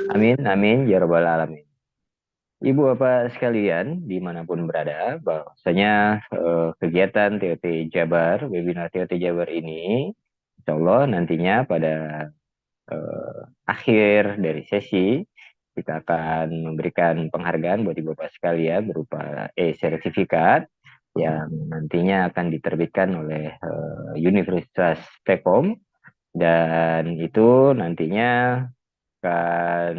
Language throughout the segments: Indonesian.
Amin, amin, ya rabbal alamin. Ibu Bapak sekalian, dimanapun berada, bahwasanya kegiatan TOT Jabar, webinar TOT Jabar ini, insya Allah nantinya pada akhir dari sesi, kita akan memberikan penghargaan buat Ibu Bapak sekalian berupa sertifikat yang nantinya akan diterbitkan oleh Universitas Telkom, dan itu nantinya akan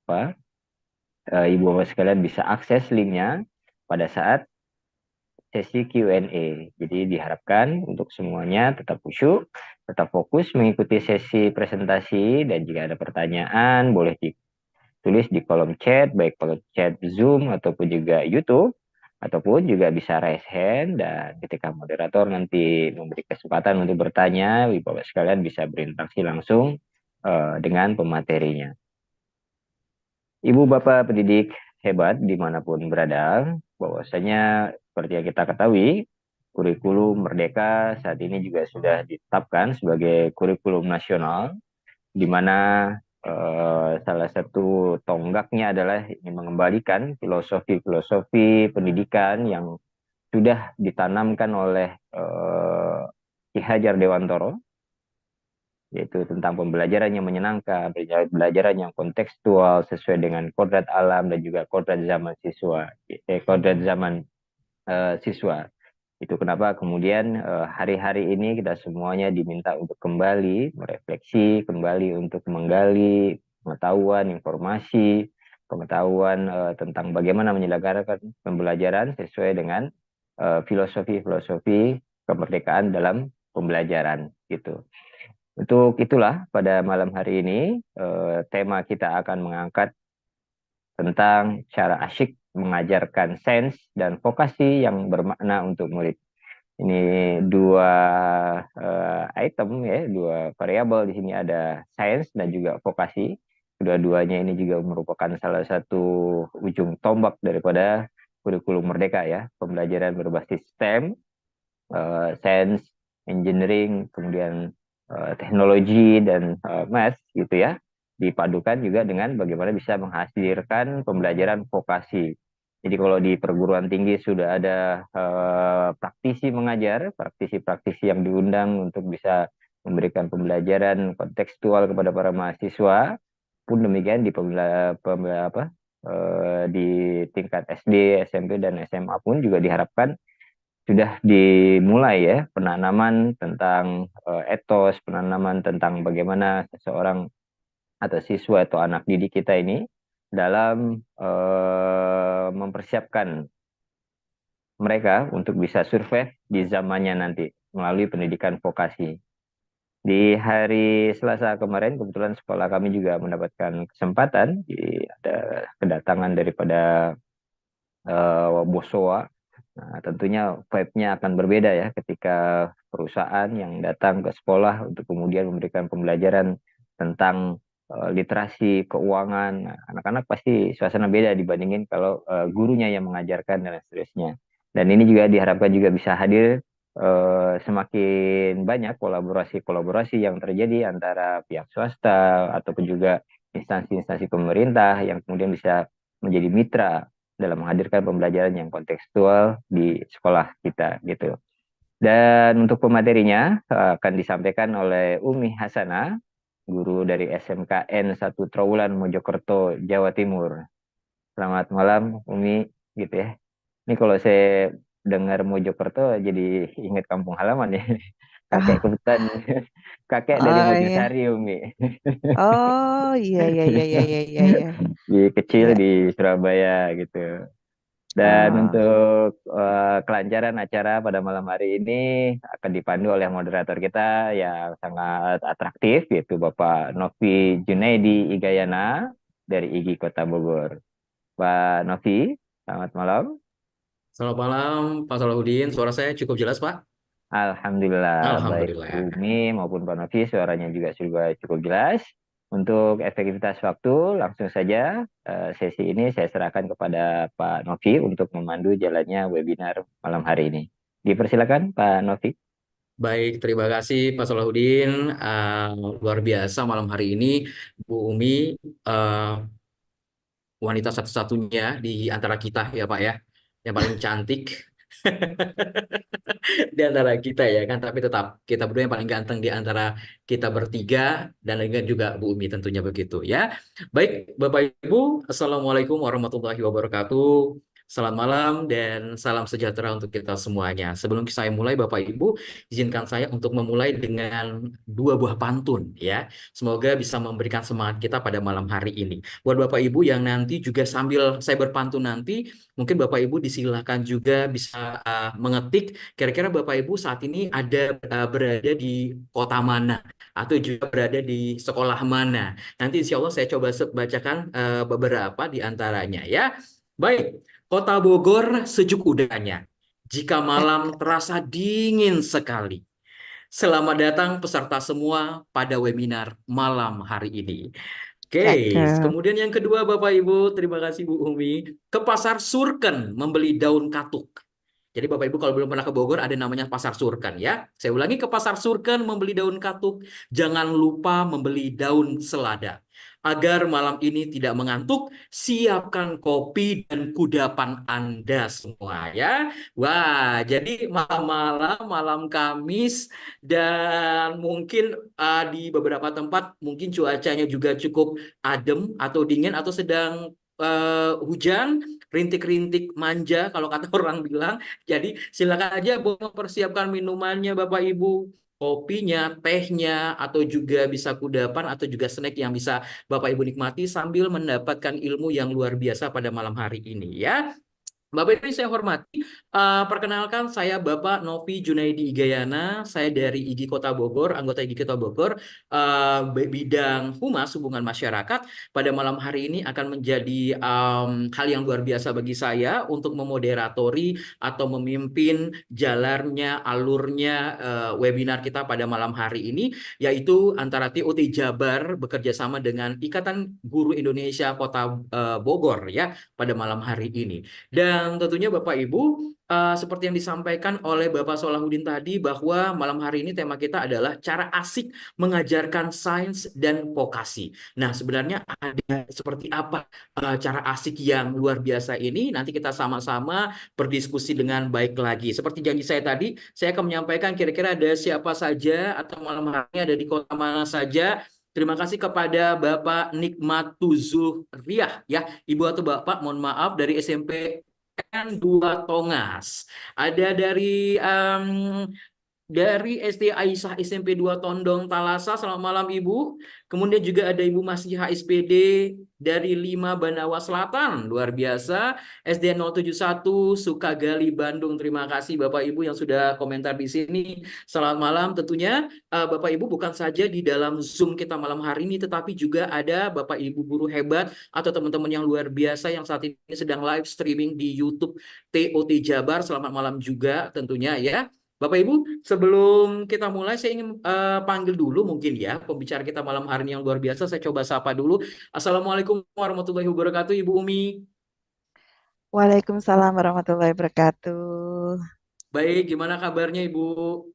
apa Ibu Bapak sekalian bisa akses linknya pada saat sesi Q&A. Jadi diharapkan untuk semuanya tetap khusyuk, tetap fokus mengikuti sesi presentasi, dan jika ada pertanyaan boleh ditulis di kolom chat, baik kolom chat Zoom ataupun juga YouTube, ataupun juga bisa raise hand, dan ketika moderator nanti memberi kesempatan untuk bertanya, Ibu Bapak sekalian bisa berinteraksi langsung dengan pematerinya. Ibu Bapak pendidik hebat dimanapun berada, bahwasanya seperti yang kita ketahui, kurikulum Merdeka saat ini juga sudah ditetapkan sebagai kurikulum nasional, di mana salah satu tonggaknya adalah ingin mengembalikan filosofi-filosofi pendidikan yang sudah ditanamkan oleh Ki Hajar Dewantara, yaitu tentang pembelajaran yang menyenangkan, pembelajaran yang kontekstual sesuai dengan kodrat alam dan juga kodrat zaman siswa, kodrat zaman siswa. Itu kenapa kemudian hari-hari ini kita semuanya diminta untuk kembali merefleksi, kembali untuk menggali pengetahuan, informasi, pengetahuan tentang bagaimana menyelenggarakan pembelajaran sesuai dengan filosofi-filosofi kemerdekaan dalam pembelajaran gitu. Untuk itulah pada malam hari ini tema kita akan mengangkat tentang cara asyik mengajarkan sains dan vokasi yang bermakna untuk murid. Ini dua item ya, dua variabel di sini, ada sains dan juga vokasi. Kedua-duanya ini juga merupakan salah satu ujung tombak daripada kurikulum merdeka ya, pembelajaran berbasis STEM, sains, engineering, kemudian teknologi dan math gitu ya, dipadukan juga dengan bagaimana bisa menghasilkan pembelajaran vokasi. Jadi kalau di perguruan tinggi sudah ada praktisi mengajar, praktisi-praktisi yang diundang untuk bisa memberikan pembelajaran kontekstual kepada para mahasiswa, pun demikian di di tingkat SD, SMP, dan SMA pun juga diharapkan sudah dimulai ya penanaman tentang etos, penanaman tentang bagaimana seseorang atau siswa atau anak didik kita ini dalam mempersiapkan mereka untuk bisa survive di zamannya nanti melalui pendidikan vokasi. Di hari Selasa kemarin kebetulan sekolah kami juga mendapatkan kesempatan, ada kedatangan daripada BOSOA. Nah, tentunya vibe-nya akan berbeda ya ketika perusahaan yang datang ke sekolah untuk kemudian memberikan pembelajaran tentang literasi keuangan. Nah, anak-anak pasti suasana beda dibandingin kalau gurunya yang mengajarkan dan seterusnya. Dan ini juga diharapkan juga bisa hadir semakin banyak kolaborasi-kolaborasi yang terjadi antara pihak swasta ataupun juga instansi-instansi pemerintah yang kemudian bisa menjadi mitra dalam menghadirkan pembelajaran yang kontekstual di sekolah kita gitu. Dan untuk pematerinya akan disampaikan oleh Umi Hasanah, guru dari SMKN 1 Trawulan Mojokerto, Jawa Timur. Selamat malam Umi gitu ya. Ini kalau saya dengar Mojokerto jadi ingat kampung halaman ya. Kakek Ah, kebetulan kakek dari oh iya. Mojosari Umi. Oh iya iya iya iya iya iya iya. Di kecil Iya. di Surabaya gitu. Dan Oh, untuk kelancaran acara pada malam hari ini akan dipandu oleh moderator kita yang sangat atraktif, yaitu Bapak Novi Junaidi Igayana dari IGI Kota Bogor. Pak Novi, selamat malam. selamat malam Pak Salahuddin. Suara saya cukup jelas Pak? Alhamdulillah, baik Alhamdulillah. Umi maupun Pak Novi, suaranya juga sudah cukup jelas. Untuk efektivitas waktu, langsung saja sesi ini saya serahkan kepada Pak Novi untuk memandu jalannya webinar malam hari ini. Dipersilakan Pak Novi. Baik, terima kasih Pak Salahuddin. Luar biasa malam hari ini, Bu Umi, eh, wanita satu-satunya di antara kita ya Pak ya, yang paling cantik di antara kita ya kan. Tapi tetap kita berdua yang paling ganteng di antara kita bertiga dan juga Bu Umi tentunya begitu ya. Baik, Bapak Ibu, Assalamualaikum warahmatullahi wabarakatuh. Selamat malam dan salam sejahtera untuk kita semuanya. Sebelum saya mulai, Bapak Ibu, izinkan saya untuk memulai dengan dua buah pantun ya. Semoga bisa memberikan semangat kita pada malam hari ini. Buat Bapak Ibu yang nanti juga sambil saya berpantun nanti, mungkin Bapak Ibu disilakan juga bisa mengetik kira-kira Bapak Ibu saat ini ada berada di kota mana atau juga berada di sekolah mana. Nanti insya Allah saya coba bacakan beberapa di antaranya ya. Baik, Kota Bogor sejuk udaranya. Jika malam Cakep, terasa dingin sekali. Selamat datang peserta semua pada webinar malam hari ini. Oke, cakep. kemudian yang kedua Bapak Ibu, terima kasih Bu Umi. Ke pasar Surken membeli daun katuk. Jadi Bapak Ibu kalau belum pernah ke Bogor ada namanya Pasar Surken ya. Saya ulangi, ke Pasar Surken membeli daun katuk. Jangan lupa membeli daun selada. Agar malam ini tidak mengantuk, siapkan kopi dan kudapan Anda semua ya. Wah, jadi malam-malam, malam Kamis dan mungkin di beberapa tempat mungkin cuacanya juga cukup adem atau dingin atau sedang hujan, rintik-rintik manja kalau kata orang bilang. Jadi silakan aja mempersiapkan minumannya Bapak Ibu, kopinya, tehnya, atau juga bisa kudapan atau juga snack yang bisa Bapak Ibu nikmati sambil mendapatkan ilmu yang luar biasa pada malam hari ini ya. Bapak Ibu saya hormati, perkenalkan saya Bapak Novi Junaidi Igayana, saya dari IGI Kota Bogor, anggota IGI Kota Bogor, bidang Humas Hubungan Masyarakat. Pada malam hari ini akan menjadi hal yang luar biasa bagi saya untuk memoderatori atau memimpin jalannya, alurnya webinar kita pada malam hari ini, yaitu antara TOT Jabar bekerja sama dengan Ikatan Guru Indonesia Kota Bogor ya pada malam hari ini. Dan tentunya Bapak Ibu, seperti yang disampaikan oleh Bapak Solahuddin tadi bahwa malam hari ini tema kita adalah cara asik mengajarkan sains dan vokasi. Nah, sebenarnya ada seperti apa cara asik yang luar biasa ini? Nanti kita sama-sama berdiskusi dengan baik lagi. Seperti janji saya tadi, saya akan menyampaikan kira-kira ada siapa saja atau malam hari ini ada di kota mana saja. Terima kasih kepada Bapak Nikmatuzul Riah ya, Ibu atau Bapak, mohon maaf, dari SMP N2 Tongas. Ada dari SD Aisyah SMP 2 Tondong Talasa, selamat malam Ibu. Kemudian juga ada Ibu Masih SPD dari 5 Banawa Selatan, luar biasa. SD 071 Sukagali Bandung, terima kasih Bapak Ibu yang sudah komentar di sini. Selamat malam tentunya Bapak Ibu bukan saja di dalam Zoom kita malam hari ini, tetapi juga ada Bapak Ibu guru hebat atau teman-teman yang luar biasa yang saat ini sedang live streaming di YouTube TOT Jabar. Selamat malam juga tentunya ya. Bapak Ibu, sebelum kita mulai, saya ingin panggil dulu mungkin ya pembicara kita malam hari ini yang luar biasa. Saya coba sapa dulu. Assalamualaikum warahmatullahi wabarakatuh, Ibu Umi. Waalaikumsalam warahmatullahi wabarakatuh. Baik, gimana kabarnya Ibu?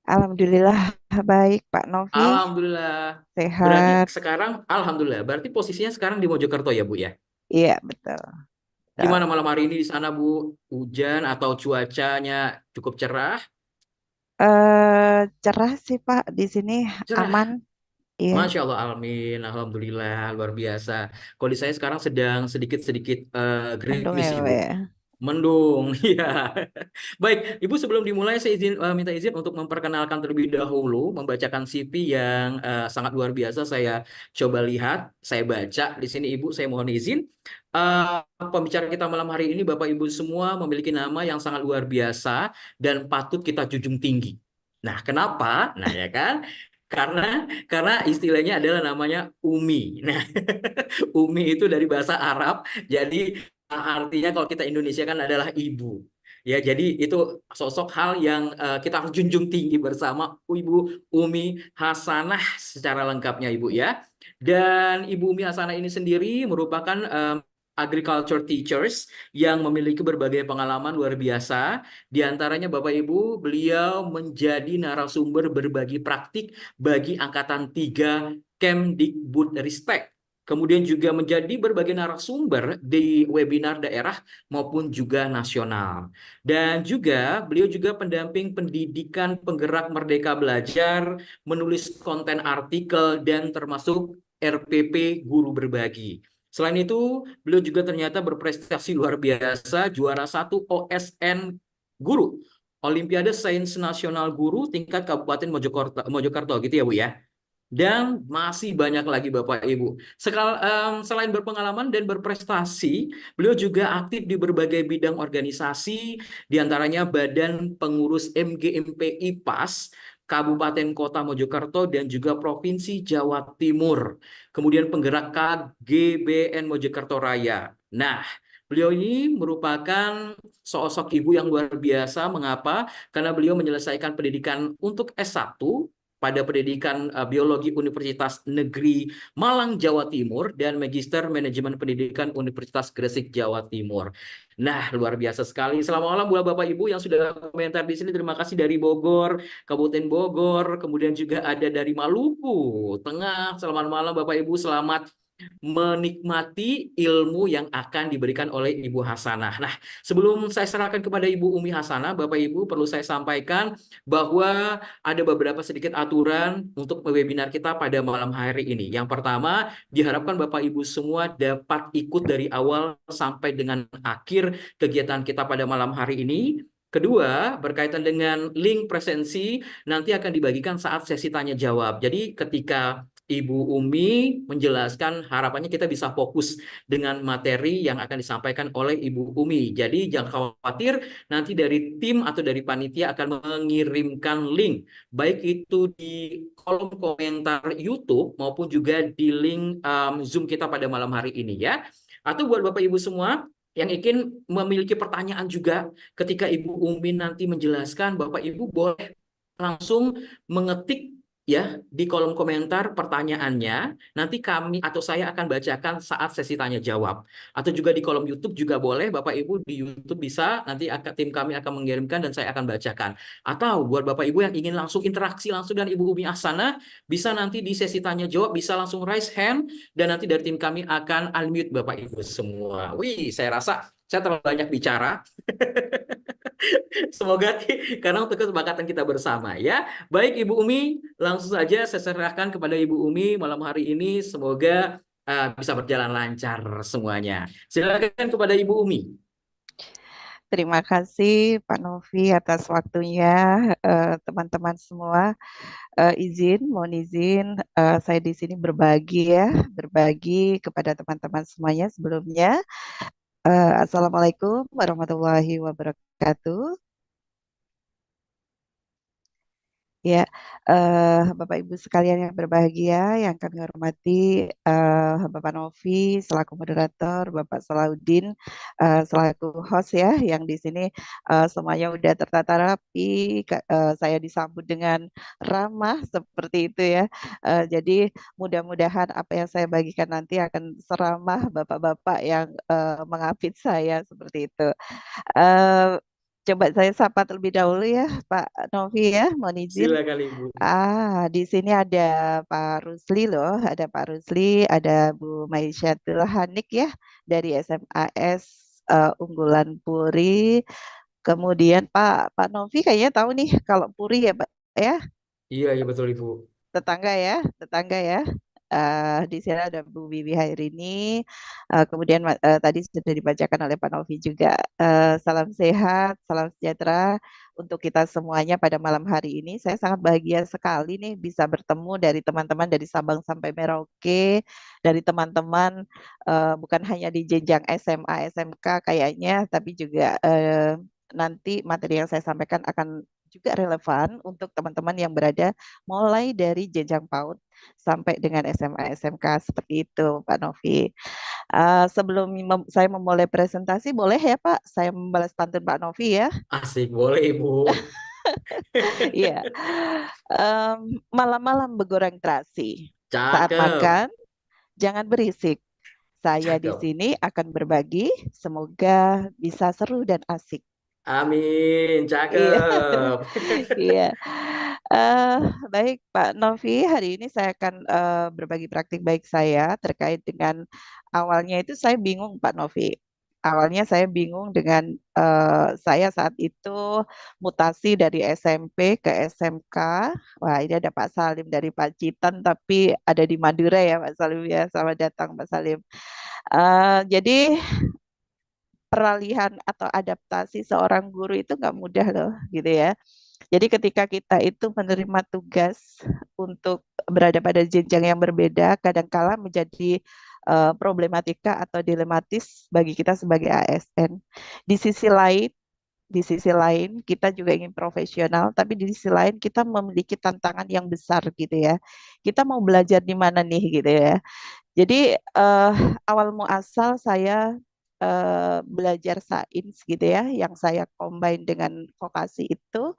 Alhamdulillah baik, Pak Novi. Alhamdulillah. Berarti Sehat. sekarang, Alhamdulillah. Berarti posisinya sekarang di Mojokerto ya, Bu ya? Iya, betul. Betul. Gimana malam hari ini di sana, Bu? Hujan atau cuacanya cukup cerah? Cerah sih, Pak. Di sini aman. Cerah. Iya, Masya Allah, amin, alhamdulillah, luar biasa. Kondisi saya sekarang sedang sedikit-sedikit mendung gerimis, ya, Ibu. Pak ya. Mendung, ya. Baik, Ibu sebelum dimulai saya minta izin untuk memperkenalkan terlebih dahulu, membacakan CV yang sangat luar biasa. Saya coba lihat, saya baca di sini, Ibu. Saya mohon izin. Pembicara kita malam hari ini, Bapak Ibu semua memiliki nama yang sangat luar biasa dan patut kita junjung tinggi. Nah, kenapa? Nah, ya kan? Karena karena istilahnya adalah namanya Umi. Nah, Umi itu dari bahasa Arab, jadi artinya kalau kita Indonesia kan adalah ibu. Ya, jadi itu sosok hal yang kita harus junjung tinggi bersama Ibu Umi Hasanah secara lengkapnya Ibu ya. Dan Ibu Umi Hasanah ini sendiri merupakan agriculture teachers yang memiliki berbagai pengalaman luar biasa. Di antaranya Bapak Ibu, beliau menjadi narasumber berbagi praktik bagi Angkatan 3 Kemdikbudristek. Kemudian juga menjadi berbagai narasumber di webinar daerah maupun juga nasional. Dan juga beliau juga pendamping pendidikan penggerak Merdeka Belajar, menulis konten artikel, dan termasuk RPP Guru Berbagi. Selain itu, beliau juga ternyata berprestasi luar biasa, juara 1 OSN Guru, Olimpiade Sains Nasional Guru tingkat Kabupaten Mojokerto gitu ya Bu ya. Dan masih banyak lagi Bapak Ibu. Selain berpengalaman dan berprestasi, beliau juga aktif di berbagai bidang organisasi, diantaranya Badan Pengurus MGMPI PAS, Kabupaten Kota Mojokerto, dan juga Provinsi Jawa Timur. Kemudian penggerak KGBN Mojokerto Raya. Nah, beliau ini merupakan sosok ibu yang luar biasa. Mengapa? Karena beliau menyelesaikan pendidikan untuk S1 pada pendidikan biologi Universitas Negeri Malang, Jawa Timur, dan Magister Manajemen Pendidikan Universitas Gresik, Jawa Timur. Nah, luar biasa sekali. Selamat malam buat Bapak Ibu yang sudah komentar di sini. Terima kasih dari Bogor, Kabupaten Bogor, kemudian juga ada dari Maluku Tengah. Selamat malam Bapak Ibu, selamat menikmati ilmu yang akan diberikan oleh Ibu Hasanah. Nah, sebelum saya serahkan kepada Ibu Umi Hasanah, Bapak Ibu perlu saya sampaikan bahwa ada beberapa sedikit aturan untuk webinar kita pada malam hari ini. Yang pertama, diharapkan Bapak Ibu semua dapat ikut dari awal sampai dengan akhir kegiatan kita pada malam hari ini. Kedua, berkaitan dengan link presensi, nanti akan dibagikan saat sesi tanya jawab. Jadi ketika Ibu Umi menjelaskan, harapannya kita bisa fokus dengan materi yang akan disampaikan oleh Ibu Umi. Jadi jangan khawatir, nanti dari tim atau dari panitia akan mengirimkan link, baik itu di kolom komentar YouTube maupun juga di link Zoom kita pada malam hari ini ya. Atau buat Bapak Ibu semua yang ingin memiliki pertanyaan juga ketika Ibu Umi nanti menjelaskan, Bapak Ibu boleh langsung mengetik ya di kolom komentar pertanyaannya, nanti kami atau saya akan bacakan saat sesi tanya jawab. Atau juga di kolom YouTube juga boleh, Bapak Ibu di YouTube bisa, nanti tim kami akan mengirimkan dan saya akan bacakan. Atau buat Bapak Ibu yang ingin langsung interaksi langsung dengan Ibu Umi Ahsanah, bisa nanti di sesi tanya jawab bisa langsung raise hand dan nanti dari tim kami akan unmute Bapak Ibu semua. Wih, saya rasa saya terlalu banyak bicara. Semoga karena untuk kesepakatan kita bersama ya. Baik Ibu Umi, langsung saja saya serahkan kepada Ibu Umi malam hari ini. Semoga bisa berjalan lancar semuanya. Silakan kepada Ibu Umi. Terima kasih Pak Novi atas waktunya, teman-teman semua. Mohon izin, saya di sini berbagi kepada teman-teman semuanya sebelumnya. Assalamualaikum warahmatullahi wabarakatuh. Ya, Bapak Ibu sekalian yang berbahagia, yang kami hormati, Bapak Novi selaku moderator, Bapak Salahuddin selaku host ya, yang di sini semuanya udah tertata rapi, saya disambut dengan ramah seperti itu ya. Jadi mudah-mudahan apa yang saya bagikan nanti akan seramah Bapak-Bapak yang mengapit saya seperti itu. Coba saya sapa terlebih dahulu ya, Pak Novi ya, mohon izin. Silakan Ibu. Di sini ada Pak Rusli loh, ada Pak Rusli, ada Bu Maisyatul Hanik ya dari SMAS Unggulan Puri. Kemudian Pak Novi kayaknya tahu nih kalau Puri ya Pak ya, Iya, iya betul Ibu. tetangga ya. Di sini ada Bu Bibi Hairini, kemudian tadi sudah dibacakan oleh Pak Novi juga. Salam sehat, salam sejahtera untuk kita semuanya pada malam hari ini. Saya sangat bahagia sekali nih bisa bertemu dari teman-teman dari Sabang sampai Merauke, dari teman-teman bukan hanya di jenjang SMA, SMK kayaknya, tapi juga nanti materi yang saya sampaikan akan juga relevan untuk teman-teman yang berada mulai dari jenjang PAUD sampai dengan SMA SMK seperti itu Pak Novi. Sebelum saya memulai presentasi, boleh ya Pak saya membalas pantun Pak Novi ya? Asik, boleh Ibu. Iya. Malam-malam begoreng terasi. Saat Cakep. makan jangan berisik. Saya di Cakep. sini akan berbagi, semoga bisa seru dan asik. Amin, Iya, cakep. iya. Eh, Baik Pak Novi, hari ini saya akan berbagi praktik baik saya terkait dengan awalnya itu saya bingung Pak Novi. Awalnya saya bingung dengan saya saat itu mutasi dari SMP ke SMK. Wah, ini ada Pak Salim dari Pacitan, tapi ada di Madura ya Pak Salim ya. Selamat datang Pak Salim. Jadi peralihan atau adaptasi seorang guru itu nggak mudah loh, gitu ya. Jadi ketika kita itu menerima tugas untuk berada pada jenjang yang berbeda, kadangkala menjadi problematika atau dilematis bagi kita sebagai ASN. Di sisi lain, di sisi lain kita juga ingin profesional, tapi di sisi lain kita memiliki tantangan yang besar gitu ya. Kita mau belajar di mana nih gitu ya. Jadi awal muasal saya belajar sains gitu ya, yang saya combine dengan vokasi itu,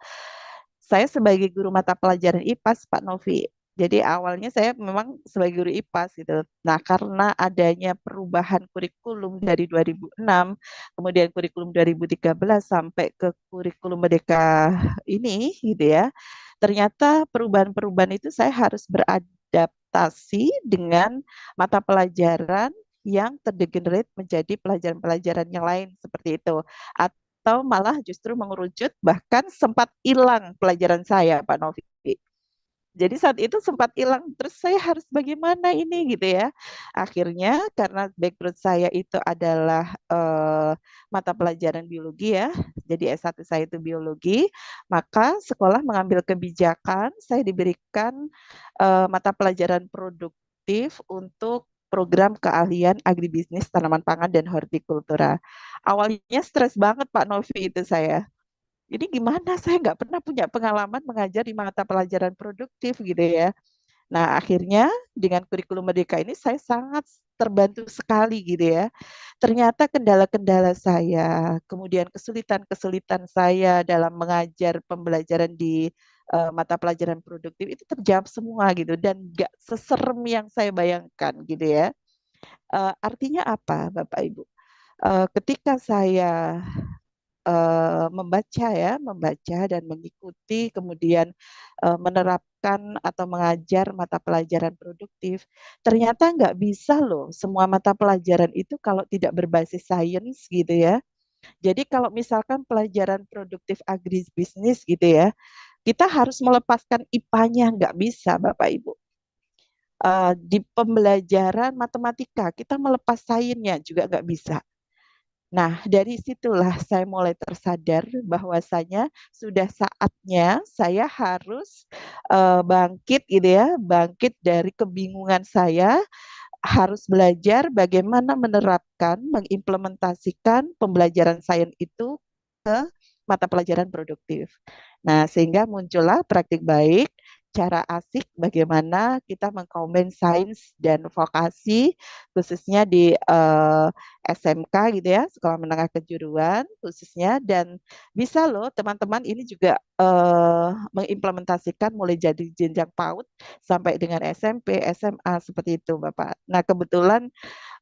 saya sebagai guru mata pelajaran IPAS, Pak Novi. Jadi awalnya saya memang sebagai guru IPAS gitu. Nah, karena adanya perubahan kurikulum dari 2006, kemudian kurikulum 2013 sampai ke kurikulum Merdeka ini gitu ya. Ternyata perubahan-perubahan itu saya harus beradaptasi dengan mata pelajaran yang terdegenerate menjadi pelajaran-pelajaran yang lain seperti itu. Atau malah justru mengerucut bahkan sempat hilang pelajaran saya Pak Novi. Jadi saat itu sempat hilang, terus saya harus bagaimana ini gitu ya. Akhirnya karena background saya itu adalah mata pelajaran biologi ya, jadi S1 saya itu biologi, maka sekolah mengambil kebijakan saya diberikan mata pelajaran produktif untuk program keahlian agribisnis tanaman pangan dan hortikultura. Awalnya stres banget Pak Novi itu saya. Ini gimana saya nggak pernah punya pengalaman mengajar di mata pelajaran produktif gitu ya. Nah, akhirnya dengan kurikulum Merdeka ini saya sangat terbantu sekali gitu ya. Ternyata kendala-kendala saya, kemudian kesulitan-kesulitan saya dalam mengajar pembelajaran di mata pelajaran produktif itu terjawab semua gitu dan nggak seserem yang saya bayangkan gitu ya. Artinya apa, Bapak Ibu? Ketika saya membaca ya, membaca dan mengikuti, kemudian menerapkan atau mengajar mata pelajaran produktif, ternyata nggak bisa loh semua mata pelajaran itu kalau tidak berbasis sains gitu ya. Jadi kalau misalkan pelajaran produktif agribisnis gitu ya, kita harus melepaskan IPA-nya, nggak bisa Bapak Ibu. Di pembelajaran matematika, kita melepas sainsnya juga nggak bisa. Nah, dari situlah saya mulai tersadar bahwasanya sudah saatnya saya harus bangkit gitu ya, bangkit dari kebingungan saya, harus belajar bagaimana menerapkan, mengimplementasikan pembelajaran sains itu ke mata pelajaran produktif. Nah, sehingga muncullah praktik baik, cara asik bagaimana kita mengkombin sains dan vokasi khususnya di SMK gitu ya, sekolah menengah kejuruan khususnya dan bisa loh teman-teman ini juga mengimplementasikan mulai jadi jenjang PAUD sampai dengan SMP, SMA seperti itu Bapak. Nah kebetulan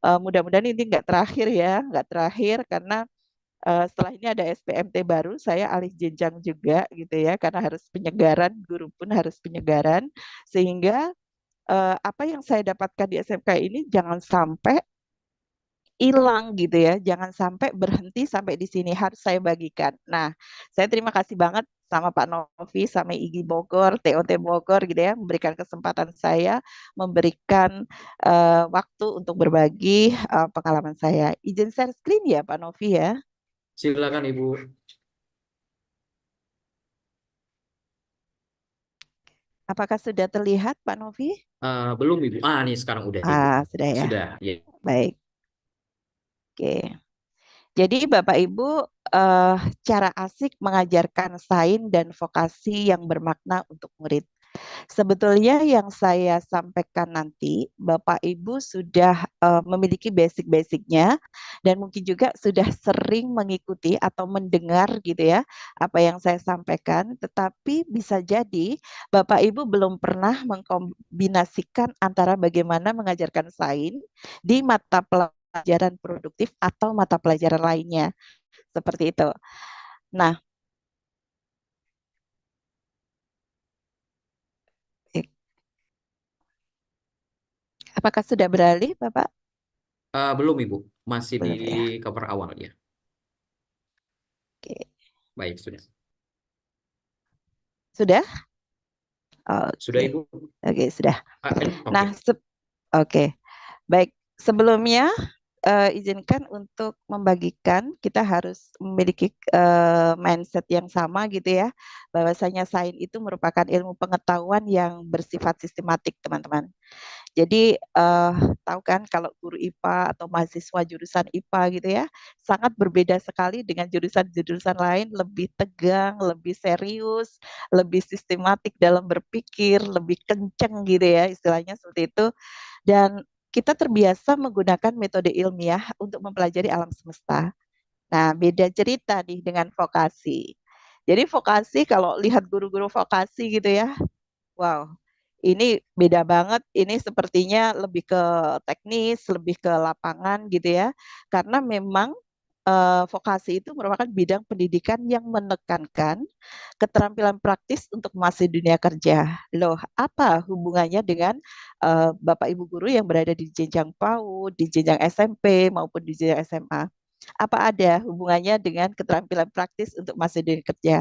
mudah-mudahan ini nggak terakhir ya, nggak terakhir karena setelah ini ada SPMT baru, saya alih jenjang juga gitu ya, karena harus penyegaran, guru pun harus penyegaran, sehingga apa yang saya dapatkan di SMK ini jangan sampai hilang gitu ya, jangan sampai berhenti sampai di sini, harus saya bagikan. Nah, saya terima kasih banget sama Pak Novi, sama IGI Bogor, TOT Bogor gitu ya, memberikan kesempatan saya, memberikan waktu untuk berbagi pengalaman saya. Izin share screen ya Pak Novi ya. Silakan Ibu. Apakah sudah terlihat Pak Novi? Belum Ibu. Nih sekarang udah Ibu. Sudah ya. Sudah, ya. Baik. Oke. Jadi Bapak Ibu, eh, cara asik mengajarkan sains dan vokasi yang bermakna untuk murid. Sebetulnya yang saya sampaikan nanti, Bapak Ibu sudah memiliki basic-basicnya dan mungkin juga sudah sering mengikuti atau mendengar gitu ya apa yang saya sampaikan, tetapi bisa jadi Bapak Ibu belum pernah mengkombinasikan antara bagaimana mengajarkan sains di mata pelajaran produktif atau mata pelajaran lainnya, seperti itu. Nah, apakah sudah beralih, Bapak? Belum Ibu, masih di Belum ya. cover awal ya. Oke. Baik, sudah. Sudah? Sudah Oke. Ibu? Oke, sudah. Oke. Nah, oke. Baik, sebelumnya izinkan untuk membagikan kita harus memiliki mindset yang sama gitu ya, bahwasanya sains itu merupakan ilmu pengetahuan yang bersifat sistematik, teman-teman. Jadi tahu kan kalau guru IPA atau mahasiswa jurusan IPA gitu ya, sangat berbeda sekali dengan jurusan-jurusan lain, lebih tegang, lebih serius, lebih sistematik dalam berpikir, lebih kenceng gitu ya, istilahnya seperti itu. Dan kita terbiasa menggunakan metode ilmiah untuk mempelajari alam semesta. Nah, beda cerita nih dengan vokasi. Jadi vokasi kalau lihat guru-guru vokasi gitu ya, wow, ini beda banget. Ini sepertinya lebih ke teknis, lebih ke lapangan gitu ya. Karena memang vokasi itu merupakan bidang pendidikan yang menekankan keterampilan praktis untuk masuk dunia kerja. Loh, apa hubungannya dengan Bapak Ibu guru yang berada di jenjang PAUD, di jenjang SMP maupun di jenjang SMA? Apa ada hubungannya dengan keterampilan praktis untuk masuk dunia kerja?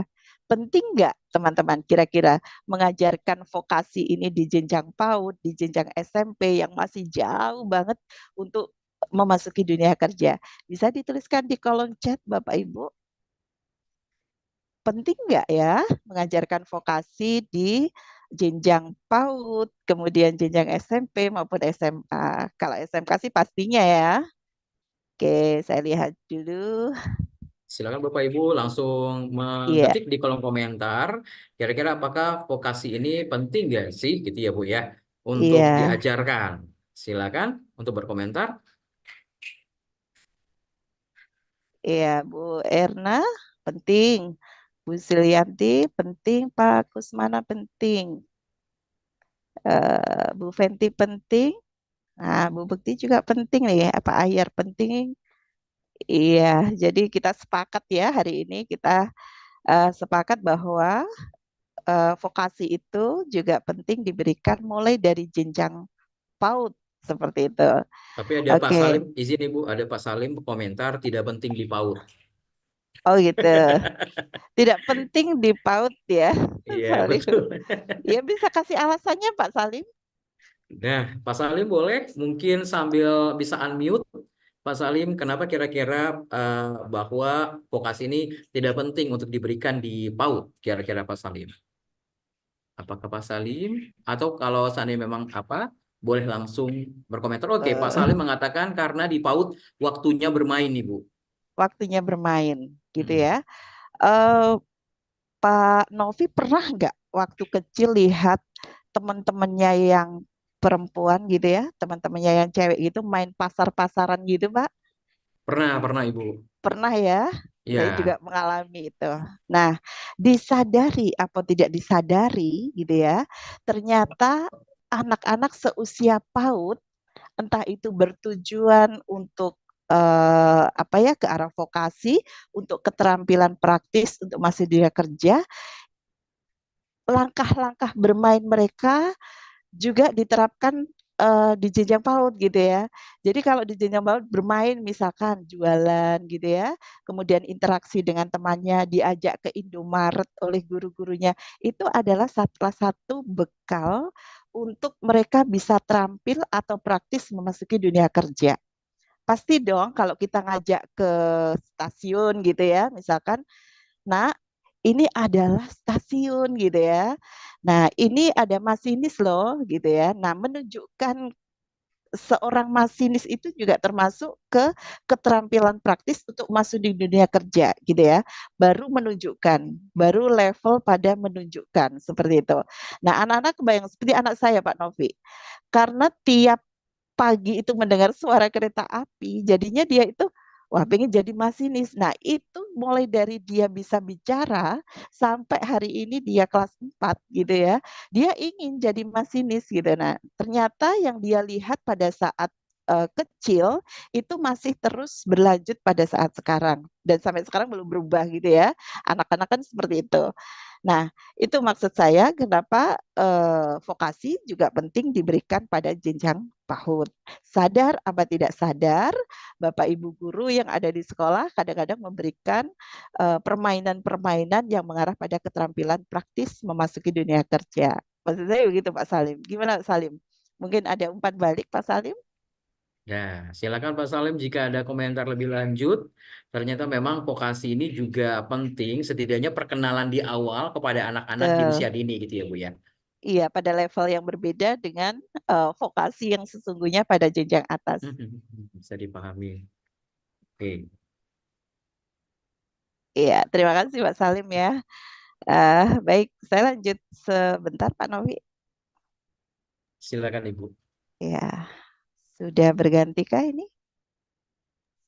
Penting nggak teman-teman kira-kira mengajarkan vokasi ini di jenjang PAUD, di jenjang SMP yang masih jauh banget untuk memasuki dunia kerja? Bisa dituliskan di kolom chat Bapak Ibu. Penting nggak ya mengajarkan vokasi di jenjang PAUD, kemudian jenjang SMP maupun SMA? Kalau SMK sih pastinya ya. Oke, saya lihat dulu. Silakan Bapak Ibu langsung Iya, mengetik di kolom komentar. Kira-kira apakah vokasi ini penting nggak sih, gitu ya Bu ya, untuk iya, diajarkan? Silakan untuk berkomentar. iya, Bu Erna penting, Bu Silianti penting, Pak Kusmana penting, Bu Fenti penting, nah Bu Bekti juga penting nih, apa Ahyar penting. Iya, jadi kita sepakat ya hari ini kita sepakat bahwa vokasi itu juga penting diberikan mulai dari jenjang PAUD seperti itu. Tapi ada Pak Oke, Salim, izin Ibu, ada Pak Salim komentar tidak penting di PAUD. oh gitu. Tidak penting di PAUD ya, Iya, Salim. betul. Ya bisa kasih alasannya Pak Salim. Nah, Pak Salim boleh mungkin sambil bisa unmute. Pak Salim, kenapa kira-kira bahwa vokasi ini tidak penting untuk diberikan di PAUD? Kira-kira Pak Salim. Apakah Pak Salim? Atau kalau seandainya memang apa, boleh langsung berkomentar. Oke, Pak Eh, Salim mengatakan karena di PAUD waktunya bermain, Ibu. Waktunya bermain gitu Mm-mm. ya. Eh, Pak Novi pernah nggak waktu kecil lihat teman-temannya yang perempuan gitu ya, teman-temannya yang cewek gitu main pasar-pasaran gitu, Pak? Pernah, Ibu. Pernah ya, saya juga Ya, mengalami itu. Nah, disadari atau tidak disadari gitu ya, ternyata anak-anak seusia PAUD, entah itu bertujuan untuk apa ya ke arah vokasi, untuk keterampilan praktis untuk masuk dunia kerja, langkah-langkah bermain mereka juga diterapkan di jenjang PAUD gitu ya. Jadi kalau di jenjang PAUD bermain misalkan jualan gitu ya, kemudian interaksi dengan temannya, diajak ke Indomaret oleh guru-gurunya, itu adalah salah satu bekal untuk mereka bisa terampil atau praktis memasuki dunia kerja. Pasti dong kalau kita ngajak ke stasiun gitu ya, misalkan, nah ini adalah stasiun gitu ya. Nah, ini ada masinis loh gitu ya. Nah, menunjukkan seorang masinis itu juga termasuk ke keterampilan praktis untuk masuk di dunia kerja gitu ya. Baru level pada menunjukkan seperti itu. Nah, anak-anak kebayang seperti anak saya Pak Novi. Karena tiap pagi itu mendengar suara kereta api, jadinya dia itu wah pengen jadi masinis. Nah, itu mulai dari dia bisa bicara sampai hari ini dia kelas 4 gitu ya. Dia ingin jadi masinis gitu. Nah, ternyata yang dia lihat pada saat kecil itu masih terus berlanjut pada saat sekarang dan sampai sekarang belum berubah gitu ya. Anak-anak kan seperti itu. Nah, itu maksud saya kenapa vokasi juga penting diberikan pada jenjang PAUD. Sadar apa tidak sadar, Bapak Ibu guru yang ada di sekolah kadang-kadang memberikan permainan-permainan yang mengarah pada keterampilan praktis memasuki dunia kerja. Maksud saya begitu Pak Salim. Gimana Pak Salim? Mungkin ada umpan balik Pak Salim? Ya, silakan Pak Salim jika ada komentar lebih lanjut. Ternyata memang vokasi ini juga penting, setidaknya perkenalan di awal kepada anak-anak di Betul. usia dini gitu ya Bu ya. Iya, pada level yang berbeda dengan vokasi yang sesungguhnya pada jenjang atas. Bisa dipahami. Oke, Iya, terima kasih Pak Salim ya. Baik, saya lanjut sebentar Pak Novi. silakan Ibu. Ya, sudah bergantikah ini?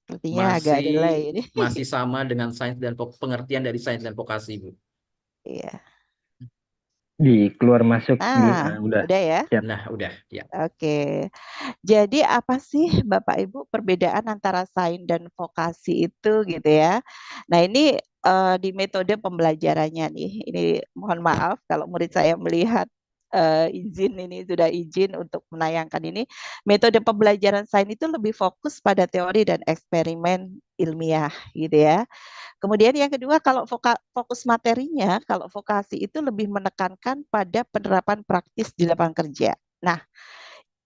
Sepertinya agak Masih delay ini. masih sama dengan sains dan pengertian dari sains dan vokasi Bu. Iya. Di keluar masuk Nah, udah udah ya. siap. Nah, udah ya. Oke. Jadi apa sih Bapak Ibu perbedaan antara sains dan vokasi itu gitu ya? Nah, ini di metode pembelajarannya nih. Ini mohon maaf kalau murid saya melihat izin ini sudah izin untuk menayangkan ini. Metode pembelajaran sains itu lebih fokus pada teori dan eksperimen ilmiah gitu ya. Kemudian yang kedua kalau fokus materinya, kalau vokasi itu lebih menekankan pada penerapan praktis di lapangan kerja. Nah,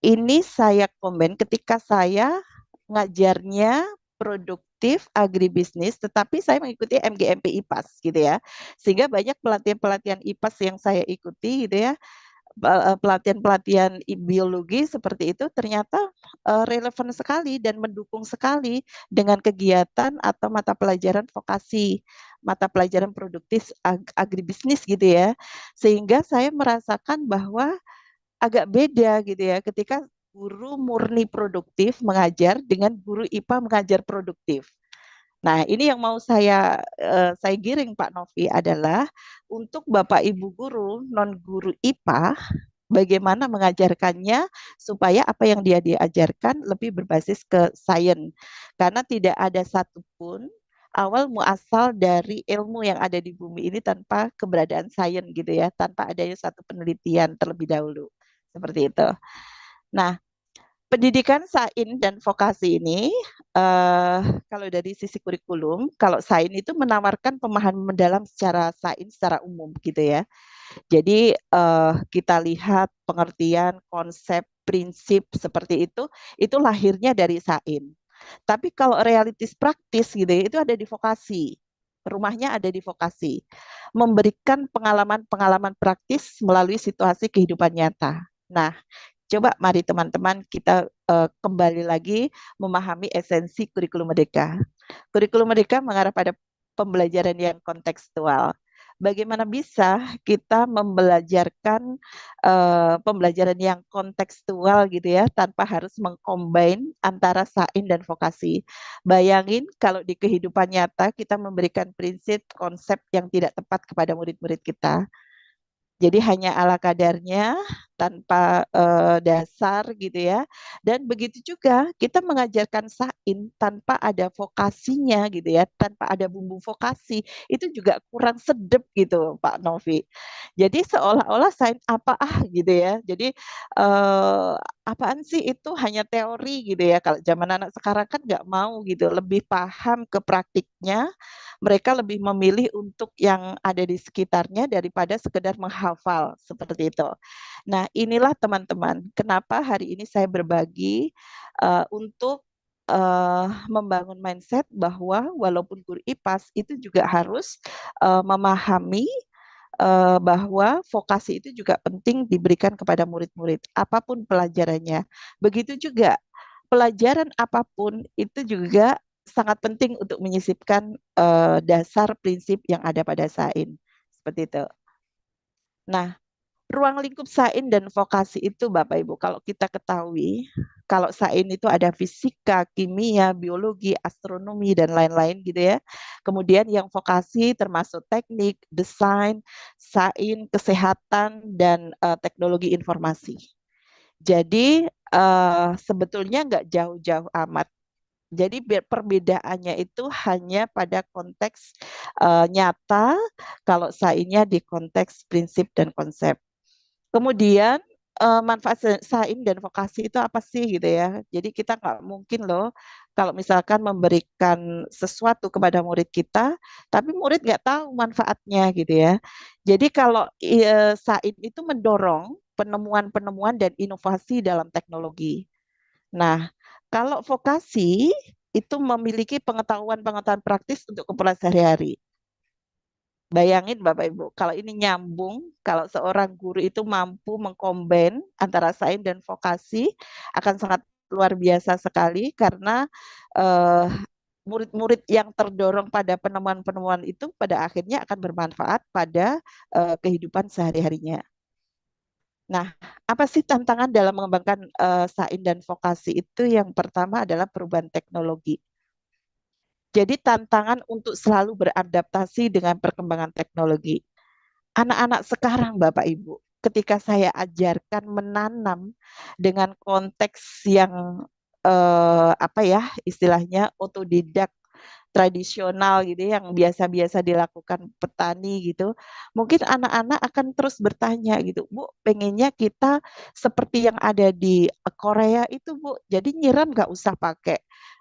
ini saya komen ketika saya ngajarnya produktif agribisnis, tetapi saya mengikuti MGMP IPAS gitu ya. Sehingga banyak pelatihan-pelatihan IPAS yang saya ikuti gitu ya, pelatihan-pelatihan biologi seperti itu ternyata relevan sekali dan mendukung sekali dengan kegiatan atau mata pelajaran vokasi, mata pelajaran produktif agribisnis gitu ya. Sehingga saya merasakan bahwa agak beda gitu ya ketika guru murni produktif mengajar dengan guru IPA mengajar produktif. Nah, ini yang mau saya giring Pak Novi adalah untuk Bapak Ibu guru non guru IPA bagaimana mengajarkannya supaya apa yang dia diajarkan lebih berbasis ke sains. Karena tidak ada satupun awal muasal dari ilmu yang ada di bumi ini tanpa keberadaan sains gitu ya, tanpa adanya satu penelitian terlebih dahulu. Seperti itu. Nah, pendidikan sains dan vokasi ini, kalau dari sisi kurikulum, kalau sains itu menawarkan pemahaman mendalam secara sains secara umum gitu ya. Jadi kita lihat pengertian konsep prinsip seperti itu lahirnya dari sains. Tapi kalau realitis praktis gitu ya, itu ada di vokasi. Rumahnya ada di vokasi. Memberikan pengalaman-pengalaman praktis melalui situasi kehidupan nyata. Nah, coba mari teman-teman kita kembali lagi memahami esensi kurikulum merdeka. Kurikulum merdeka mengarah pada pembelajaran yang kontekstual. Bagaimana bisa kita membelajarkan pembelajaran yang kontekstual gitu ya, tanpa harus mengcombine antara sains dan vokasi. Bayangin kalau di kehidupan nyata kita memberikan prinsip konsep yang tidak tepat kepada murid-murid kita. Jadi hanya ala kadarnya tanpa dasar gitu ya. Dan begitu juga kita mengajarkan sains tanpa ada vokasinya gitu ya, tanpa ada bumbu vokasi, itu juga kurang sedep gitu Pak Novi. Jadi seolah-olah sains apa gitu ya. Jadi eh, apaan sih itu hanya teori gitu ya. Kalau zaman anak sekarang kan nggak mau gitu, lebih paham ke praktiknya, mereka lebih memilih untuk yang ada di sekitarnya daripada sekedar menghafal seperti itu. Nah, inilah teman-teman, kenapa hari ini saya berbagi untuk membangun mindset bahwa walaupun guru IPAS itu juga harus memahami bahwa vokasi itu juga penting diberikan kepada murid-murid, apapun pelajarannya. Begitu juga pelajaran apapun itu juga sangat penting untuk menyisipkan dasar prinsip yang ada pada sains. Seperti itu. Nah, ruang lingkup sains dan vokasi itu Bapak Ibu, kalau kita ketahui, kalau sains itu ada fisika, kimia, biologi, astronomi, dan lain-lain gitu ya. Kemudian yang vokasi termasuk teknik, desain, sains, kesehatan, dan teknologi informasi. Jadi sebetulnya nggak jauh-jauh amat. Jadi perbedaannya itu hanya pada konteks nyata, kalau sainsnya di konteks prinsip dan konsep. Kemudian manfaat sains dan vokasi itu apa sih gitu ya. Jadi kita nggak mungkin loh kalau misalkan memberikan sesuatu kepada murid kita, tapi murid nggak tahu manfaatnya gitu ya. Jadi kalau sains itu mendorong penemuan-penemuan dan inovasi dalam teknologi. Nah, kalau vokasi itu memiliki pengetahuan-pengetahuan praktis untuk keperluan sehari-hari. Bayangin Bapak Ibu, kalau ini nyambung, kalau seorang guru itu mampu mengkombin antara sains dan vokasi, akan sangat luar biasa sekali karena murid-murid yang terdorong pada penemuan-penemuan itu pada akhirnya akan bermanfaat pada kehidupan sehari-harinya. Nah, apa sih tantangan dalam mengembangkan sains dan vokasi itu? Yang pertama adalah perubahan teknologi. Jadi tantangan untuk selalu beradaptasi dengan perkembangan teknologi. Anak-anak sekarang Bapak Ibu, ketika saya ajarkan menanam dengan konteks yang apa ya istilahnya otodidak tradisional gitu yang biasa-biasa dilakukan petani gitu. Mungkin anak-anak akan terus bertanya gitu, Bu, pengennya kita seperti yang ada di Korea itu, Bu. Jadi nyiram nggak usah pakai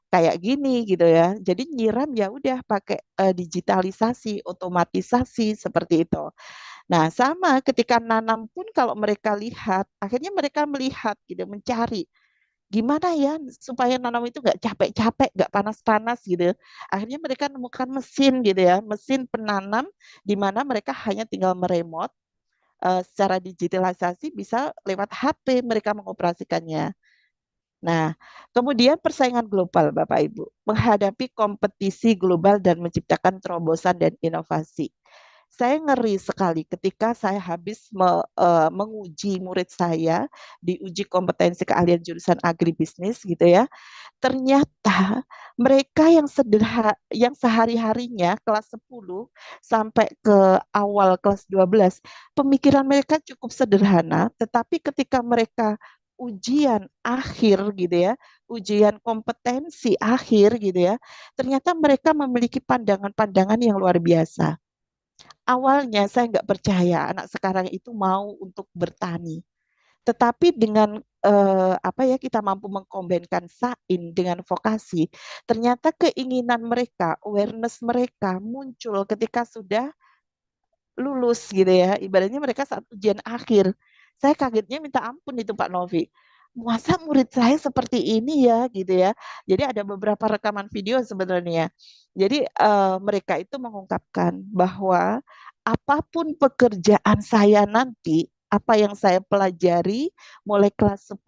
kayak gini gitu ya. Jadi nyiram ya udah pakai digitalisasi, otomatisasi seperti itu. Nah, sama ketika nanam pun kalau mereka lihat, akhirnya mereka melihat gitu, mencari gimana ya supaya nanam itu nggak capek-capek, nggak panas-panas gitu. Akhirnya mereka nemukan mesin gitu ya, mesin penanam di mana mereka hanya tinggal meremot secara digitalisasi bisa lewat HP mereka mengoperasikannya. Nah, kemudian persaingan global Bapak Ibu, menghadapi kompetisi global dan menciptakan terobosan dan inovasi. Saya ngeri sekali ketika saya habis menguji murid saya di uji kompetensi keahlian jurusan agribisnis gitu ya. Ternyata mereka yang yang sehari-harinya kelas 10 sampai ke awal kelas 12, pemikiran mereka cukup sederhana, tetapi ketika mereka ujian akhir gitu ya, ujian kompetensi akhir gitu ya, ternyata mereka memiliki pandangan-pandangan yang luar biasa. Awalnya saya nggak percaya anak sekarang itu mau untuk bertani. Tetapi dengan apa ya kita mampu mengkombinkan sains dengan vokasi, ternyata keinginan mereka, awareness mereka muncul ketika sudah lulus gitu ya. Ibaratnya mereka saat ujian akhir. Saya kagetnya minta ampun itu Pak Novi. Masa murid saya seperti ini ya gitu ya. Jadi ada beberapa rekaman video sebenarnya. Jadi mereka itu mengungkapkan bahwa apapun pekerjaan saya nanti, apa yang saya pelajari mulai kelas 10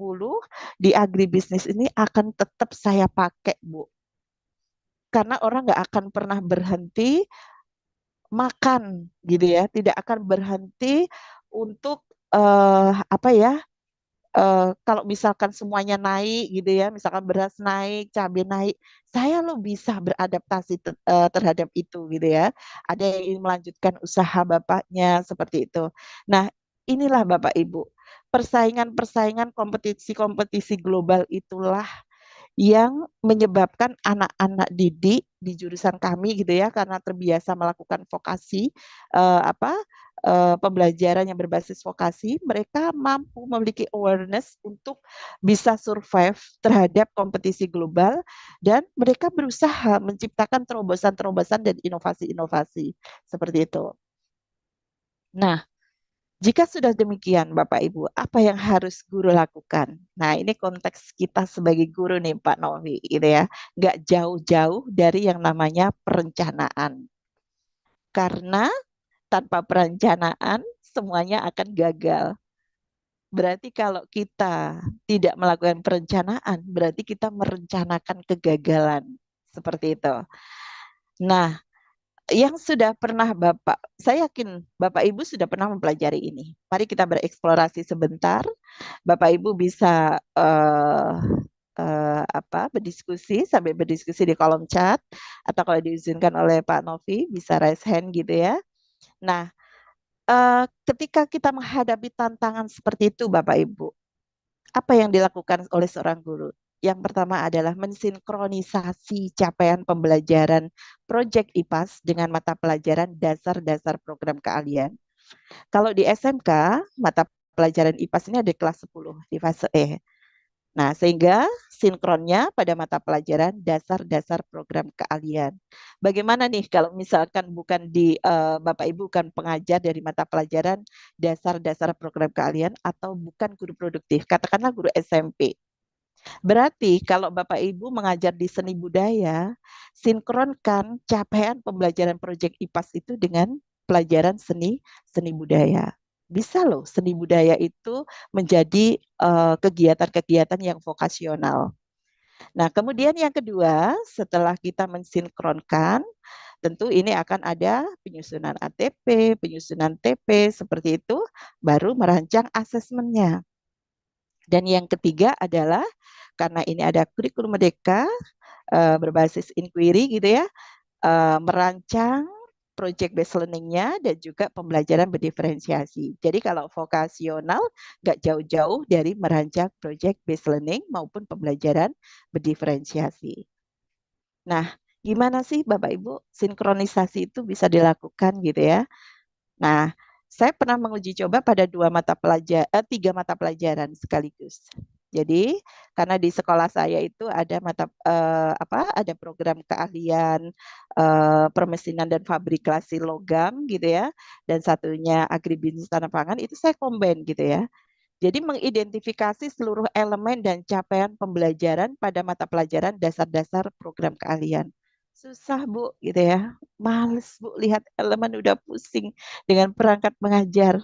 di agribisnis ini akan tetap saya pakai, Bu. Karena orang nggak akan pernah berhenti makan gitu ya, tidak akan berhenti untuk apa ya, kalau misalkan semuanya naik gitu ya, misalkan beras naik, cabai naik, saya lo bisa beradaptasi terhadap itu gitu ya. Ada yang ingin melanjutkan usaha bapaknya seperti itu. Nah, inilah Bapak Ibu, persaingan-persaingan kompetisi-kompetisi global itulah yang menyebabkan anak-anak didik di jurusan kami gitu ya karena terbiasa melakukan vokasi apa pembelajaran yang berbasis vokasi, mereka mampu memiliki awareness untuk bisa survive terhadap kompetisi global dan mereka berusaha menciptakan terobosan-terobosan dan inovasi-inovasi seperti itu. Nah, jika sudah demikian, Bapak Ibu, apa yang harus guru lakukan? Nah, ini konteks kita sebagai guru nih, Pak Novi, gitu ya. Nggak jauh-jauh dari yang namanya perencanaan. Karena tanpa perencanaan, semuanya akan gagal. Berarti kalau kita tidak melakukan perencanaan, berarti kita merencanakan kegagalan. Seperti itu. Nah, yang sudah pernah saya yakin Bapak Ibu sudah pernah mempelajari ini. Mari kita bereksplorasi sebentar. Bapak Ibu bisa berdiskusi sambil berdiskusi di kolom chat, atau kalau diizinkan oleh Pak Novi bisa raise hand gitu ya. Nah, ketika kita menghadapi tantangan seperti itu Bapak Ibu, apa yang dilakukan oleh seorang guru? Yang pertama adalah mensinkronisasi capaian pembelajaran proyek IPAS dengan mata pelajaran dasar-dasar program keahlian. Kalau di SMK, mata pelajaran IPAS ini ada di kelas 10 di fase E. Nah, sehingga sinkronnya pada mata pelajaran dasar-dasar program keahlian. Bagaimana nih kalau misalkan bukan Bapak Ibu bukan pengajar dari mata pelajaran dasar-dasar program keahlian atau bukan guru produktif, katakanlah guru SMP. Berarti kalau Bapak Ibu mengajar di seni budaya, sinkronkan capaian pembelajaran proyek IPAS itu dengan pelajaran seni budaya. Bisa loh seni budaya itu menjadi kegiatan-kegiatan yang vokasional. Nah, kemudian yang kedua, setelah kita mensinkronkan, tentu ini akan ada penyusunan ATP, penyusunan TP, seperti itu, baru merancang asesmennya. Dan yang ketiga adalah karena ini ada kurikulum merdeka berbasis inquiry gitu ya, merancang project based learning-nya dan juga pembelajaran berdiferensiasi. Jadi kalau vokasional nggak jauh-jauh dari merancang project based learning maupun pembelajaran berdiferensiasi. Nah, gimana sih Bapak Ibu sinkronisasi itu bisa dilakukan gitu ya? Nah, saya pernah menguji coba pada tiga mata pelajaran sekaligus. Jadi, karena di sekolah saya itu ada ada program keahlian permesinan dan fabrikasi logam gitu ya, dan satunya agribisnis tanah pangan, itu saya combine gitu ya. Jadi mengidentifikasi seluruh elemen dan capaian pembelajaran pada mata pelajaran dasar-dasar program keahlian. Susah Bu gitu ya, males Bu lihat elemen udah pusing dengan perangkat mengajar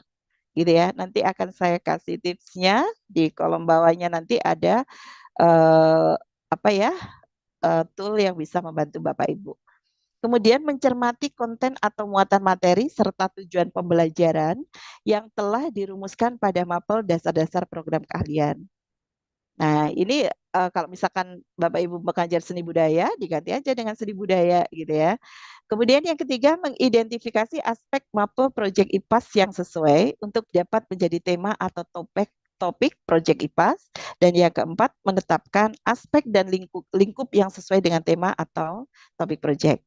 gitu ya. Nanti akan saya kasih tipsnya di kolom bawahnya, nanti ada eh, tool yang bisa membantu Bapak Ibu. Kemudian mencermati konten atau muatan materi serta tujuan pembelajaran yang telah dirumuskan pada mapel dasar-dasar program keahlian. Nah, ini kalau misalkan Bapak Ibu mengajar seni budaya, diganti aja dengan seni budaya gitu ya. Kemudian yang ketiga, mengidentifikasi aspek mapel proyek IPAS yang sesuai untuk dapat menjadi tema atau topik proyek IPAS. Dan yang keempat, menetapkan aspek dan lingkup yang sesuai dengan tema atau topik proyek.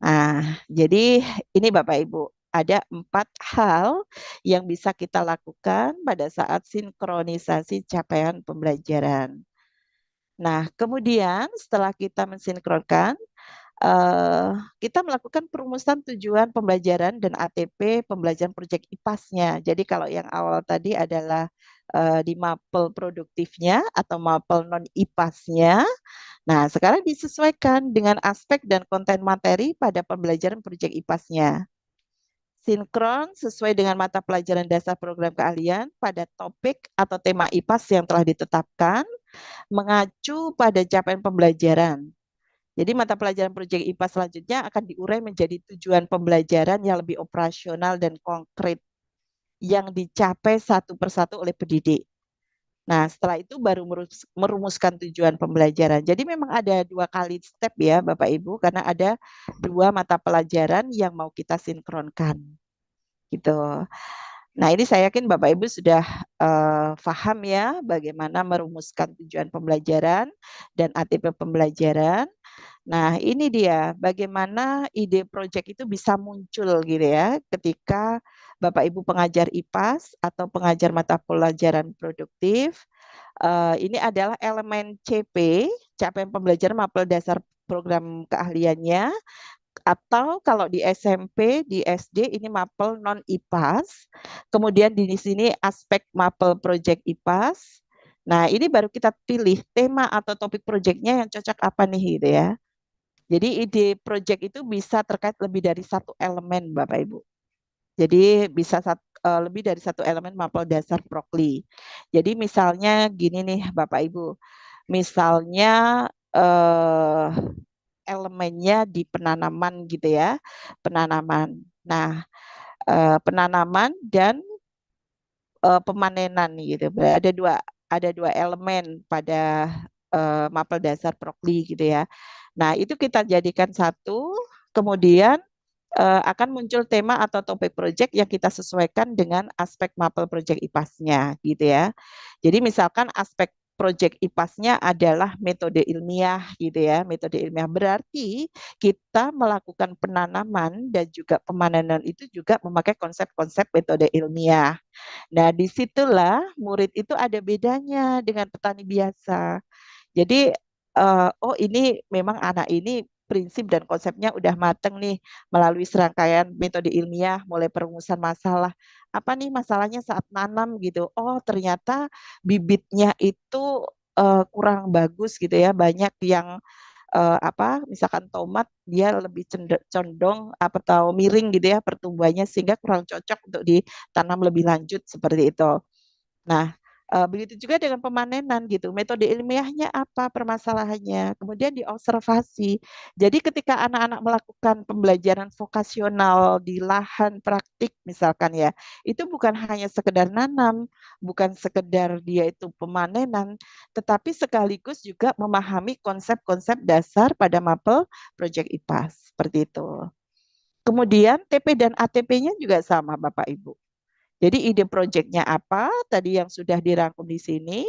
Nah, jadi ini Bapak Ibu, ada 4 hal yang bisa kita lakukan pada saat sinkronisasi capaian pembelajaran. Nah, kemudian setelah kita mensinkronkan, kita melakukan perumusan tujuan pembelajaran dan ATP pembelajaran proyek IPAS-nya. Jadi kalau yang awal tadi adalah di mapel produktifnya atau mapel non IPAS-nya. Nah, sekarang disesuaikan dengan aspek dan konten materi pada pembelajaran proyek IPAS-nya. Sinkron sesuai dengan mata pelajaran dasar program keahlian pada topik atau tema IPAS yang telah ditetapkan, mengacu pada capaian pembelajaran. Jadi mata pelajaran proyek IPAS selanjutnya akan diurai menjadi tujuan pembelajaran yang lebih operasional dan konkret yang dicapai satu persatu oleh pendidik. Nah, setelah itu baru merumuskan tujuan pembelajaran. Jadi memang ada 2 kali step ya Bapak Ibu, karena ada 2 mata pelajaran yang mau kita sinkronkan. Gitu. Nah, ini saya yakin Bapak Ibu sudah paham ya bagaimana merumuskan tujuan pembelajaran dan ATP pembelajaran. Nah, ini dia bagaimana ide proyek itu bisa muncul gitu ya ketika Bapak Ibu pengajar IPAS atau pengajar mata pelajaran produktif. Ini adalah elemen CP, capaian pembelajaran mapel dasar program keahliannya, atau kalau di SMP, di SD ini mapel non IPAS. Kemudian di sini aspek mapel proyek IPAS. Nah, ini baru kita pilih tema atau topik proyeknya yang cocok apa nih gitu ya. Jadi ide proyek itu bisa terkait lebih dari 1 elemen Bapak Ibu. Jadi bisa lebih dari satu elemen mapel dasar Prokli. Jadi misalnya gini nih Bapak Ibu, misalnya elemennya di penanaman gitu ya, penanaman. Nah, penanaman dan pemanenan gitu. Ada dua elemen pada mapel dasar Prokli gitu ya. Nah, itu kita jadikan satu, kemudian akan muncul tema atau topik proyek yang kita sesuaikan dengan aspek mapel proyek IPAS-nya gitu ya. Jadi misalkan aspek proyek IPAS-nya adalah metode ilmiah gitu ya. Metode ilmiah berarti kita melakukan penanaman dan juga pemanenan itu juga memakai konsep-konsep metode ilmiah. Nah, disitulah murid itu ada bedanya dengan petani biasa. Jadi, oh ini memang anak ini prinsip dan konsepnya udah mateng nih melalui serangkaian metode ilmiah, mulai perumusan masalah. Apa nih masalahnya saat nanam gitu? Oh ternyata bibitnya itu kurang bagus gitu ya, banyak yang misalkan tomat dia lebih condong apa tahu miring gitu ya pertumbuhannya sehingga kurang cocok untuk ditanam lebih lanjut seperti itu. Nah, begitu juga dengan pemanenan gitu. Metode ilmiahnya apa permasalahannya? Kemudian diobservasi. Jadi ketika anak-anak melakukan pembelajaran vokasional di lahan praktik misalkan ya, itu bukan hanya sekedar nanam, bukan sekedar dia itu pemanenan, tetapi sekaligus juga memahami konsep-konsep dasar pada mapel Project IPAS. Seperti itu. Kemudian TP dan ATP-nya juga sama Bapak Ibu. Jadi ide proyeknya apa? Tadi yang sudah dirangkum di sini,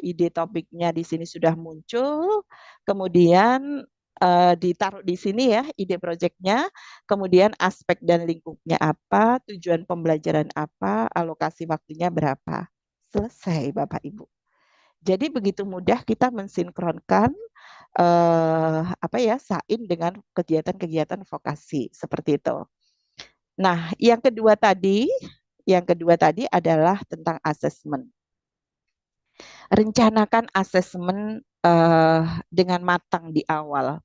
ide topiknya di sini sudah muncul, kemudian ditaruh di sini ya ide proyeknya, kemudian aspek dan lingkupnya apa, tujuan pembelajaran apa, alokasi waktunya berapa. Selesai Bapak Ibu. Jadi begitu mudah kita mensinkronkan sain dengan kegiatan-kegiatan vokasi seperti itu. Nah, yang kedua tadi adalah tentang asesmen. Rencanakan asesmen dengan matang di awal.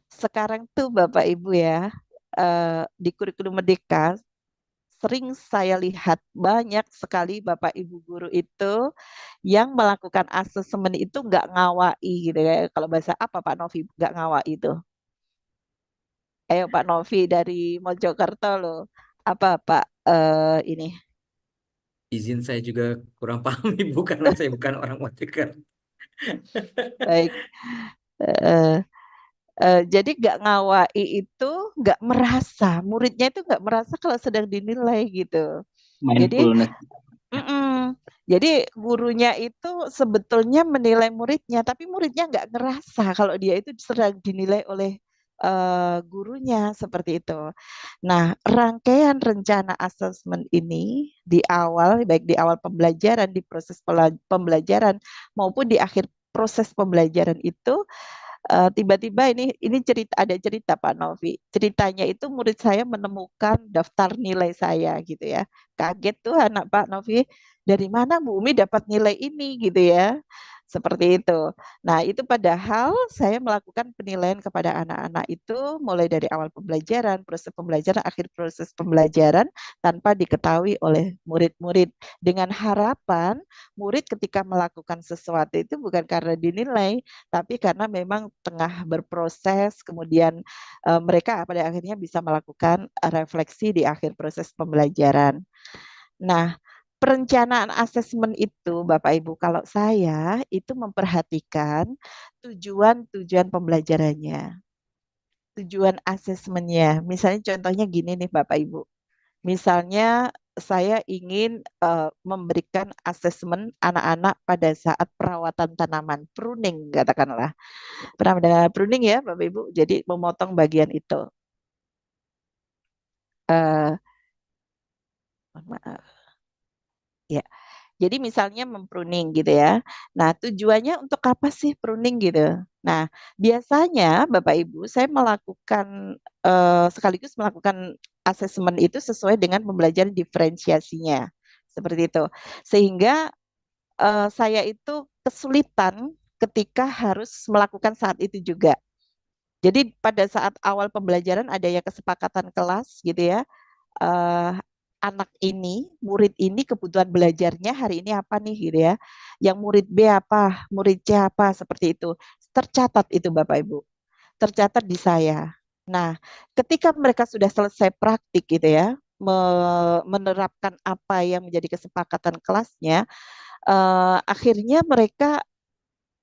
Sekarang tuh Bapak Ibu ya, di kurikulum Merdeka sering saya lihat banyak sekali Bapak Ibu guru itu yang melakukan asesmen itu nggak ngawai gitu ya. Kalau bahasa apa Pak Novi nggak ngawai itu? Ayo Pak Novi dari Mojokerto loh. Apa Pak ini? Izin saya juga kurang paham Ibu karena saya bukan orang Mojokerto. Baik. Eh, jadi nggak ngawai itu nggak merasa, muridnya itu nggak merasa kalau sedang dinilai gitu. Jadi, Mindfulness. jadi gurunya itu sebetulnya menilai muridnya, tapi muridnya nggak ngerasa kalau dia itu sedang dinilai oleh gurunya seperti itu. Nah, rangkaian rencana asesmen ini di awal, baik di awal pembelajaran, di proses pembelajaran maupun di akhir proses pembelajaran itu tiba-tiba ini ada cerita Pak Novi. Ceritanya itu murid saya menemukan daftar nilai saya gitu ya. Kaget tuh anak Pak Novi, dari mana Bu Umi dapat nilai ini gitu ya. Seperti itu. Nah, itu padahal saya melakukan penilaian kepada anak-anak itu mulai dari awal pembelajaran, proses pembelajaran, akhir proses pembelajaran tanpa diketahui oleh murid-murid dengan harapan murid ketika melakukan sesuatu itu bukan karena dinilai, tapi karena memang tengah berproses, kemudian mereka pada akhirnya bisa melakukan refleksi di akhir proses pembelajaran. Nah, perencanaan asesmen itu, Bapak Ibu, kalau saya itu memperhatikan tujuan-tujuan pembelajarannya, tujuan asesmennya. Misalnya contohnya gini nih, Bapak Ibu. Misalnya saya ingin memberikan asesmen anak-anak pada saat perawatan tanaman, pruning katakanlah. Pernah mendengar pruning ya Bapak Ibu? Jadi memotong bagian itu. Eh, mohon maaf. Ya. Jadi misalnya mempruning gitu ya. Nah, tujuannya untuk apa sih pruning gitu? Nah, biasanya Bapak Ibu saya melakukan sekaligus melakukan asesmen itu sesuai dengan pembelajaran diferensiasinya. Seperti itu. Sehingga saya itu kesulitan ketika harus melakukan saat itu juga. Jadi pada saat awal pembelajaran ada ya kesepakatan kelas gitu ya. eh, anak ini, murid ini kebutuhan belajarnya hari ini apa nih gitu ya. Yang murid B apa, murid C apa, seperti itu. Tercatat itu Bapak Ibu, tercatat di saya. Nah, ketika mereka sudah selesai praktik gitu ya, menerapkan apa yang menjadi kesepakatan kelasnya, akhirnya mereka,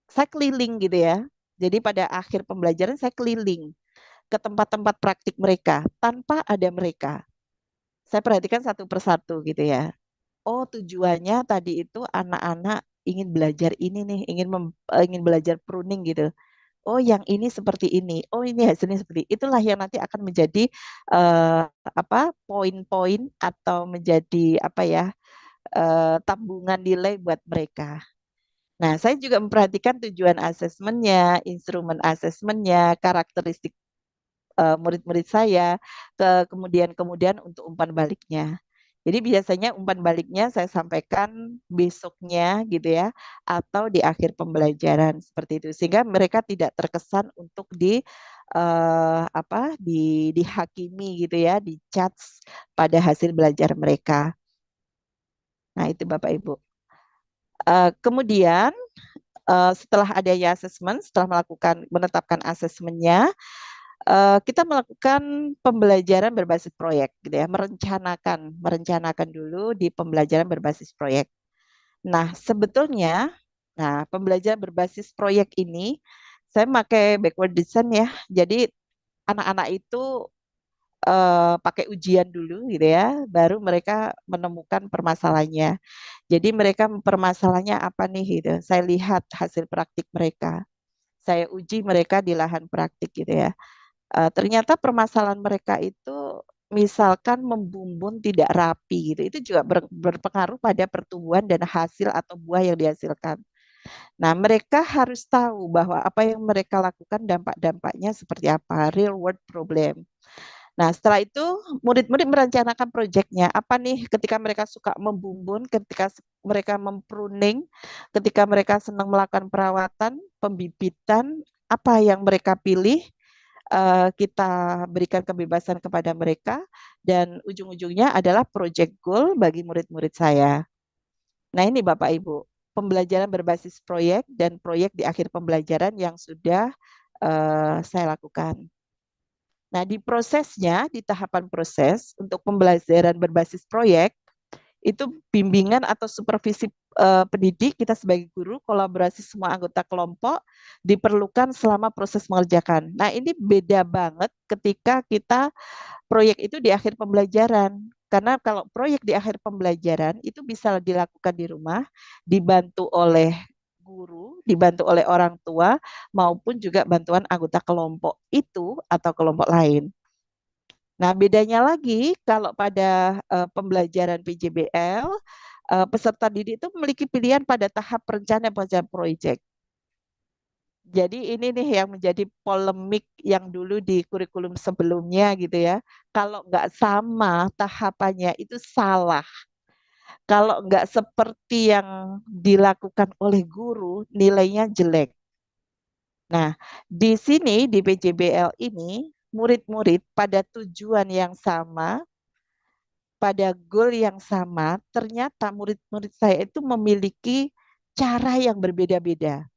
saya keliling gitu ya. Jadi pada akhir pembelajaran saya keliling ke tempat-tempat praktik mereka tanpa ada mereka. Saya perhatikan satu persatu gitu ya. Oh, tujuannya tadi itu anak-anak ingin belajar ini nih, ingin belajar pruning gitu. Oh, yang ini seperti ini. Oh, ini hasilnya seperti itulah yang nanti akan menjadi eh, apa poin-poin atau menjadi apa ya tabungan nilai buat mereka. Nah, saya juga memperhatikan tujuan asesmennya, instrumen asesmennya, karakteristik murid-murid saya, kemudian untuk umpan baliknya. Jadi biasanya umpan baliknya saya sampaikan besoknya gitu ya, atau di akhir pembelajaran seperti itu, sehingga mereka tidak terkesan untuk dihakimi gitu ya, dijudge pada hasil belajar mereka. Nah itu Bapak Ibu. Kemudian setelah adanya asesmen, setelah menetapkan asesmennya, kita melakukan pembelajaran berbasis proyek gitu ya, merencanakan dulu di pembelajaran berbasis proyek. Nah, sebetulnya, pembelajaran berbasis proyek ini saya pakai backward design ya. Jadi anak-anak itu pakai ujian dulu gitu ya, baru mereka menemukan permasalahannya. Jadi mereka permasalahannya apa nih gitu. Saya lihat hasil praktik mereka. Saya uji mereka di lahan praktik gitu ya. Ternyata permasalahan mereka itu misalkan membumbun tidak rapi gitu. Itu juga berpengaruh pada pertumbuhan dan hasil atau buah yang dihasilkan. Nah, mereka harus tahu bahwa apa yang mereka lakukan dampak-dampaknya seperti apa, real world problem. Nah, setelah itu murid-murid merencanakan proyeknya. Apa nih ketika mereka suka membumbun, ketika mereka mempruning, ketika mereka senang melakukan perawatan, pembibitan, apa yang mereka pilih, kita berikan kebebasan kepada mereka, dan ujung-ujungnya adalah project goal bagi murid-murid saya. Nah, ini Bapak Ibu, pembelajaran berbasis proyek dan proyek di akhir pembelajaran yang sudah saya lakukan. Nah, di prosesnya, di tahapan proses untuk pembelajaran berbasis proyek, itu bimbingan atau supervisi pendidik, kita sebagai guru, kolaborasi semua anggota kelompok diperlukan selama proses mengerjakan. Nah, ini beda banget ketika kita proyek itu di akhir pembelajaran. Karena kalau proyek di akhir pembelajaran itu bisa dilakukan di rumah, dibantu oleh guru, dibantu oleh orang tua, maupun juga bantuan anggota kelompok itu atau kelompok lain. Nah, bedanya lagi kalau pada pembelajaran PJBL, peserta didik itu memiliki pilihan pada tahap perencanaan pekerjaan proyek. Jadi ini nih yang menjadi polemik yang dulu di kurikulum sebelumnya gitu ya. Kalau nggak sama tahapannya itu salah. Kalau nggak seperti yang dilakukan oleh guru, nilainya jelek. Nah, di sini di PJBL ini, murid-murid pada tujuan yang sama, pada goal yang sama, ternyata murid-murid saya itu memiliki cara yang berbeda-beda.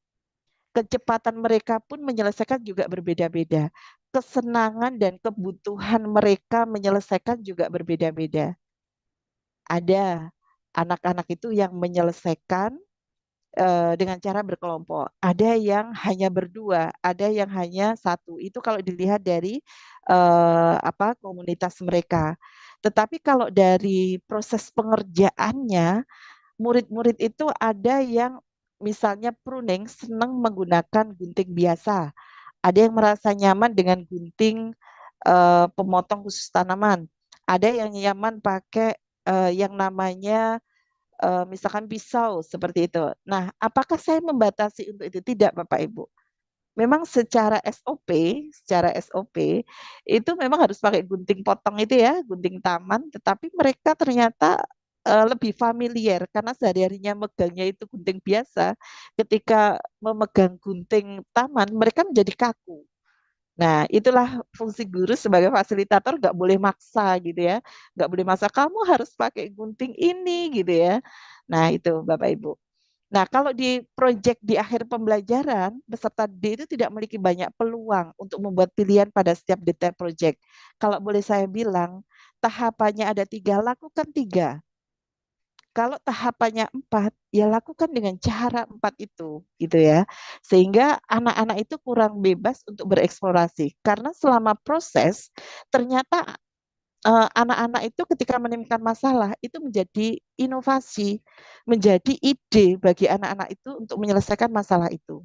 Kecepatan mereka pun menyelesaikan juga berbeda-beda. Kesenangan dan kebutuhan mereka menyelesaikan juga berbeda-beda. Ada anak-anak itu yang menyelesaikan dengan cara berkelompok. Ada yang hanya berdua, ada yang hanya satu. Itu kalau dilihat dari komunitas mereka. Tetapi kalau dari proses pengerjaannya, murid-murid itu ada yang misalnya pruning senang menggunakan gunting biasa. Ada yang merasa nyaman dengan gunting pemotong khusus tanaman. Ada yang nyaman pakai yang namanya misalkan pisau seperti itu. Nah, apakah saya membatasi untuk itu? Tidak, Bapak Ibu. Memang secara SOP itu memang harus pakai gunting potong itu ya, gunting taman, tetapi mereka ternyata lebih familiar karena sehari-harinya megangnya itu gunting biasa. Ketika memegang gunting taman, mereka menjadi kaku. Nah, itulah fungsi guru sebagai fasilitator, nggak boleh maksa gitu ya. Nggak boleh maksa, kamu harus pakai gunting ini gitu ya. Nah, itu Bapak Ibu. Nah, kalau di proyek di akhir pembelajaran, peserta didik itu tidak memiliki banyak peluang untuk membuat pilihan pada setiap detail proyek. Kalau boleh saya bilang, tahapannya ada 3, lakukan 3. Kalau tahapannya 4, ya lakukan dengan cara 4 itu, gitu ya. Sehingga anak-anak itu kurang bebas untuk bereksplorasi. Karena selama proses, ternyata anak-anak itu ketika menemukan masalah, itu menjadi inovasi, menjadi ide bagi anak-anak itu untuk menyelesaikan masalah itu.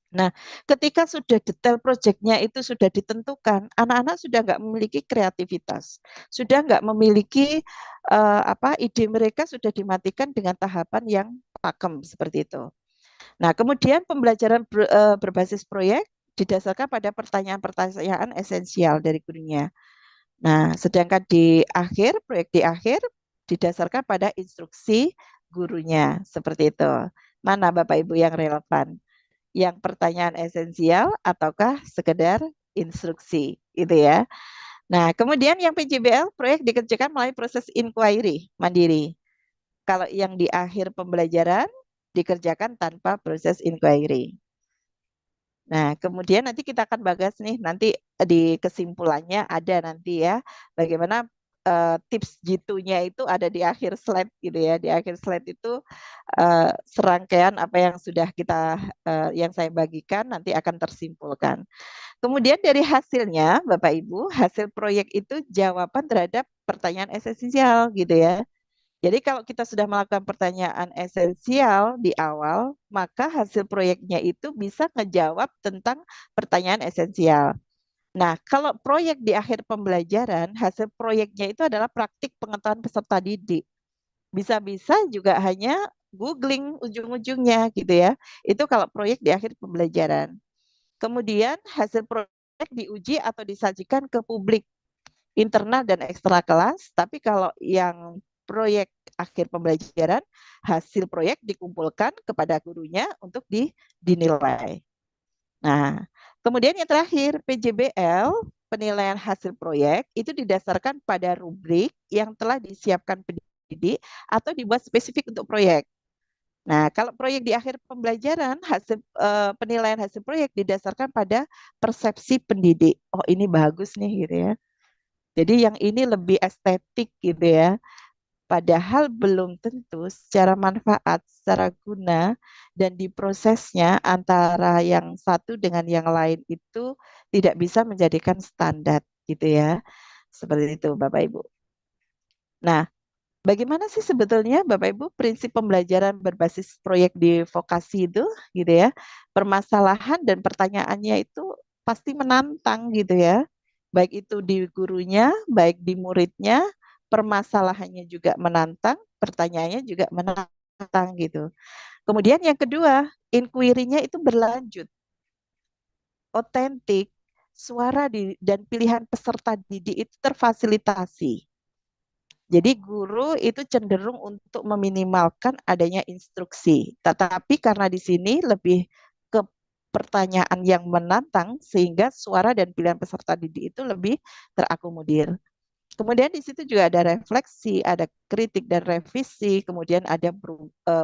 Nah, ketika sudah detail proyeknya itu sudah ditentukan, anak-anak sudah nggak memiliki kreativitas, sudah nggak memiliki ide mereka sudah dimatikan dengan tahapan yang pakem seperti itu. Nah, kemudian pembelajaran berbasis proyek didasarkan pada pertanyaan-pertanyaan esensial dari gurunya. Nah, sedangkan di akhir, proyek di akhir didasarkan pada instruksi gurunya seperti itu. Mana Bapak Ibu yang relevan? Yang pertanyaan esensial ataukah sekedar instruksi itu ya. Nah, kemudian yang PJBL proyek dikerjakan melalui proses inquiry mandiri. Kalau yang di akhir pembelajaran dikerjakan tanpa proses inquiry. Nah, kemudian nanti kita akan bahas nih, nanti di kesimpulannya ada nanti ya, bagaimana tips G2-nya itu ada di akhir slide gitu ya. Di akhir slide itu serangkaian apa yang sudah yang saya bagikan nanti akan tersimpulkan. Kemudian dari hasilnya, Bapak Ibu, hasil proyek itu jawaban terhadap pertanyaan esensial gitu ya. Jadi kalau kita sudah melakukan pertanyaan esensial di awal, maka hasil proyeknya itu bisa ngejawab tentang pertanyaan esensial. Nah, kalau proyek di akhir pembelajaran, hasil proyeknya itu adalah praktik pengetahuan peserta didik. Bisa-bisa juga hanya googling ujung-ujungnya gitu ya. Itu kalau proyek di akhir pembelajaran. Kemudian hasil proyek diuji atau disajikan ke publik internal dan ekstra kelas, tapi kalau yang proyek akhir pembelajaran, hasil proyek dikumpulkan kepada gurunya untuk dinilai. Nah, kemudian yang terakhir, PJBL, penilaian hasil proyek, itu didasarkan pada rubrik yang telah disiapkan pendidik atau dibuat spesifik untuk proyek. Nah, kalau proyek di akhir pembelajaran, penilaian hasil proyek didasarkan pada persepsi pendidik. Oh, ini bagus nih gitu ya. Jadi yang ini lebih estetik gitu ya. Padahal belum tentu secara manfaat, secara guna, dan di prosesnya antara yang satu dengan yang lain itu tidak bisa menjadikan standar gitu ya. Seperti itu Bapak Ibu. Nah, bagaimana sih sebetulnya Bapak Ibu prinsip pembelajaran berbasis proyek di vokasi itu gitu ya. Permasalahan dan pertanyaannya itu pasti menantang gitu ya. Baik itu di gurunya, baik di muridnya, permasalahannya juga menantang, pertanyaannya juga menantang gitu. Kemudian yang kedua, inquiry-nya itu berlanjut, otentik, dan pilihan peserta didik itu terfasilitasi. Jadi guru itu cenderung untuk meminimalkan adanya instruksi. Tetapi karena di sini lebih ke pertanyaan yang menantang sehingga suara dan pilihan peserta didik itu lebih terakomodir. Kemudian di situ juga ada refleksi, ada kritik dan revisi, kemudian ada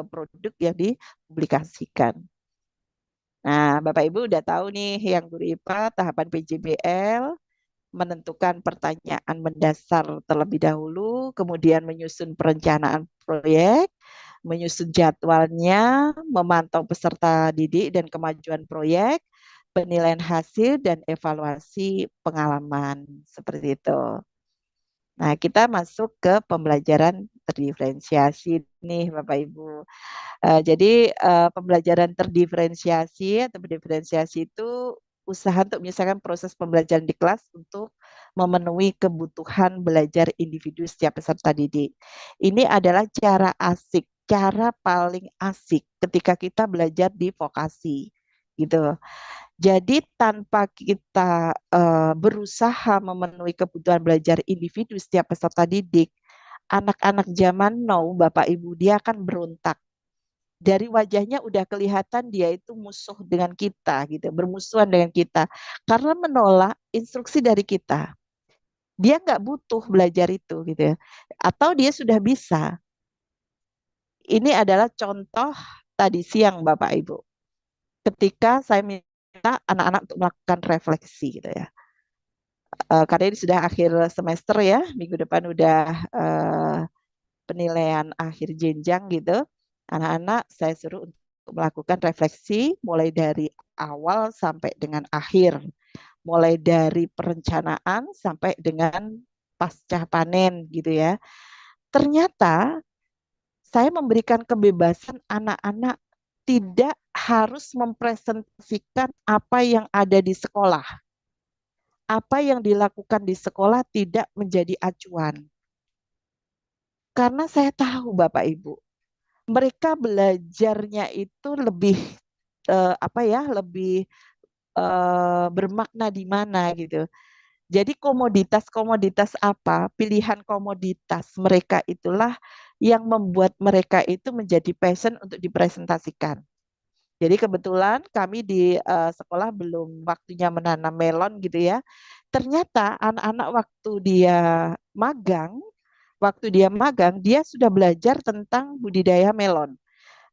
produk yang dipublikasikan. Nah, Bapak Ibu udah tahu nih yang guru IPA tahapan PJBL, menentukan pertanyaan mendasar terlebih dahulu, kemudian menyusun perencanaan proyek, menyusun jadwalnya, memantau peserta didik dan kemajuan proyek, penilaian hasil dan evaluasi pengalaman seperti itu. Nah, kita masuk ke pembelajaran terdiferensiasi nih Bapak Ibu. Jadi pembelajaran terdiferensiasi atau berdiferensiasi itu usaha untuk menyelesaikan proses pembelajaran di kelas untuk memenuhi kebutuhan belajar individu setiap peserta didik. Ini adalah cara asik, cara paling asik ketika kita belajar di vokasi gitu. Jadi tanpa kita berusaha memenuhi kebutuhan belajar individu setiap peserta didik, anak-anak zaman now, Bapak Ibu, dia akan berontak. Dari wajahnya udah kelihatan dia itu musuh dengan kita gitu, bermusuhan dengan kita karena menolak instruksi dari kita. Dia nggak butuh belajar itu gitu ya. Atau dia sudah bisa. Ini adalah contoh tadi siang Bapak Ibu. Ketika saya minta anak-anak untuk melakukan refleksi gitu ya. Karena ini sudah akhir semester ya, minggu depan udah penilaian akhir jenjang gitu. Anak-anak saya suruh untuk melakukan refleksi mulai dari awal sampai dengan akhir. Mulai dari perencanaan sampai dengan pasca panen gitu ya. Ternyata saya memberikan kebebasan anak-anak tidak harus mempresentasikan apa yang ada di sekolah. Apa yang dilakukan di sekolah tidak menjadi acuan. Karena saya tahu Bapak Ibu, mereka belajarnya itu lebih apa ya, lebih bermakna di mana gitu. Jadi komoditas-komoditas apa, pilihan komoditas mereka itulah yang membuat mereka itu menjadi passion untuk dipresentasikan. Jadi kebetulan kami di sekolah belum waktunya menanam melon gitu ya. Ternyata anak-anak magang, waktu dia magang, dia sudah belajar tentang budidaya melon.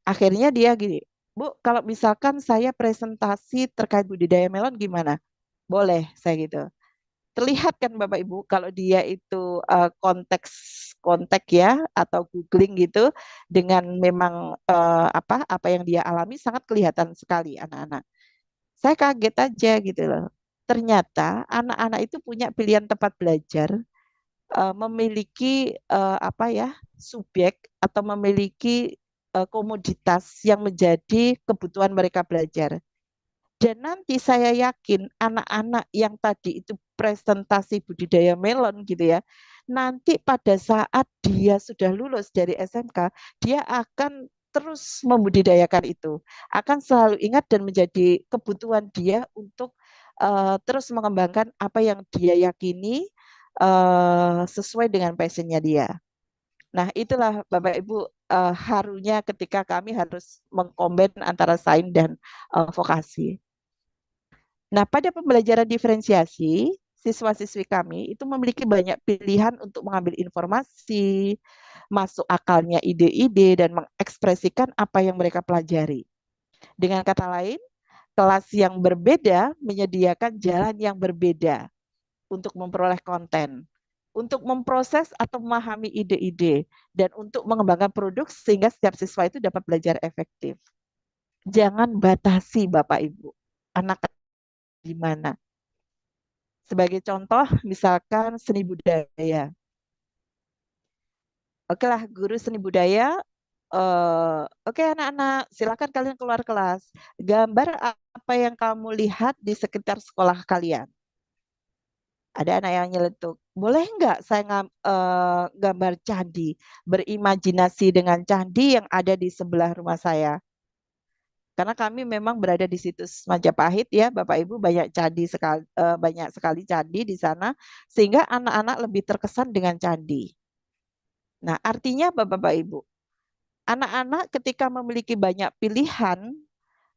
Akhirnya dia gini, Bu, kalau misalkan saya presentasi terkait budidaya melon gimana? Boleh, saya gitu. Terlihat kan Bapak Ibu kalau dia itu kontak ya atau googling gitu dengan memang apa yang dia alami sangat kelihatan sekali anak-anak. Saya kaget aja gitu loh. Ternyata anak-anak itu punya pilihan tempat belajar, memiliki apa ya subjek atau memiliki komoditas yang menjadi kebutuhan mereka belajar. Dan nanti saya yakin anak-anak yang tadi itu presentasi budidaya melon gitu ya, nanti pada saat dia sudah lulus dari SMK, dia akan terus membudidayakan itu, akan selalu ingat dan menjadi kebutuhan dia untuk terus mengembangkan apa yang dia yakini sesuai dengan passionnya dia. Nah, itulah Bapak Ibu harunya ketika kami harus mengkombin antara sains dan vokasi. Nah, pada pembelajaran diferensiasi, siswa-siswi kami itu memiliki banyak pilihan untuk mengambil informasi, masuk akalnya ide-ide, dan mengekspresikan apa yang mereka pelajari. Dengan kata lain, kelas yang berbeda menyediakan jalan yang berbeda untuk memperoleh konten, untuk memproses atau memahami ide-ide, dan untuk mengembangkan produk sehingga setiap siswa itu dapat belajar efektif. Jangan batasi Bapak Ibu, anak di mana. Sebagai contoh, misalkan seni budaya. Oke lah, guru seni budaya. Oke anak-anak, silakan kalian keluar kelas. Gambar apa yang kamu lihat di sekitar sekolah kalian. Ada anak yang nyeletuk. Boleh nggak saya gambar candi, berimajinasi dengan candi yang ada di sebelah rumah saya? Karena kami memang berada di situs Majapahit ya, Bapak Ibu banyak sekali candi di sana sehingga anak-anak lebih terkesan dengan candi. Nah, artinya apa Bapak Ibu? Anak-anak ketika memiliki banyak pilihan,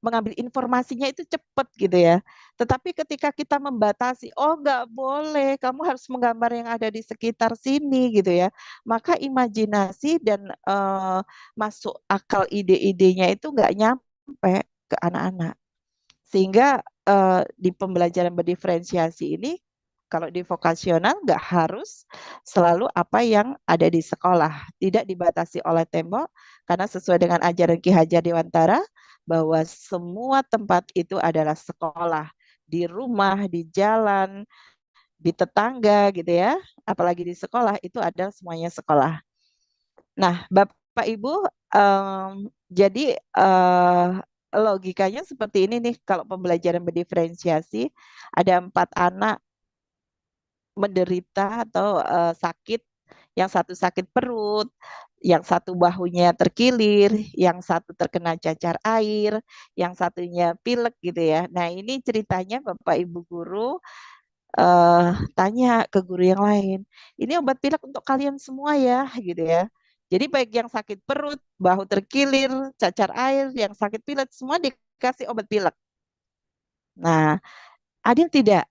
mengambil informasinya itu cepat gitu ya. Tetapi ketika kita membatasi, oh nggak boleh, kamu harus menggambar yang ada di sekitar sini gitu ya. Maka imajinasi dan masuk akal ide-idenya itu nggak nyampe ke anak-anak. Sehingga di pembelajaran berdiferensiasi ini, kalau di vokasional nggak harus selalu apa yang ada di sekolah. Tidak dibatasi oleh tembok, karena sesuai dengan ajaran Ki Hajar Dewantara, bahwa semua tempat itu adalah sekolah. Di rumah, di jalan, di tetangga gitu ya. Apalagi di sekolah, itu adalah semuanya sekolah. Nah, Bapak Ibu, jadi logikanya seperti ini nih, kalau pembelajaran berdiferensiasi, ada 4 anak menderita atau sakit, yang satu sakit perut, yang satu bahunya terkilir, yang satu terkena cacar air, yang satunya pilek gitu ya. Nah, ini ceritanya Bapak Ibu guru tanya ke guru yang lain, ini obat pilek untuk kalian semua ya, gitu ya. Jadi baik yang sakit perut, bahu terkilir, cacar air, yang sakit pilek, semua dikasih obat pilek. Nah, adil tidak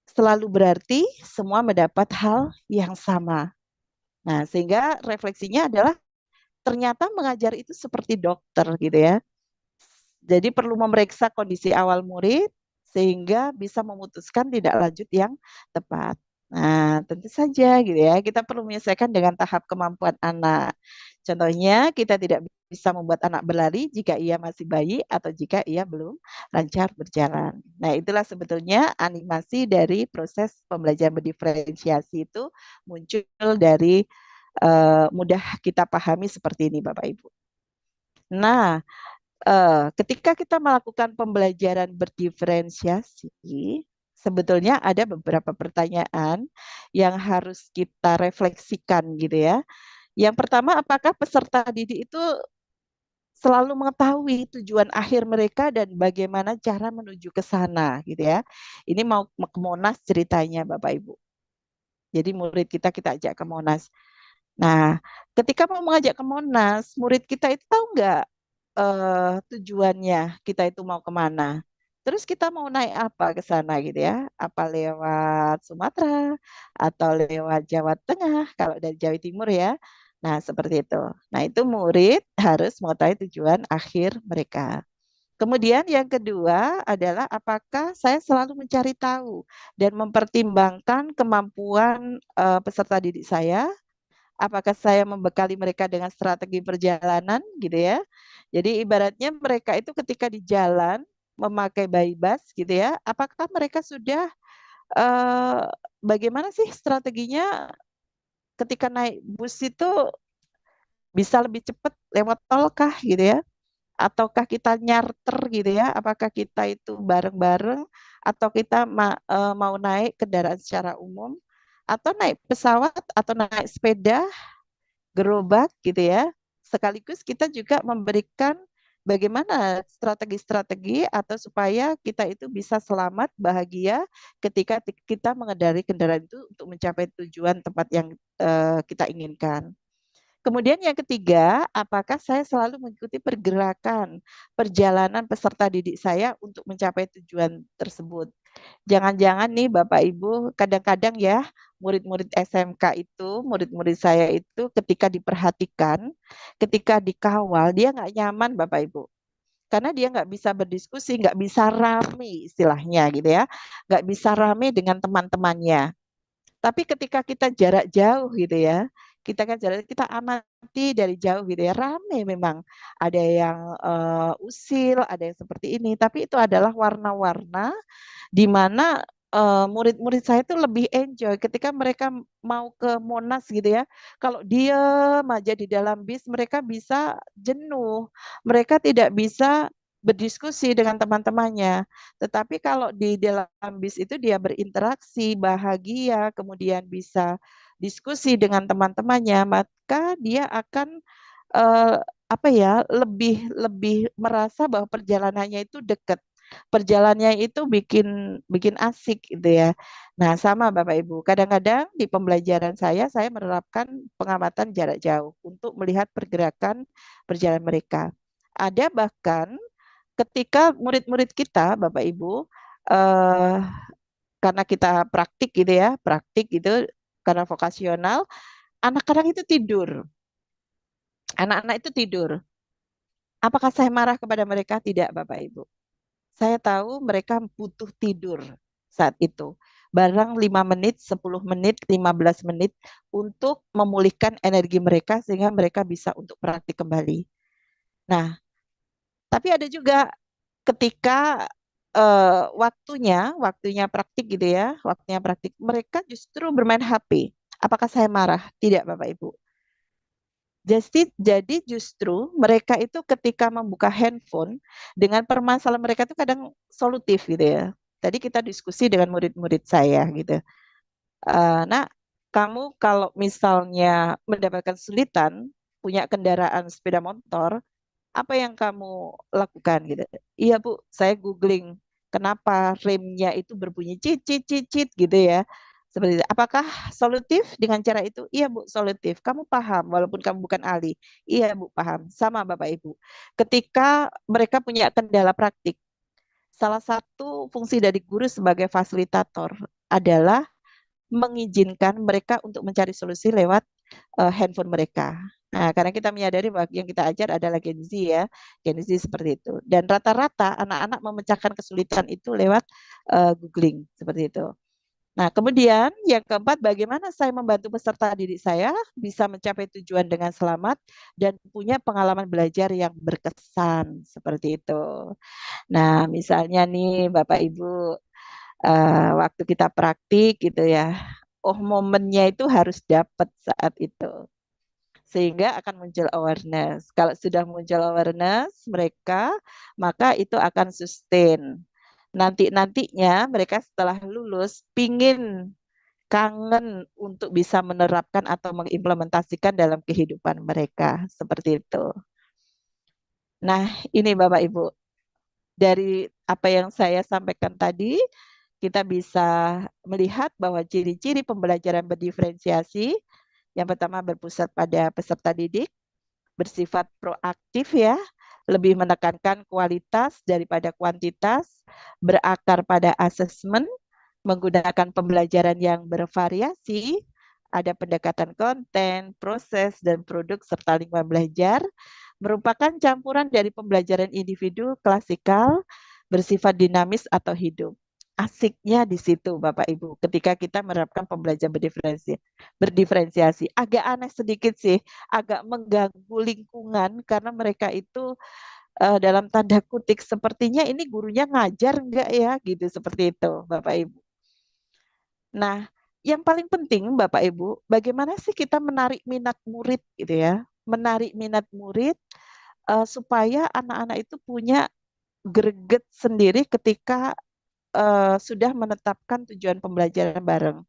selalu berarti semua mendapat hal yang sama. Nah, sehingga refleksinya adalah ternyata mengajar itu seperti dokter gitu ya. Jadi perlu memeriksa kondisi awal murid sehingga bisa memutuskan tindak lanjut yang tepat. Nah, tentu saja gitu ya, kita perlu menyesuaikan dengan tahap kemampuan anak. Contohnya, kita tidak bisa membuat anak berlari jika ia masih bayi atau jika ia belum lancar berjalan. Nah, itulah sebetulnya animasi dari proses pembelajaran berdiferensiasi itu muncul dari mudah kita pahami seperti ini, Bapak Ibu. Nah, ketika kita melakukan pembelajaran berdiferensiasi, sebetulnya ada beberapa pertanyaan yang harus kita refleksikan gitu ya. Yang pertama, apakah peserta didik itu selalu mengetahui tujuan akhir mereka dan bagaimana cara menuju ke sana gitu ya. Ini mau ke Monas ceritanya Bapak Ibu. Jadi murid kita ajak ke Monas. Nah, ketika mau mengajak ke Monas, murid kita itu tahu nggak tujuannya kita itu mau kemana? Terus kita mau naik apa ke sana gitu ya? Apa lewat Sumatera atau lewat Jawa Tengah kalau dari Jawa Timur ya? Nah, seperti itu. Nah, itu murid harus mengetahui tujuan akhir mereka. Kemudian yang kedua adalah apakah saya selalu mencari tahu dan mempertimbangkan kemampuan peserta didik saya. Apakah saya membekali mereka dengan strategi perjalanan gitu ya. Jadi ibaratnya mereka itu ketika di jalan memakai bus gitu ya, apakah mereka sudah eh, bagaimana sih strateginya ketika naik bus itu bisa lebih cepat lewat tol kah gitu ya? Ataukah kita nyarter gitu ya? Apakah kita itu bareng-bareng atau kita mau naik kendaraan secara umum atau naik pesawat atau naik sepeda gerobak gitu ya. Sekaligus kita juga memberikan bagaimana strategi-strategi atau supaya kita itu bisa selamat, bahagia ketika kita mengendarai kendaraan itu untuk mencapai tujuan tempat yang kita inginkan. Kemudian yang ketiga, apakah saya selalu mengikuti pergerakan perjalanan peserta didik saya untuk mencapai tujuan tersebut? Jangan-jangan nih Bapak Ibu, kadang-kadang ya murid-murid SMK itu, murid-murid saya itu ketika diperhatikan, ketika dikawal, dia nggak nyaman Bapak Ibu. Karena dia nggak bisa berdiskusi, nggak bisa rame istilahnya gitu ya. Nggak bisa rame dengan teman-temannya. Tapi ketika kita jarak jauh gitu ya, kita kan jarak kita amati dari jauh gitu ya, rame memang. Ada yang usil, ada yang seperti ini, tapi itu adalah warna-warna di mana murid-murid saya itu lebih enjoy ketika mereka mau ke Monas gitu ya. Kalau diam aja di dalam bis, mereka bisa jenuh. Mereka tidak bisa berdiskusi dengan teman-temannya. Tetapi kalau di dalam bis itu dia berinteraksi, bahagia, kemudian bisa diskusi dengan teman-temannya, maka dia akan apa ya, lebih lebih merasa bahwa perjalanannya itu dekat. Perjalanannya itu bikin bikin asik gitu ya. Nah, sama Bapak Ibu. Kadang-kadang di pembelajaran saya menerapkan pengamatan jarak jauh untuk melihat pergerakan perjalanan mereka. Ada bahkan ketika murid-murid kita, Bapak Ibu, eh, karena kita praktik gitu ya, praktik gitu karena vokasional, anak-anak itu tidur. Anak-anak itu tidur. Apakah saya marah kepada mereka? Tidak, Bapak Ibu. Saya tahu mereka butuh tidur saat itu. Barang 5 menit, 10 menit, 15 menit untuk memulihkan energi mereka sehingga mereka bisa untuk praktik kembali. Nah, tapi ada juga ketika waktunya praktik gitu ya, waktunya praktik, mereka justru bermain HP. Apakah saya marah? Tidak, Bapak Ibu. Jadi justru mereka itu ketika membuka handphone dengan permasalahan mereka itu kadang solutif gitu ya. Tadi kita diskusi dengan murid-murid saya gitu. Nah, kamu kalau misalnya mendapatkan kesulitan punya kendaraan sepeda motor, apa yang kamu lakukan gitu? Iya Bu, saya googling kenapa remnya itu berbunyi cicit cicit gitu ya. Seperti itu. Apakah solutif dengan cara itu? Iya Bu, solutif. Kamu paham walaupun kamu bukan ahli. Iya Bu, paham. Sama Bapak Ibu. Ketika mereka punya kendala praktik, salah satu fungsi dari guru sebagai fasilitator adalah mengizinkan mereka untuk mencari solusi lewat handphone mereka. Nah, karena kita menyadari bahwa yang kita ajar adalah Gen Z ya, Gen Z seperti itu. Dan rata-rata anak-anak memecahkan kesulitan itu lewat googling seperti itu. Nah, kemudian yang keempat, bagaimana saya membantu peserta didik saya bisa mencapai tujuan dengan selamat dan punya pengalaman belajar yang berkesan seperti itu. Nah, misalnya nih Bapak Ibu, waktu kita praktik gitu ya, oh momennya itu harus dapat saat itu. Sehingga akan muncul awareness. Kalau sudah muncul awareness mereka, maka itu akan sustain. Nantinya mereka setelah lulus pingin kangen untuk bisa menerapkan atau mengimplementasikan dalam kehidupan mereka seperti itu. Nah, ini Bapak Ibu, dari apa yang saya sampaikan tadi, kita bisa melihat bahwa ciri-ciri pembelajaran berdiferensiasi, yang pertama berpusat pada peserta didik, bersifat proaktif ya, lebih menekankan kualitas daripada kuantitas, berakar pada asesmen, menggunakan pembelajaran yang bervariasi, ada pendekatan konten, proses, dan produk serta lingkungan belajar, merupakan campuran dari pembelajaran individu klasikal bersifat dinamis atau hidup. Asiknya di situ Bapak Ibu, ketika kita menerapkan pembelajaran berdiferensiasi. Agak aneh sedikit sih, agak mengganggu lingkungan karena mereka itu dalam tanda kutip sepertinya ini gurunya ngajar enggak ya gitu, seperti itu Bapak Ibu. Nah, yang paling penting Bapak Ibu, bagaimana sih kita menarik minat murid gitu ya? Menarik minat murid supaya anak-anak itu punya greget sendiri ketika sudah menetapkan tujuan pembelajaran bareng.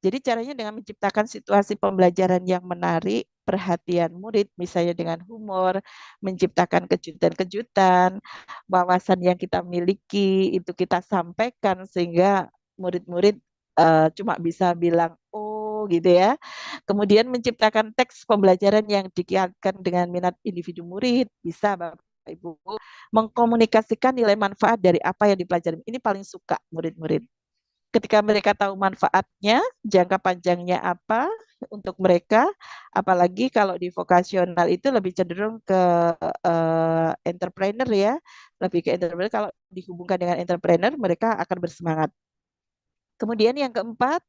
Jadi caranya dengan menciptakan situasi pembelajaran yang menarik perhatian murid, misalnya dengan humor, menciptakan kejutan-kejutan, wawasan yang kita miliki itu kita sampaikan sehingga murid-murid cuma bisa bilang oh gitu ya. Kemudian menciptakan teks pembelajaran yang dikaitkan dengan minat individu murid, bisa Bapak Ibu mengkomunikasikan nilai manfaat dari apa yang dipelajari. Ini paling suka murid-murid. Ketika mereka tahu manfaatnya, jangka panjangnya apa untuk mereka, apalagi kalau di vokasional itu lebih cenderung ke entrepreneur ya, lebih ke entrepreneur. Kalau dihubungkan dengan entrepreneur, mereka akan bersemangat. Kemudian yang keempat,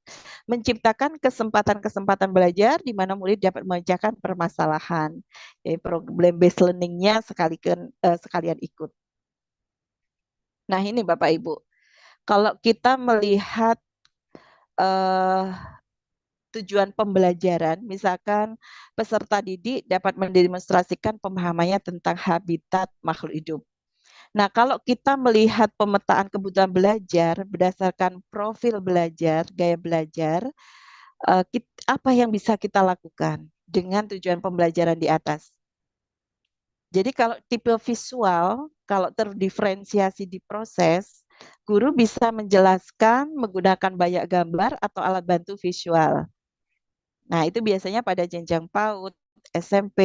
menciptakan kesempatan-kesempatan belajar di mana murid dapat memecahkan permasalahan. Jadi problem based learning-nya sekalian ikut. Nah ini Bapak Ibu, kalau kita melihat tujuan pembelajaran, misalkan peserta didik dapat mendemonstrasikan pemahamannya tentang habitat makhluk hidup. Nah, kalau kita melihat pemetaan kebutuhan belajar berdasarkan profil belajar, gaya belajar, apa yang bisa kita lakukan dengan tujuan pembelajaran di atas? Jadi kalau tipe visual, kalau terdiferensiasi di proses, guru bisa menjelaskan menggunakan banyak gambar atau alat bantu visual. Nah, itu biasanya pada jenjang PAUD, SMP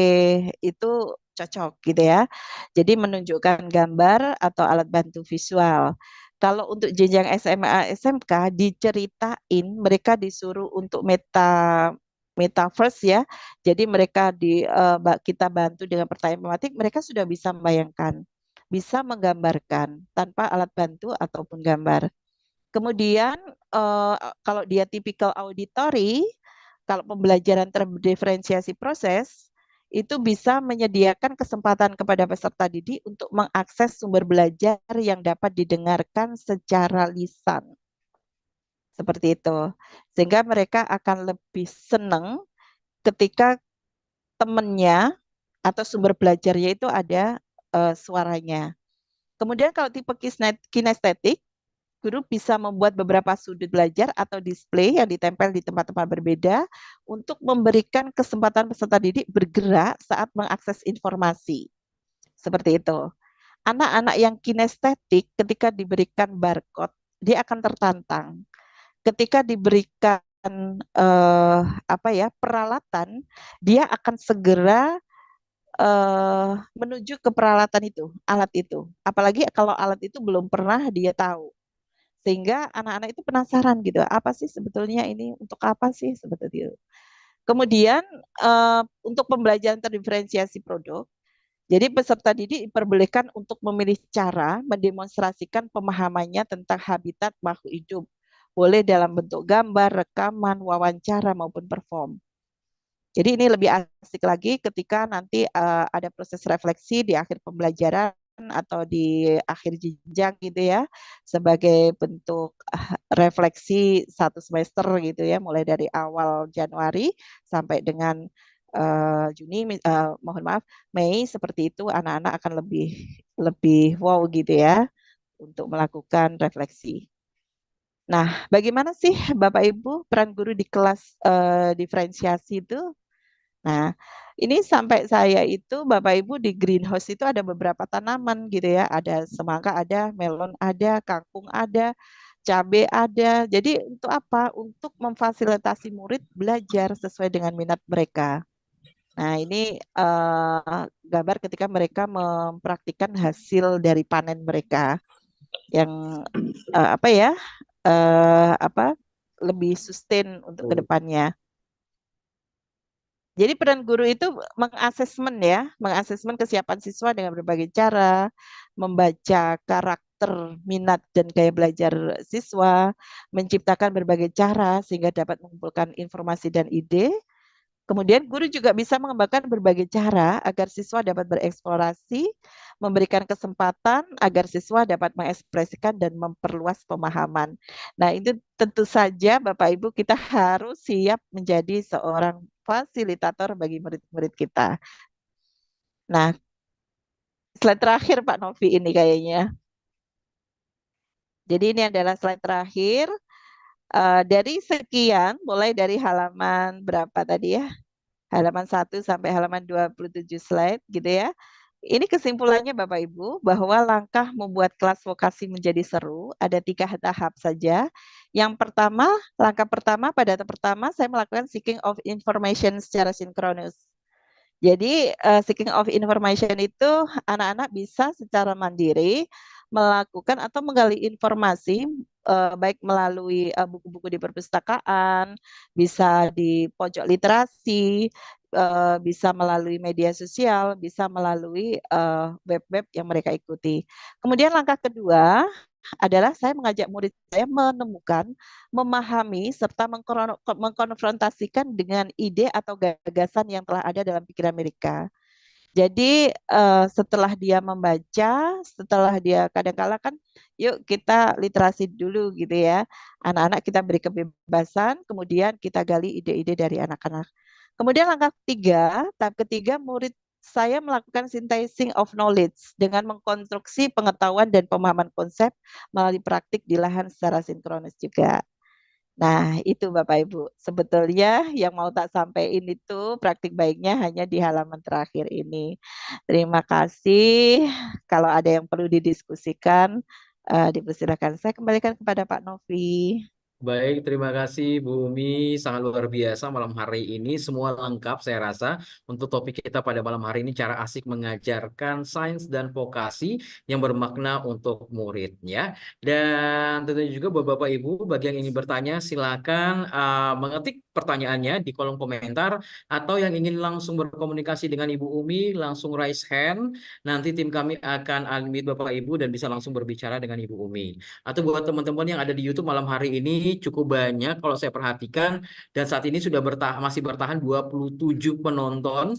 itu cocok gitu ya. Jadi menunjukkan gambar atau alat bantu visual. Kalau untuk jenjang SMA, SMK diceritain mereka disuruh untuk metaverse ya. Jadi mereka kita bantu dengan pertanyaan pematik, mereka sudah bisa membayangkan, bisa menggambarkan tanpa alat bantu ataupun gambar. Kemudian kalau dia tipikal auditory, kalau pembelajaran terdiferensiasi proses, itu bisa menyediakan kesempatan kepada peserta didik untuk mengakses sumber belajar yang dapat didengarkan secara lisan. Seperti itu. Sehingga mereka akan lebih senang ketika temannya atau sumber belajarnya itu ada suaranya. Kemudian kalau tipe kinestetik, guru bisa membuat beberapa sudut belajar atau display yang ditempel di tempat-tempat berbeda untuk memberikan kesempatan peserta didik bergerak saat mengakses informasi. Seperti itu. Anak-anak yang kinestetik ketika diberikan barcode, dia akan tertantang. ketika diberikan peralatan, dia akan segera menuju ke peralatan itu, alat itu. Apalagi kalau alat itu belum pernah dia tahu. Sehingga anak-anak itu penasaran gitu, apa sih sebetulnya ini, untuk apa sih sebetulnya itu. Kemudian untuk pembelajaran terdiferensiasi produk, jadi peserta didik diperbolehkan untuk memilih cara mendemonstrasikan pemahamannya tentang habitat makhluk hidup. Boleh dalam bentuk gambar, rekaman, wawancara maupun perform. Jadi ini lebih asik lagi ketika nanti ada proses refleksi di akhir pembelajaran atau di akhir jenjang gitu ya, sebagai bentuk refleksi satu semester gitu ya, mulai dari awal Januari sampai dengan Juni, mohon maaf, Mei, seperti itu anak-anak akan lebih lebih wow gitu ya untuk melakukan refleksi. Nah, bagaimana sih Bapak Ibu peran guru di kelas diferensiasi itu? Nah, ini sampai saya itu Bapak Ibu di greenhouse itu ada beberapa tanaman gitu ya. Ada semangka ada, melon ada, kangkung ada, cabai ada. Jadi untuk apa? Untuk memfasilitasi murid belajar sesuai dengan minat mereka. Nah, ini gambar ketika mereka mempraktikkan hasil dari panen mereka yang lebih sustain untuk kedepannya. Jadi peran guru itu mengasesmen ya, mengasesmen kesiapan siswa dengan berbagai cara, membaca karakter, minat dan gaya belajar siswa, menciptakan berbagai cara sehingga dapat mengumpulkan informasi dan ide. Kemudian guru juga bisa mengembangkan berbagai cara agar siswa dapat bereksplorasi, memberikan kesempatan agar siswa dapat mengekspresikan dan memperluas pemahaman. Nah, itu tentu saja Bapak Ibu kita harus siap menjadi seorang fasilitator bagi murid-murid kita. Nah, slide terakhir Pak Novi ini kayaknya. Jadi ini adalah slide terakhir. Dari sekian, mulai dari halaman berapa tadi ya? Halaman 1 sampai halaman 27 slide gitu ya. Ini kesimpulannya Bapak Ibu bahwa langkah membuat kelas vokasi menjadi seru ada 3 tahap saja. Yang pertama, langkah pertama pada tahap pertama saya melakukan seeking of information secara sinkronus. Jadi seeking of information itu anak-anak bisa secara mandiri melakukan atau menggali informasi baik melalui buku-buku di perpustakaan, bisa di pojok literasi, bisa melalui media sosial, bisa melalui web-web yang mereka ikuti. Kemudian langkah kedua adalah saya mengajak murid saya menemukan, memahami, serta mengkonfrontasikan dengan ide atau gagasan yang telah ada dalam pikiran mereka. Jadi setelah dia membaca, setelah dia kadang-kala kan, yuk kita literasi dulu gitu ya. Anak-anak kita beri kebebasan, kemudian kita gali ide-ide dari anak-anak. Kemudian langkah ketiga, tahap ketiga murid saya melakukan synthesizing of knowledge dengan mengkonstruksi pengetahuan dan pemahaman konsep melalui praktik di lahan secara sinkronis juga. Nah, itu Bapak Ibu. Sebetulnya yang mau tak sampaikan itu praktik baiknya hanya di halaman terakhir ini. Terima kasih. Kalau ada yang perlu didiskusikan, dipersilakan. Saya kembalikan kepada Pak Novi. Baik, terima kasih Bu Umi. Sangat luar biasa malam hari ini. Semua lengkap saya rasa untuk topik kita pada malam hari ini. Cara asik mengajarkan sains dan vokasi yang bermakna untuk muridnya. Dan tentunya juga buat Bapak Ibu, bagi yang ingin bertanya silakan mengetik pertanyaannya di kolom komentar. Atau yang ingin langsung berkomunikasi dengan Ibu Umi, langsung raise hand. Nanti tim kami akan unmute Bapak Ibu dan bisa langsung berbicara dengan Ibu Umi. Atau buat teman-teman yang ada di YouTube malam hari ini cukup banyak kalau saya perhatikan, dan saat ini sudah masih bertahan 27 penonton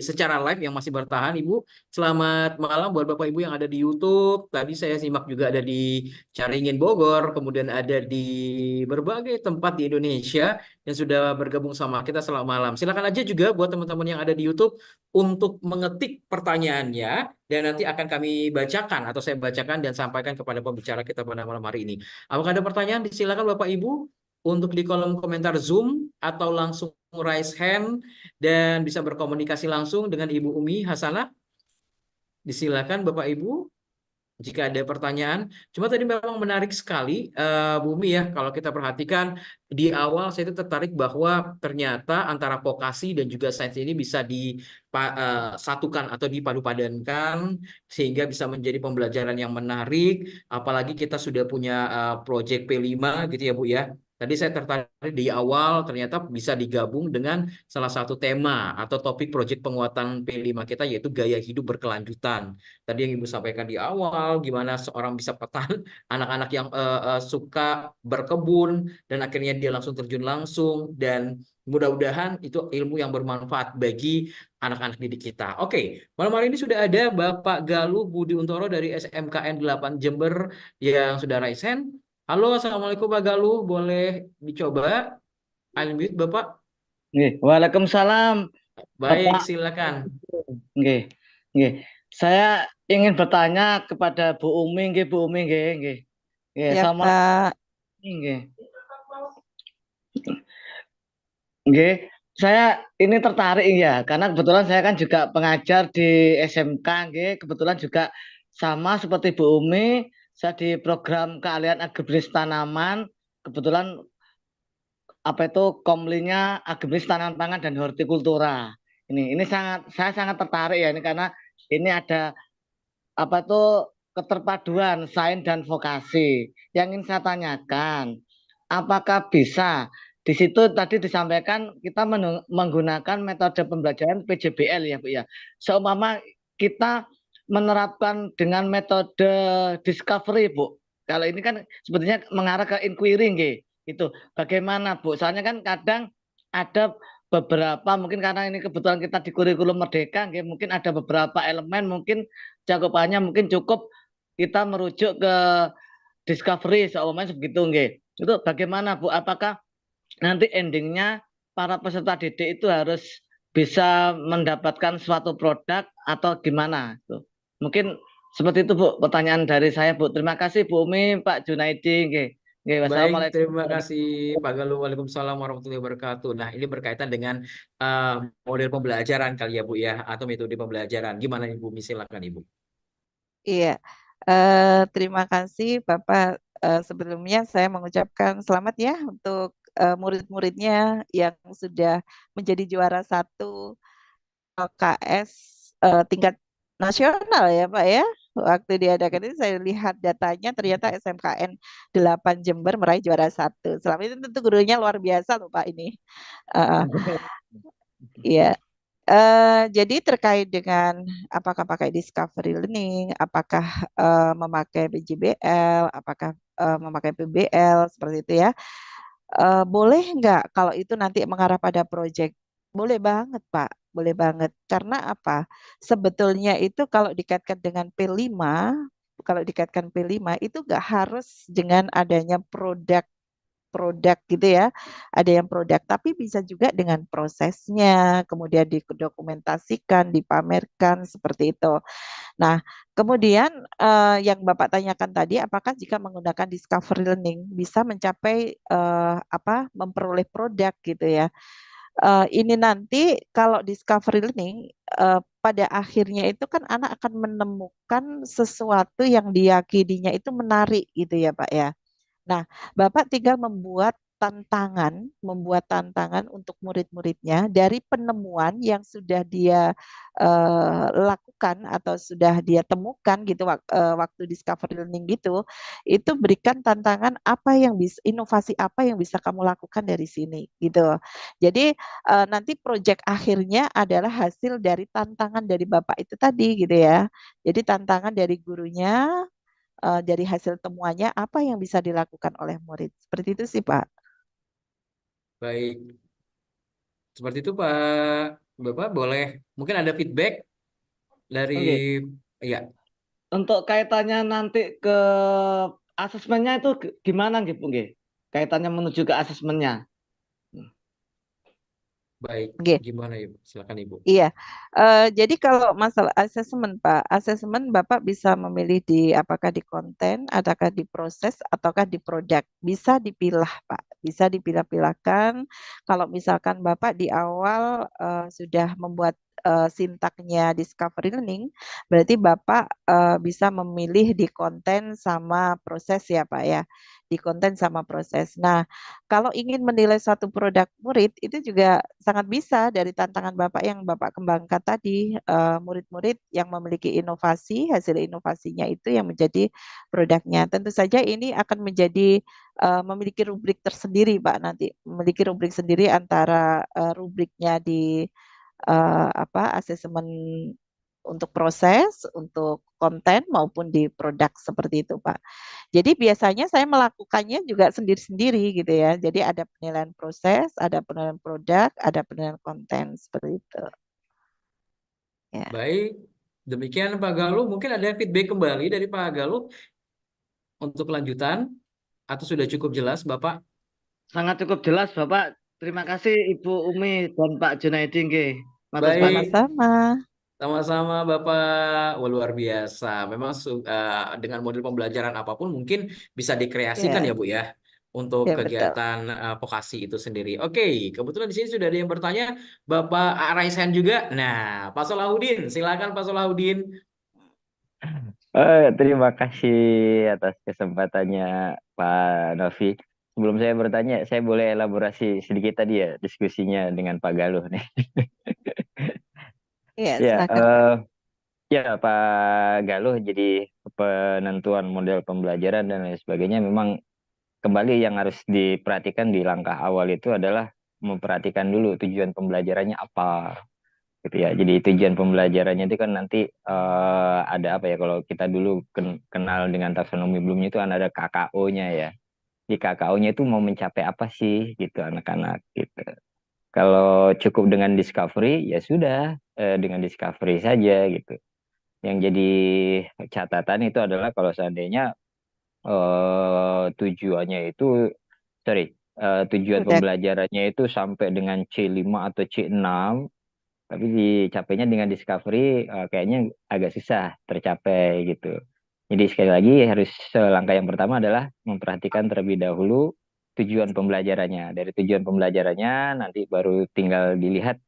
secara live yang masih bertahan. Ibu, selamat malam buat Bapak Ibu yang ada di YouTube. Tadi saya simak juga ada di Caringin Bogor, kemudian ada di berbagai tempat di Indonesia yang sudah bergabung sama kita selamat malam. Silakan aja juga buat teman-teman yang ada di YouTube untuk mengetik pertanyaannya dan nanti akan kami bacakan atau saya bacakan dan sampaikan kepada pembicara kita pada malam hari ini. Apakah ada pertanyaan? Silakan Bapak Ibu untuk di kolom komentar Zoom atau langsung raise hand dan bisa berkomunikasi langsung dengan Ibu Umi Hasanah. Disilakan Bapak Ibu. jika ada pertanyaan. Cuma tadi memang menarik sekali, Bumi ya, kalau kita perhatikan di awal saya itu tertarik bahwa ternyata antara vokasi dan juga sains ini bisa disatukan atau dipadu-padankan sehingga bisa menjadi pembelajaran yang menarik. Apalagi kita sudah punya project P5 gitu ya Bu ya. Tadi saya tertarik di awal ternyata bisa digabung dengan salah satu tema atau topik proyek penguatan P5 kita yaitu gaya hidup berkelanjutan. Tadi yang Ibu sampaikan di awal, gimana seorang bisa petani, anak-anak yang suka berkebun, dan akhirnya dia langsung terjun langsung, dan mudah-mudahan itu ilmu yang bermanfaat bagi anak-anak didik kita. Oke, malam hari ini sudah ada Bapak Galuh Budi Untoro dari SMKN 8 Jember yang sudah raise hand. Halo, Assalamualaikum Pak Galuh, boleh dicoba unmute Bapak? Nggih, waalaikumsalam, Baik, Bapak. silakan. Nggih, nggih. Saya ingin bertanya kepada Bu Umi, nggih, Bu Umi, nggih, nggih. Nggih, Ya, sama Pak. nggih. Nggih, saya ini tertarik ya, karena kebetulan saya kan juga pengajar di SMK, nggih. Kebetulan juga sama seperti Bu Umi, saya di program keahlian agribisnis tanaman. Kebetulan apa itu komlinya agribisnis tanaman pangan dan hortikultura. Ini saya sangat tertarik ya ini karena ini ada apa itu keterpaduan sains dan vokasi. Yang ingin saya tanyakan, apakah bisa di situ tadi disampaikan kita menggunakan metode pembelajaran PJBL ya Bu ya. Seumpama kita menerapkan dengan metode discovery Bu. Kalau ini kan sebetulnya mengarah ke inquiry nggih. Itu bagaimana Bu? Soalnya kan kadang ada beberapa mungkin karena ini kebetulan kita di kurikulum merdeka nggih, mungkin ada beberapa elemen mungkin cakupannya mungkin cukup kita merujuk ke discovery seumpamanya begitu nggih. Itu bagaimana Bu? Apakah nanti endingnya para peserta didik itu harus bisa mendapatkan suatu produk atau gimana? Tuh. Mungkin seperti itu Bu, pertanyaan dari saya Bu. Terima kasih Bu Umi, Pak Junaidi. Nggih. Nggih, Baik, wassalamualaikum. terima kasih Pak Galuh. Waalaikumsalam warahmatullahi wabarakatuh. Nah, ini berkaitan dengan model pembelajaran kali ya Bu ya, atau metode pembelajaran. Gimana Ibu? Silakan Ibu. Iya, terima kasih Bapak. Sebelumnya saya mengucapkan selamat ya untuk murid-muridnya yang sudah menjadi juara 1 LKS tingkat nasional ya Pak ya. Waktu diadakan itu saya lihat datanya ternyata SMKN 8 Jember meraih juara 1. Selama itu tentu gurunya luar biasa loh Pak ini. Eh, Iya. Jadi terkait dengan apakah pakai discovery learning, apakah memakai PJBL, apakah memakai PBL seperti itu ya. Boleh nggak kalau itu nanti mengarah pada project? Boleh banget, Pak. Boleh banget. Karena apa? Sebetulnya itu kalau dikaitkan dengan P5, kalau dikaitkan P5 itu nggak harus dengan adanya produk gitu ya. Ada yang produk, tapi bisa juga dengan prosesnya, kemudian didokumentasikan, dipamerkan seperti itu. Nah, kemudian yang Bapak tanyakan tadi, apakah jika menggunakan discovery learning bisa mencapai memperoleh produk gitu ya? Ini nanti kalau discovery learning pada akhirnya itu kan anak akan menemukan sesuatu yang diyakininya itu menarik gitu ya Pak ya. Nah, Bapak tinggal membuat tantangan untuk murid-muridnya dari penemuan yang sudah dia lakukan atau sudah dia temukan gitu waktu discovery learning gitu, itu berikan tantangan apa yang bisa, inovasi apa yang bisa kamu lakukan dari sini gitu. Jadi nanti proyek akhirnya adalah hasil dari tantangan dari Bapak itu tadi gitu ya. Jadi tantangan dari gurunya dari hasil temuannya apa yang bisa dilakukan oleh murid. Seperti itu sih, Pak. Baik, seperti itu Pak Bapak, boleh mungkin ada feedback dari Oke. ya. Untuk kaitannya nanti ke asesmennya itu gimana gitu, nggih? Kaitannya menuju ke asesmennya. Baik, Oke. gimana Ibu? Silakan Ibu. Iya, jadi kalau masalah asesmen Pak, asesmen Bapak bisa memilih di apakah di konten, ataukah di proses, ataukah di produk. Bisa dipilah Pak, bisa dipilah-pilahkan. Kalau misalkan Bapak di awal sudah membuat sintaknya discovery learning, berarti Bapak bisa memilih di konten sama proses ya Pak ya, di konten sama proses. Nah, kalau ingin menilai suatu produk murid itu juga sangat bisa dari tantangan Bapak yang Bapak kembangkan tadi, murid-murid yang memiliki inovasi, hasil inovasinya itu yang menjadi produknya. Tentu saja ini akan menjadi memiliki rubrik tersendiri, Pak, nanti memiliki rubrik sendiri antara rubriknya di asesmen untuk proses, untuk konten maupun di produk seperti itu, Pak. Jadi biasanya saya melakukannya juga sendiri-sendiri gitu ya. Jadi ada penilaian proses, ada penilaian produk, ada penilaian konten seperti itu. Ya. Baik, demikian Pak Galuh. Mungkin ada feedback kembali dari Pak Galuh untuk lanjutan atau sudah cukup jelas Bapak? Sangat cukup jelas Bapak. Terima kasih Ibu Umi dan Pak Junaidi nggih. Matur Baik, panuwun. Sama-sama. sama-sama Bapak. Wah, luar biasa. Memang dengan model pembelajaran apapun mungkin bisa dikreasikan ya Ya, Bu ya untuk ya betul. kegiatan vokasi itu sendiri. Oke, kebetulan di sini sudah ada yang bertanya, Bapak Raisen juga. Nah, Pak Solahuddin, silakan Pak Solahuddin. Terima kasih atas kesempatannya Pak Novi. Sebelum saya bertanya, saya boleh elaborasi sedikit tadi ya diskusinya dengan Pak Galuh nih. Ya, Ya, silakan Pak. ya Pak Galuh, jadi penentuan model pembelajaran dan lain sebagainya memang kembali yang harus diperhatikan di langkah awal itu adalah memperhatikan dulu tujuan pembelajarannya apa gitu ya. Jadi tujuan pembelajarannya itu kan nanti ada apa ya, kalau kita dulu kenal dengan taksonomi Bloom itu kan ada KKO-nya ya. Di KKO-nya itu mau mencapai apa sih gitu anak-anak gitu. Kalau cukup dengan discovery ya sudah, dengan discovery saja gitu. Yang jadi catatan itu adalah kalau seandainya tujuannya itu, sorry, tujuan Udah. pembelajarannya itu sampai dengan C5 atau C6, tapi dicapainya dengan discovery kayaknya agak susah tercapai gitu. Jadi sekali lagi harus langkah yang pertama adalah memperhatikan terlebih dahulu tujuan pembelajarannya. Dari tujuan pembelajarannya nanti baru tinggal dilihat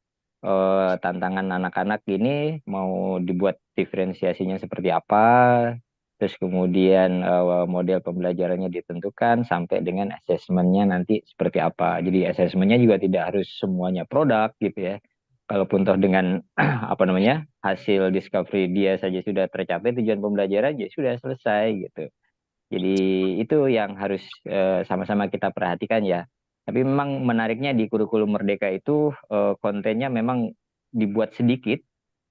tantangan anak-anak ini mau dibuat diferensiasinya seperti apa, terus kemudian model pembelajarannya ditentukan sampai dengan asesmennya nanti seperti apa. Jadi asesmennya juga tidak harus semuanya produk gitu ya. Kalaupun toh dengan apa namanya hasil discovery dia saja sudah tercapai tujuan pembelajaran, ya sudah selesai gitu. Jadi itu yang harus sama-sama kita perhatikan ya. Tapi memang menariknya di kurikulum Merdeka itu kontennya memang dibuat sedikit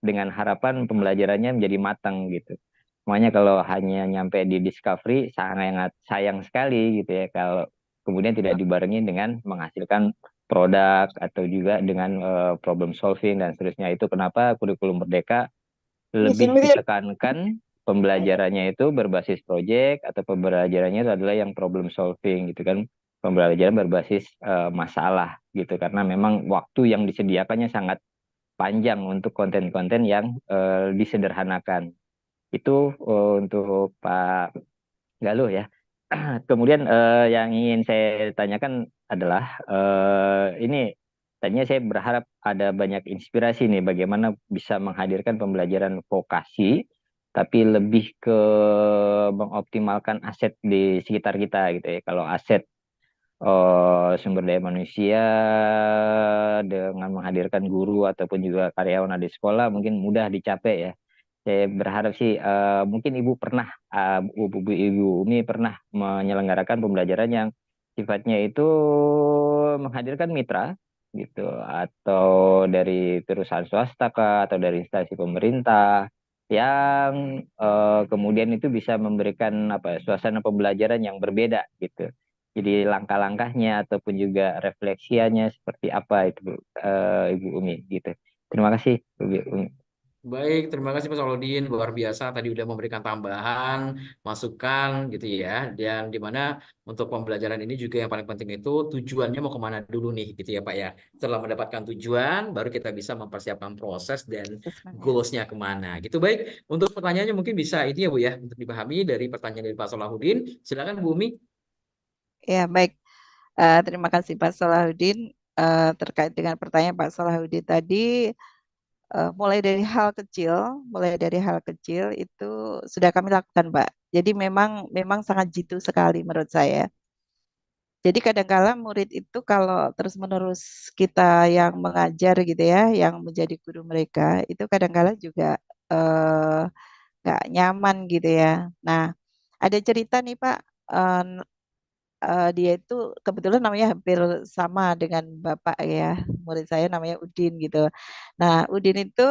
dengan harapan pembelajarannya menjadi matang gitu. Makanya kalau hanya nyampe di discovery sangat sayang sekali gitu ya kalau kemudian tidak dibarengi dengan menghasilkan produk atau juga dengan problem solving dan seterusnya. Itu kenapa kurikulum Merdeka lebih ditekankan pembelajarannya itu berbasis project atau pembelajarannya itu adalah yang problem solving gitu kan, pembelajaran berbasis masalah gitu, karena memang waktu yang disediakannya sangat panjang untuk konten-konten yang disederhanakan itu untuk Pak Galuh ya. Kemudian yang ingin saya tanyakan adalah ini tadinya saya berharap ada banyak inspirasi nih bagaimana bisa menghadirkan pembelajaran vokasi tapi lebih ke mengoptimalkan aset di sekitar kita gitu ya. Kalau aset sumber daya manusia dengan menghadirkan guru ataupun juga karyawan ada di sekolah mungkin mudah dicapai ya. Saya berharap sih mungkin Ibu Umi pernah menyelenggarakan pembelajaran yang sifatnya itu menghadirkan mitra gitu atau dari perusahaan swasta kah, atau dari instansi pemerintah yang kemudian itu bisa memberikan apa ya, suasana pembelajaran yang berbeda gitu. Jadi langkah-langkahnya ataupun juga refleksiannya seperti apa itu Ibu Umi gitu. Terima kasih Ibu Umi. Baik, terima kasih Pak Solahuddin. Luar biasa tadi udah memberikan tambahan, masukan gitu ya. Dan di mana untuk pembelajaran ini juga yang paling penting itu tujuannya mau kemana dulu nih gitu ya Pak ya. Setelah mendapatkan tujuan, baru kita bisa mempersiapkan proses dan Asesmennya. goalsnya kemana gitu. Baik, untuk pertanyaannya mungkin bisa itu ya Bu ya, untuk dipahami dari pertanyaan dari Pak Solahuddin. Silakan Bu Umi. Ya, baik. Terima kasih Pak Solahuddin. Terkait dengan pertanyaan Pak Solahuddin tadi, mulai dari hal kecil itu sudah kami lakukan, Mbak. Jadi memang sangat jitu sekali menurut saya. Jadi kadang-kala murid itu kalau terus-menerus kita yang mengajar gitu ya, yang menjadi guru mereka, itu kadang-kala juga eh, nggak nyaman gitu ya. Nah, ada cerita nih Pak, eh, dia itu kebetulan namanya hampir sama dengan Bapak ya, murid saya namanya Udin gitu. Nah, Udin itu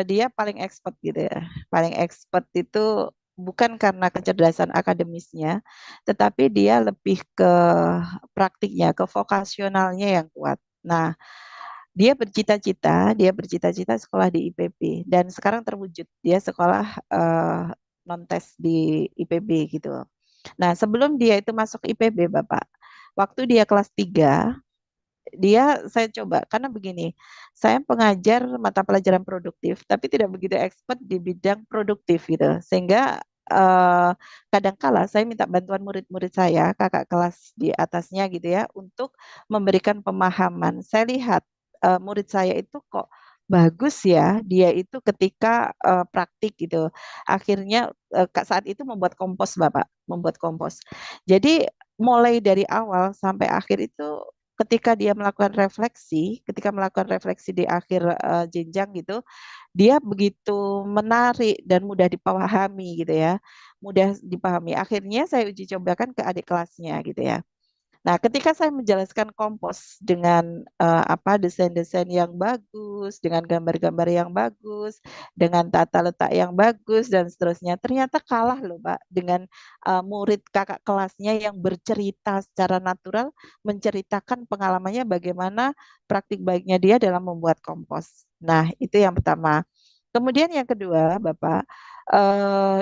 dia paling expert gitu ya. Paling expert itu bukan karena kecerdasan akademisnya, tetapi dia lebih ke praktiknya, ke vokasionalnya yang kuat. Nah, dia bercita-cita sekolah di IPB dan sekarang terwujud. Dia sekolah non-tes di IPB gitu. Nah, sebelum dia itu masuk IPB, Bapak, waktu dia kelas 3 saya coba karena begini, saya pengajar mata pelajaran produktif, tapi tidak begitu expert di bidang produktif gitu. Sehingga eh, kadangkala saya minta bantuan murid-murid saya, kakak kelas di atasnya gitu ya, untuk memberikan pemahaman. Saya lihat murid saya itu kok bagus ya, dia itu ketika praktik gitu. Akhirnya saat itu membuat kompos, Bapak, membuat kompos. Jadi mulai dari awal sampai akhir itu ketika melakukan refleksi di akhir jenjang gitu, dia begitu menarik dan mudah dipahami gitu ya, mudah dipahami. Akhirnya saya uji cobakan ke adik kelasnya gitu ya. Nah, ketika saya menjelaskan kompos dengan desain-desain yang bagus, dengan gambar-gambar yang bagus, dengan tata letak yang bagus dan seterusnya, ternyata kalah loh, Pak, dengan murid kakak kelasnya yang bercerita secara natural, menceritakan pengalamannya bagaimana praktik baiknya dia dalam membuat kompos. Nah, itu yang pertama. Kemudian yang kedua, Bapak, eh,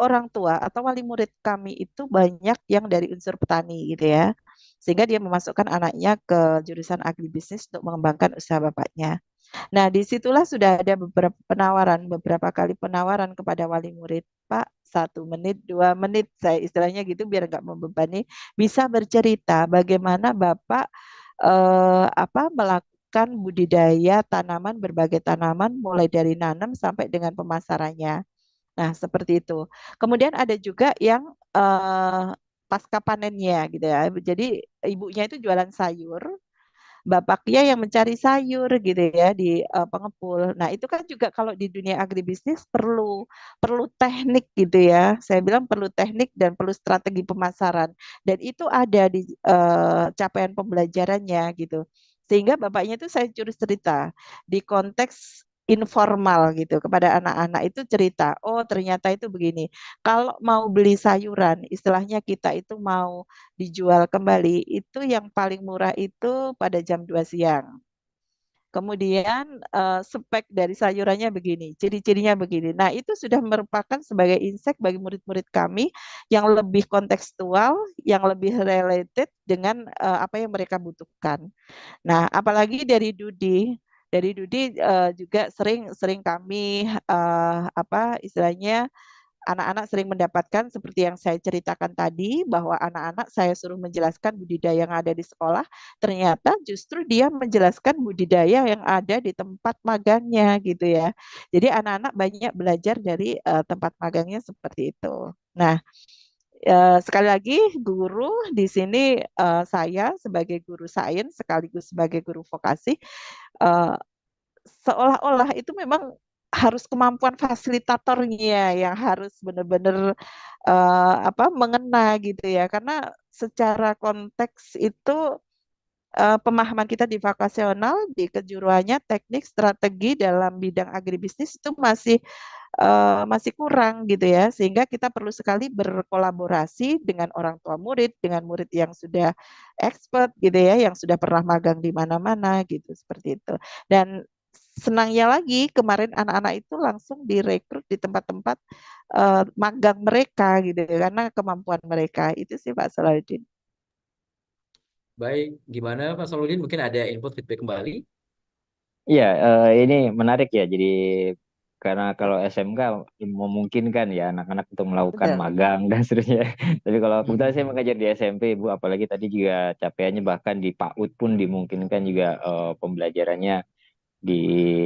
orang tua atau wali murid kami itu banyak yang dari unsur petani gitu ya. Sehingga dia memasukkan anaknya ke jurusan agribisnis untuk mengembangkan usaha bapaknya. Nah, disitulah sudah ada beberapa kali penawaran kepada wali murid, Pak, 1 menit, 2 menit, saya istilahnya gitu biar nggak membebani, bisa bercerita bagaimana Bapak melakukan budidaya tanaman, berbagai tanaman, mulai dari nanam sampai dengan pemasarannya. Nah, seperti itu. Kemudian ada juga yang pasca panennya gitu ya. Jadi ibunya itu jualan sayur, bapaknya yang mencari sayur gitu ya di pengepul. Nah, itu kan juga kalau di dunia agribisnis perlu perlu teknik gitu ya. Saya bilang perlu teknik dan perlu strategi pemasaran. Dan itu ada di capaian pembelajarannya gitu. Sehingga bapaknya itu saya curi cerita di konteks informal gitu kepada anak-anak itu cerita, oh ternyata itu begini. Kalau mau beli sayuran, istilahnya kita itu mau dijual kembali, itu yang paling murah itu pada jam 2 siang. Kemudian spek dari sayurannya begini, ciri-cirinya begini. Nah, itu sudah merupakan sebagai insight bagi murid-murid kami yang lebih kontekstual, yang lebih related dengan apa yang mereka butuhkan. Nah, apalagi dari Dudi juga sering sering kami istilahnya anak-anak sering mendapatkan seperti yang saya ceritakan tadi bahwa anak-anak saya suruh menjelaskan budidaya yang ada di sekolah, ternyata justru dia menjelaskan budidaya yang ada di tempat magangnya gitu ya. Jadi anak-anak banyak belajar dari tempat magangnya seperti itu. Nah, sekali lagi guru di sini saya sebagai guru sains sekaligus sebagai guru vokasi eh, seolah-olah itu memang harus kemampuan fasilitatornya yang harus benar-benar mengena gitu ya karena secara konteks itu pemahaman kita di vokasional di kejuruannya teknik strategi dalam bidang agribisnis itu masih kurang gitu ya sehingga kita perlu sekali berkolaborasi dengan orang tua murid dengan murid yang sudah expert gitu ya yang sudah pernah magang di mana-mana gitu seperti itu dan senangnya lagi kemarin anak-anak itu langsung direkrut di tempat-tempat magang mereka gitu ya, karena kemampuan mereka itu sih Pak Salahuddin. Baik, gimana Pak Soludin? Mungkin ada input feedback kembali? Iya, ini menarik ya. Jadi karena kalau SMK memungkinkan ya anak-anak untuk melakukan Betul. magang dan seterusnya. Tapi kalau kebetulan saya Hmm. mengajar di SMP, Bu, apalagi tadi juga capaiannya bahkan di PAUD pun dimungkinkan juga pembelajarannya di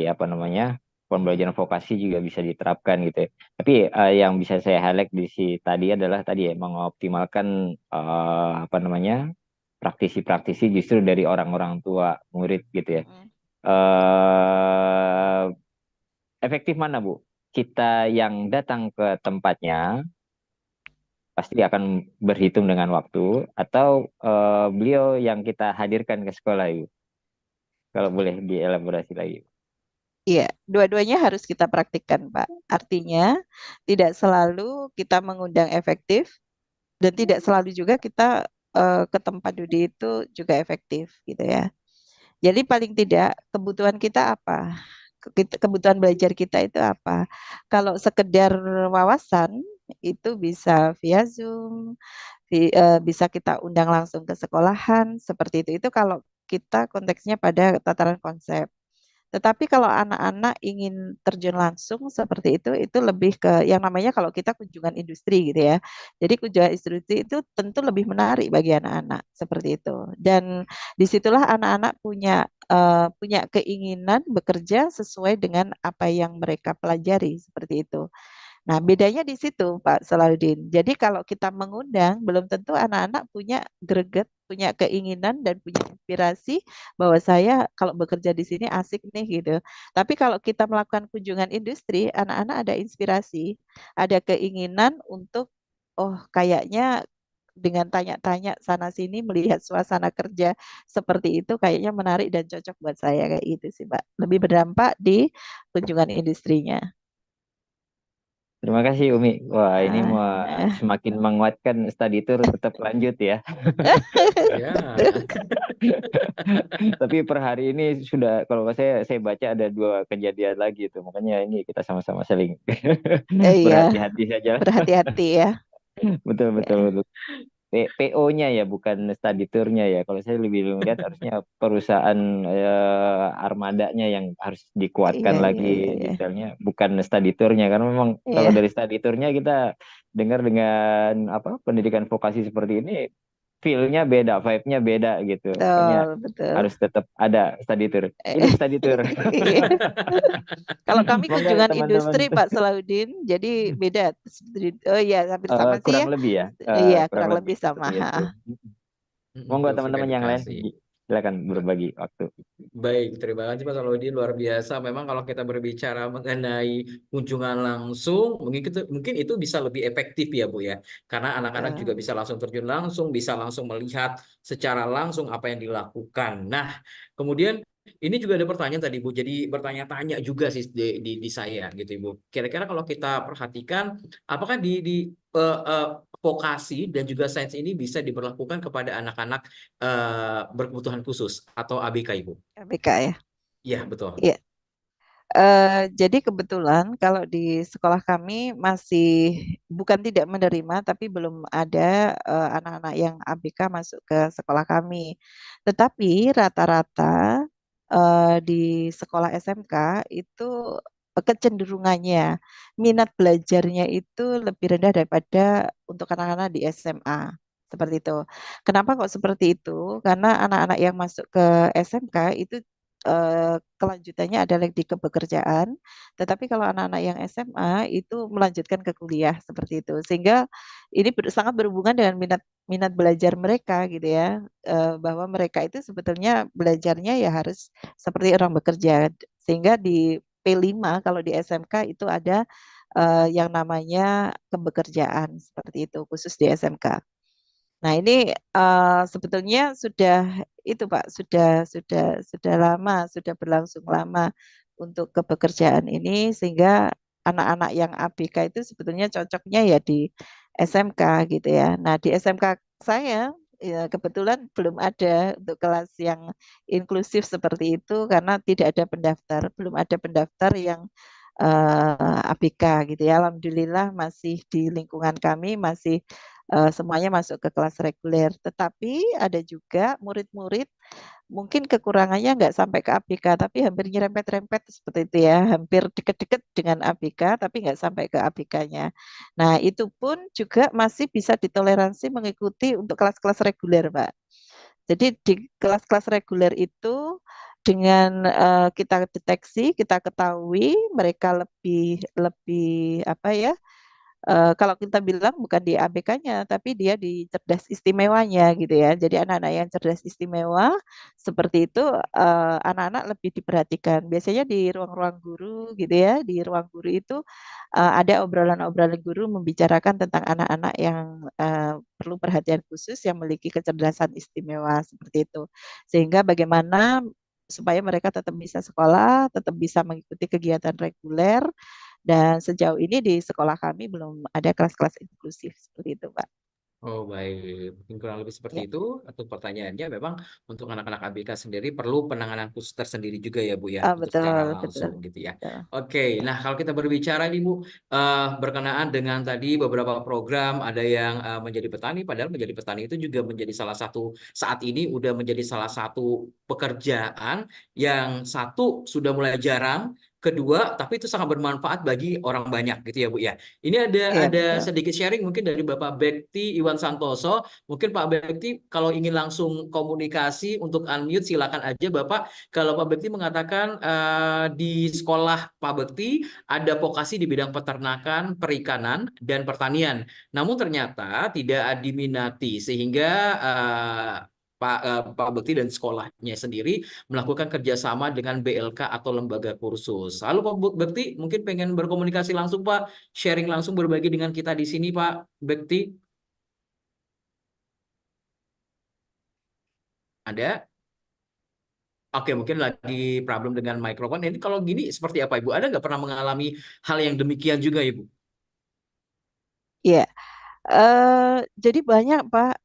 apa namanya pembelajaran vokasi juga bisa diterapkan gitu ya. Tapi yang bisa saya highlight di tadi adalah tadi ya mengoptimalkan apa namanya praktisi-praktisi justru dari orang-orang tua murid gitu ya. Mm-mm. eh Efektif mana Bu? Kita yang datang ke tempatnya pasti akan berhitung dengan waktu atau beliau yang kita hadirkan ke sekolah Ibu? Kalau boleh dielaborasi lagi. Iya, dua-duanya harus kita praktikkan, Pak. Artinya, tidak selalu kita mengundang efektif dan tidak selalu juga kita ke tempat Dudi itu juga efektif gitu ya. Jadi paling tidak kebutuhan kita apa? Kebutuhan belajar kita itu apa? Kalau sekedar wawasan itu bisa via Zoom, bisa kita undang langsung ke sekolahan seperti itu. Itu kalau kita konteksnya pada tataran konsep. Tetapi kalau anak-anak ingin terjun langsung seperti itu lebih ke yang namanya kalau kita kunjungan industri gitu ya. Jadi kunjungan industri itu tentu lebih menarik bagi anak-anak seperti itu. Dan disitulah anak-anak punya keinginan bekerja sesuai dengan apa yang mereka pelajari seperti itu. Nah, bedanya di situ, Pak Salahuddin. Jadi kalau kita mengundang, belum tentu anak-anak punya greget, punya keinginan dan punya inspirasi bahwa saya kalau bekerja di sini asik nih gitu. Tapi kalau kita melakukan kunjungan industri, anak-anak ada inspirasi, ada keinginan untuk, oh kayaknya dengan tanya-tanya sana sini melihat suasana kerja seperti itu kayaknya menarik dan cocok buat saya kayak gitu sih, Pak. Lebih berdampak di kunjungan industrinya. Terima kasih Umi. Wah, ini Ah, mau semakin menguatkan study tour tetap lanjut ya. Ya. Tapi per hari ini sudah, kalau saya baca ada 2 kejadian lagi tuh. Makanya ini kita sama-sama saling iya, berhati-hati saja. berhati-hati ya. Betul, betul, Ya. betul. PO-nya ya, bukan study tour-nya ya. Kalau saya lebih melihat harusnya perusahaan armadanya yang harus dikuatkan Iya, iya, lagi iya, iya. detailnya, bukan study tour-nya. Karena memang kalau Iya, dari study tour-nya kita dengar dengan apa pendidikan vokasi seperti ini, feel-nya beda, vibe-nya beda gitu. Makanya betul, betul. harus tetap ada study tour. Ini study tour. Iya. Kalau kami Monggo kunjungan teman-teman. industri, Pak Salahuddin, jadi beda. Oh iya, hampir sama sih Kurang ya. lebih ya, Iya, kurang kurang lebih lebih sama. seperti Ha. itu. Monggo teman-teman yang lain, Diversifikasi. silakan berbagi waktu. Baik, terima kasih Pak Salahuddin, luar biasa. Memang kalau kita berbicara mengenai kunjungan langsung, mungkin itu bisa lebih efektif ya Bu ya. Karena anak-anak juga Betul. bisa langsung terjun langsung, bisa langsung melihat secara langsung apa yang dilakukan. Nah, kemudian ini juga ada pertanyaan tadi Bu. Jadi bertanya-tanya juga sih di saya gitu Ibu. Kira-kira kalau kita perhatikan, apakah di vokasi dan juga sains ini bisa diberlakukan kepada anak-anak berkebutuhan khusus atau ABK Ibu? KBK ya. Iya, betul. Iya. Jadi kebetulan kalau di sekolah kami masih bukan tidak menerima, tapi belum ada anak-anak yang ABK masuk ke sekolah kami. Tetapi rata-rata di sekolah SMK itu kecenderungannya minat belajarnya itu lebih rendah daripada untuk anak-anak di SMA. Seperti itu. Kenapa kok seperti itu? Karena anak-anak yang masuk ke SMK itu kelanjutannya adalah di kepekerjaan, tetapi kalau anak-anak yang SMA itu melanjutkan ke kuliah seperti itu. Sehingga ini sangat berhubungan dengan minat minat belajar mereka gitu ya, bahwa mereka itu sebetulnya belajarnya ya harus seperti orang bekerja. Sehingga di P5 kalau di SMK itu ada yang namanya kebekerjaan seperti itu khusus di SMK. Nah, ini sebetulnya sudah itu Pak, sudah lama, sudah berlangsung lama untuk kepekerjaan ini sehingga anak-anak yang ABK itu sebetulnya cocoknya ya di SMK gitu ya. Nah, di SMK saya ya, kebetulan belum ada untuk kelas yang inklusif seperti itu karena tidak ada pendaftar, belum ada pendaftar yang ABK gitu ya. Alhamdulillah masih di lingkungan kami masih semuanya masuk ke kelas reguler. Tetapi ada juga murid-murid mungkin kekurangannya nggak sampai ke ABK, tapi hampir nyerempet-rempet seperti itu ya, hampir deket-deket dengan ABK, tapi nggak sampai ke ABK-nya. Nah, itu pun juga masih bisa ditoleransi mengikuti untuk kelas-kelas reguler, Pak. Jadi di kelas-kelas reguler itu dengan kita deteksi, kita ketahui mereka lebih lebih apa ya? Kalau kita bilang bukan di ABK-nya, tapi dia di cerdas istimewanya gitu ya. Jadi anak-anak yang cerdas istimewa seperti itu anak-anak lebih diperhatikan. Biasanya di ruang-ruang guru gitu ya, di ruang guru itu ada obrolan-obrolan guru membicarakan tentang anak-anak yang perlu perhatian khusus yang memiliki kecerdasan istimewa seperti itu. Sehingga bagaimana supaya mereka tetap bisa sekolah, tetap bisa mengikuti kegiatan reguler, dan sejauh ini di sekolah kami belum ada kelas-kelas inklusif seperti itu, Pak. Oh baik, mungkin kurang lebih seperti Ya, itu. Untuk pertanyaannya, memang untuk anak-anak ABK sendiri perlu penanganan khusus tersendiri juga ya Bu ya, untuk secara betul, betul, langsung gitu ya. betul. Oke, nah kalau kita berbicara nih Bu, berkenaan dengan tadi beberapa program, ada yang menjadi petani, padahal menjadi petani itu juga menjadi salah satu, saat ini udah menjadi salah satu pekerjaan yang satu sudah mulai jarang, kedua tapi itu sangat bermanfaat bagi orang banyak gitu ya Bu ya. Ini Iya, ada betul. sedikit sharing mungkin dari Bapak Bekti Iwan Santoso. Mungkin Pak Bekti kalau ingin langsung komunikasi untuk unmute silakan aja Bapak. Kalau Pak Bekti mengatakan di sekolah Pak Bekti ada vokasi di bidang peternakan, perikanan, dan pertanian. Namun ternyata tidak diminati sehingga Pak Bekti dan sekolahnya sendiri melakukan kerjasama dengan BLK atau lembaga kursus. Lalu Pak Bekti mungkin pengen berkomunikasi langsung Pak, sharing langsung berbagi dengan kita di sini Pak Bekti. Ada? Oke, mungkin lagi problem dengan mikrofon. Ini kalau gini seperti apa Ibu? Ada nggak pernah mengalami hal yang demikian juga Ibu? Iya. Jadi banyak, Pak.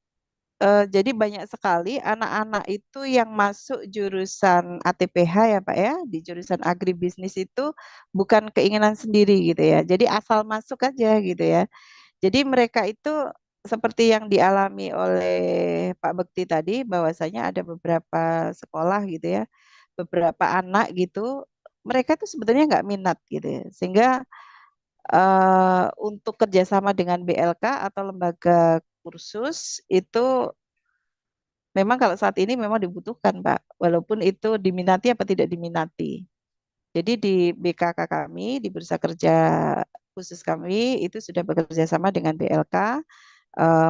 Jadi banyak sekali anak-anak itu yang masuk jurusan ATPH ya Pak ya, di jurusan agribisnis itu bukan keinginan sendiri gitu ya. Jadi asal masuk aja gitu ya. Jadi mereka itu seperti yang dialami oleh Pak Bekti tadi, bahwasanya ada beberapa sekolah gitu ya, beberapa anak gitu, mereka itu sebetulnya nggak minat gitu ya. Sehingga untuk kerjasama dengan BLK atau lembaga kursus itu memang kalau saat ini memang dibutuhkan, Pak. Walaupun itu diminati apa tidak diminati. Jadi di BKK kami, di Bursa Kerja khusus kami, itu sudah bekerja sama dengan BLK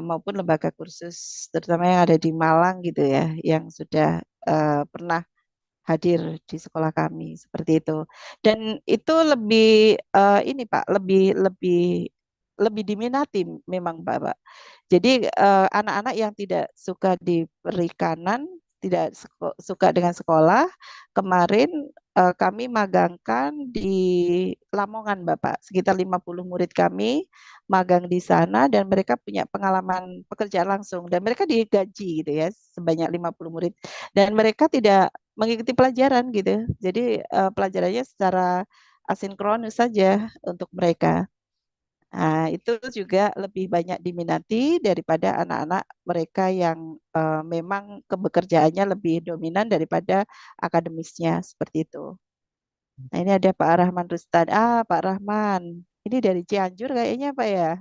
maupun lembaga kursus, terutama yang ada di Malang gitu ya, yang sudah pernah hadir di sekolah kami seperti itu. Dan itu lebih ini Pak, lebih lebih lebih diminati memang Pak. Jadi anak-anak yang tidak suka di perikanan, tidak suka dengan sekolah, kemarin kami magangkan di Lamongan, Bapak. Sekitar 50 murid kami magang di sana dan mereka punya pengalaman pekerjaan langsung dan mereka digaji gitu ya, sebanyak 50 murid. Dan mereka tidak mengikuti pelajaran gitu. Jadi pelajarannya secara asinkronus saja untuk mereka. Nah, itu juga lebih banyak diminati daripada anak-anak mereka yang memang kebekerjaannya lebih dominan daripada akademisnya seperti itu. Nah, ini ada Pak Rahman Rustan. Pak Rahman. Ini dari Cianjur kayaknya, Pak ya.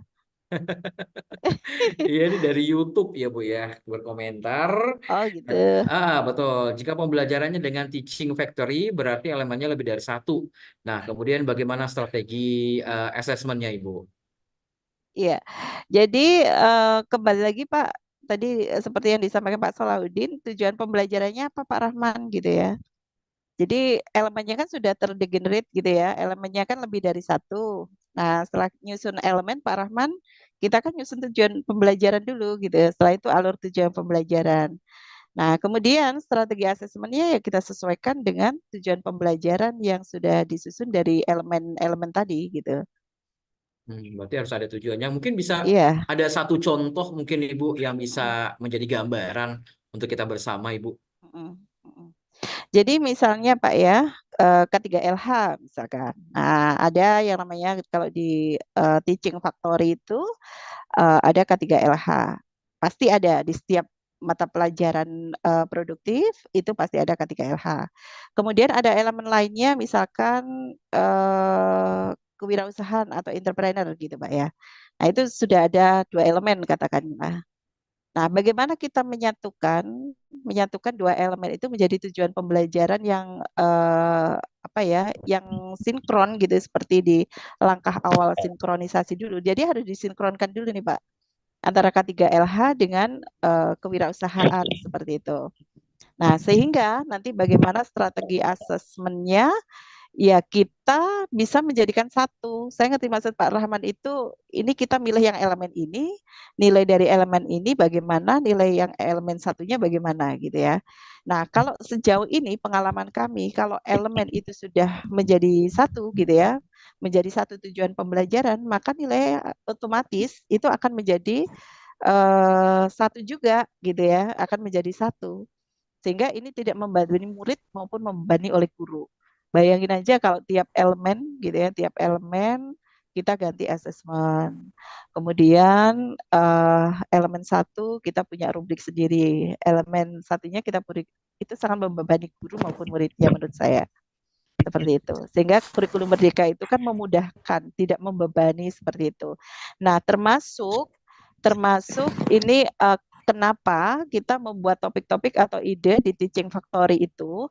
Iya ini dari YouTube ya Bu ya, berkomentar. Oh, gitu. Betul. Jika pembelajarannya dengan teaching factory berarti elemennya lebih dari satu. Nah, kemudian bagaimana strategi assessment-nya Ibu? Iya. Jadi kembali lagi Pak, tadi seperti yang disampaikan Pak Salahuddin, tujuan pembelajarannya apa Pak Rahman gitu ya. Jadi elemennya kan sudah terdegenerate gitu ya, elemennya kan lebih dari satu. Nah, setelah nyusun elemen Pak Rahman, kita kan nyusun tujuan pembelajaran dulu gitu ya. Setelah itu alur tujuan pembelajaran. Nah, kemudian strategi asesmennya ya kita sesuaikan dengan tujuan pembelajaran yang sudah disusun dari elemen-elemen tadi gitu. Berarti harus ada tujuannya. Mungkin bisa Iya. ada satu contoh mungkin Ibu yang bisa menjadi gambaran untuk kita bersama Ibu. Mm, mm. Jadi misalnya Pak ya, K3LH misalkan. Nah, ada yang namanya kalau di teaching factory itu ada K3LH. Pasti ada di setiap mata pelajaran produktif itu pasti ada K3LH. Kemudian ada elemen lainnya misalkan kewirausahaan atau entrepreneur gitu Pak ya. Nah, itu sudah ada dua elemen katakan Pak. Nah, bagaimana kita menyatukan dua elemen itu menjadi tujuan pembelajaran yang apa ya, yang sinkron gitu seperti di langkah awal sinkronisasi dulu. Jadi harus disinkronkan dulu nih Pak antara K3LH dengan kewirausahaan seperti itu. Nah, sehingga nanti bagaimana strategi asesmennya ya kita bisa menjadikan satu. Saya ngerti maksud Pak Rahman itu, ini kita milih yang elemen ini, nilai dari elemen ini bagaimana, nilai yang elemen satunya bagaimana gitu ya. Nah, kalau sejauh ini pengalaman kami, kalau elemen itu sudah menjadi satu gitu ya, menjadi satu tujuan pembelajaran, maka nilai otomatis itu akan menjadi satu juga gitu ya, akan menjadi satu. Sehingga ini tidak membebani murid maupun membebani oleh guru. Bayangin aja kalau tiap elemen gitu ya, tiap elemen kita ganti asesmen. Kemudian elemen satu kita punya rubrik sendiri. Elemen satunya kita beri, itu sangat membebani guru maupun muridnya menurut saya. Seperti itu. Sehingga kurikulum merdeka itu kan memudahkan, tidak membebani seperti itu. Nah, termasuk ini kenapa kita membuat topik-topik atau ide di Teaching Factory itu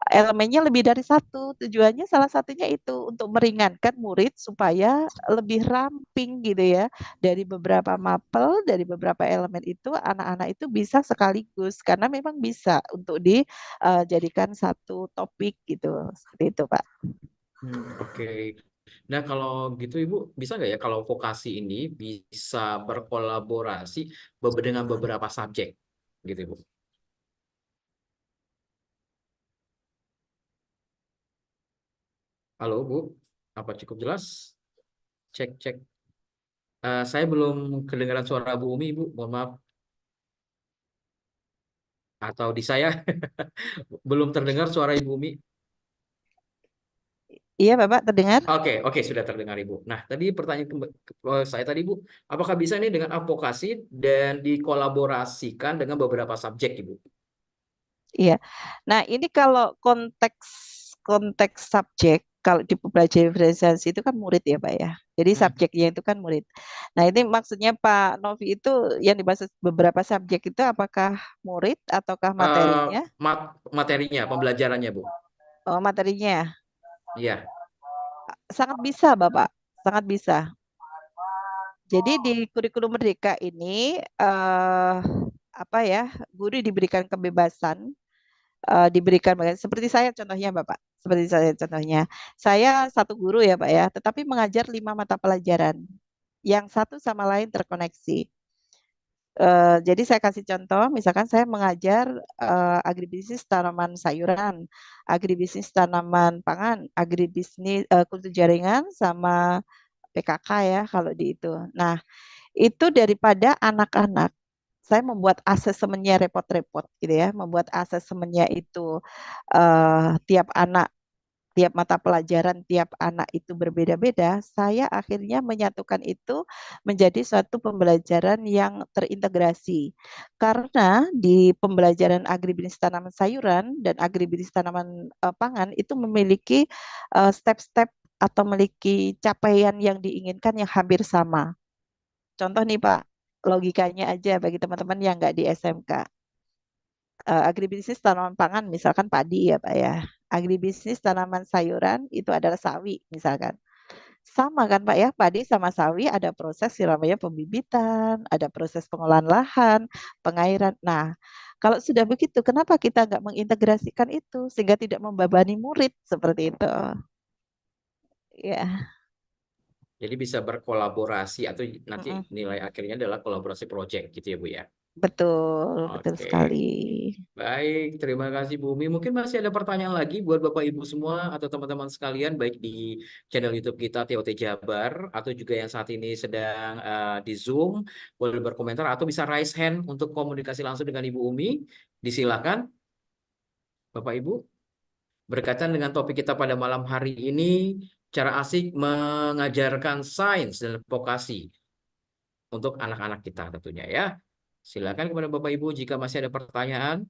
elemennya lebih dari satu. Tujuannya salah satunya itu untuk meringankan murid supaya lebih ramping gitu ya. Dari beberapa mapel, dari beberapa elemen itu anak-anak itu bisa sekaligus karena memang bisa untuk dijadikan satu topik gitu. Seperti itu, Pak. Oke. Nah, kalau gitu Ibu, bisa nggak ya kalau vokasi ini bisa berkolaborasi dengan beberapa subjek, gitu Ibu? Halo Bu, apa cukup jelas? Cek cek. Saya belum kedengaran suara Bu Umi, Ibu. Mohon maaf. Atau di saya belum terdengar suara Ibu Umi. Iya, Bapak, terdengar? Oke, oke, sudah terdengar Ibu. Nah, tadi pertanyaan saya tadi Bu, apakah bisa ini dengan advokasi dan dikolaborasikan dengan beberapa subjek Ibu? Iya. Nah, ini kalau konteks konteks subjek, kalau di pembelajaran diferensiasi itu kan murid ya, Pak ya. Jadi subjeknya itu kan murid. Nah, ini maksudnya Pak Novi itu yang dimaksud beberapa subjek itu apakah murid ataukah Eh, materinya? Materinya, pembelajarannya Bu. Oh, materinya. Iya. Sangat bisa, Bapak. Sangat bisa. Jadi di kurikulum merdeka ini apa ya, guru diberikan kebebasan, diberikan seperti saya contohnya Bapak, seperti saya contohnya. Saya satu guru ya Pak ya, tetapi mengajar 5 mata pelajaran yang satu sama lain terkoneksi. Jadi saya kasih contoh, misalkan saya mengajar agribisnis tanaman sayuran, agribisnis tanaman pangan, agribisnis kultur jaringan sama PKK ya kalau di itu. Nah, itu daripada anak-anak saya membuat asesmennya repot-repot gitu ya, membuat asesmennya itu tiap anak, tiap mata pelajaran, tiap anak itu berbeda-beda, saya akhirnya menyatukan itu menjadi suatu pembelajaran yang terintegrasi. Karena di pembelajaran agribisnis tanaman sayuran dan agribisnis tanaman pangan itu memiliki step-step atau memiliki capaian yang diinginkan yang hampir sama. Contoh nih Pak, logikanya aja bagi teman-teman yang nggak di SMK. Agribisnis tanaman pangan misalkan padi ya Pak ya. Agribisnis tanaman sayuran itu adalah sawi misalkan. Sama kan Pak ya, padi sama sawi ada proses yang namanya pembibitan, ada proses pengolahan lahan, pengairan. Nah, kalau sudah begitu, kenapa kita nggak mengintegrasikan itu sehingga tidak membebani murid seperti itu? Ya, Jadi bisa berkolaborasi atau nanti mm-mm. nilai akhirnya adalah kolaborasi project gitu ya Bu ya. Betul, betul Oke. sekali. Baik, terima kasih Bu Umi. Mungkin masih ada pertanyaan lagi buat Bapak Ibu semua atau teman-teman sekalian baik di channel YouTube kita TOT Jabar atau juga yang saat ini sedang di Zoom, boleh berkomentar atau bisa raise hand untuk komunikasi langsung dengan Ibu Umi. Disilakan Bapak Ibu. Berkaitan dengan topik kita pada malam hari ini, cara asik mengajarkan sains dan vokasi untuk anak-anak kita tentunya ya. Silakan kepada Bapak Ibu jika masih ada pertanyaan.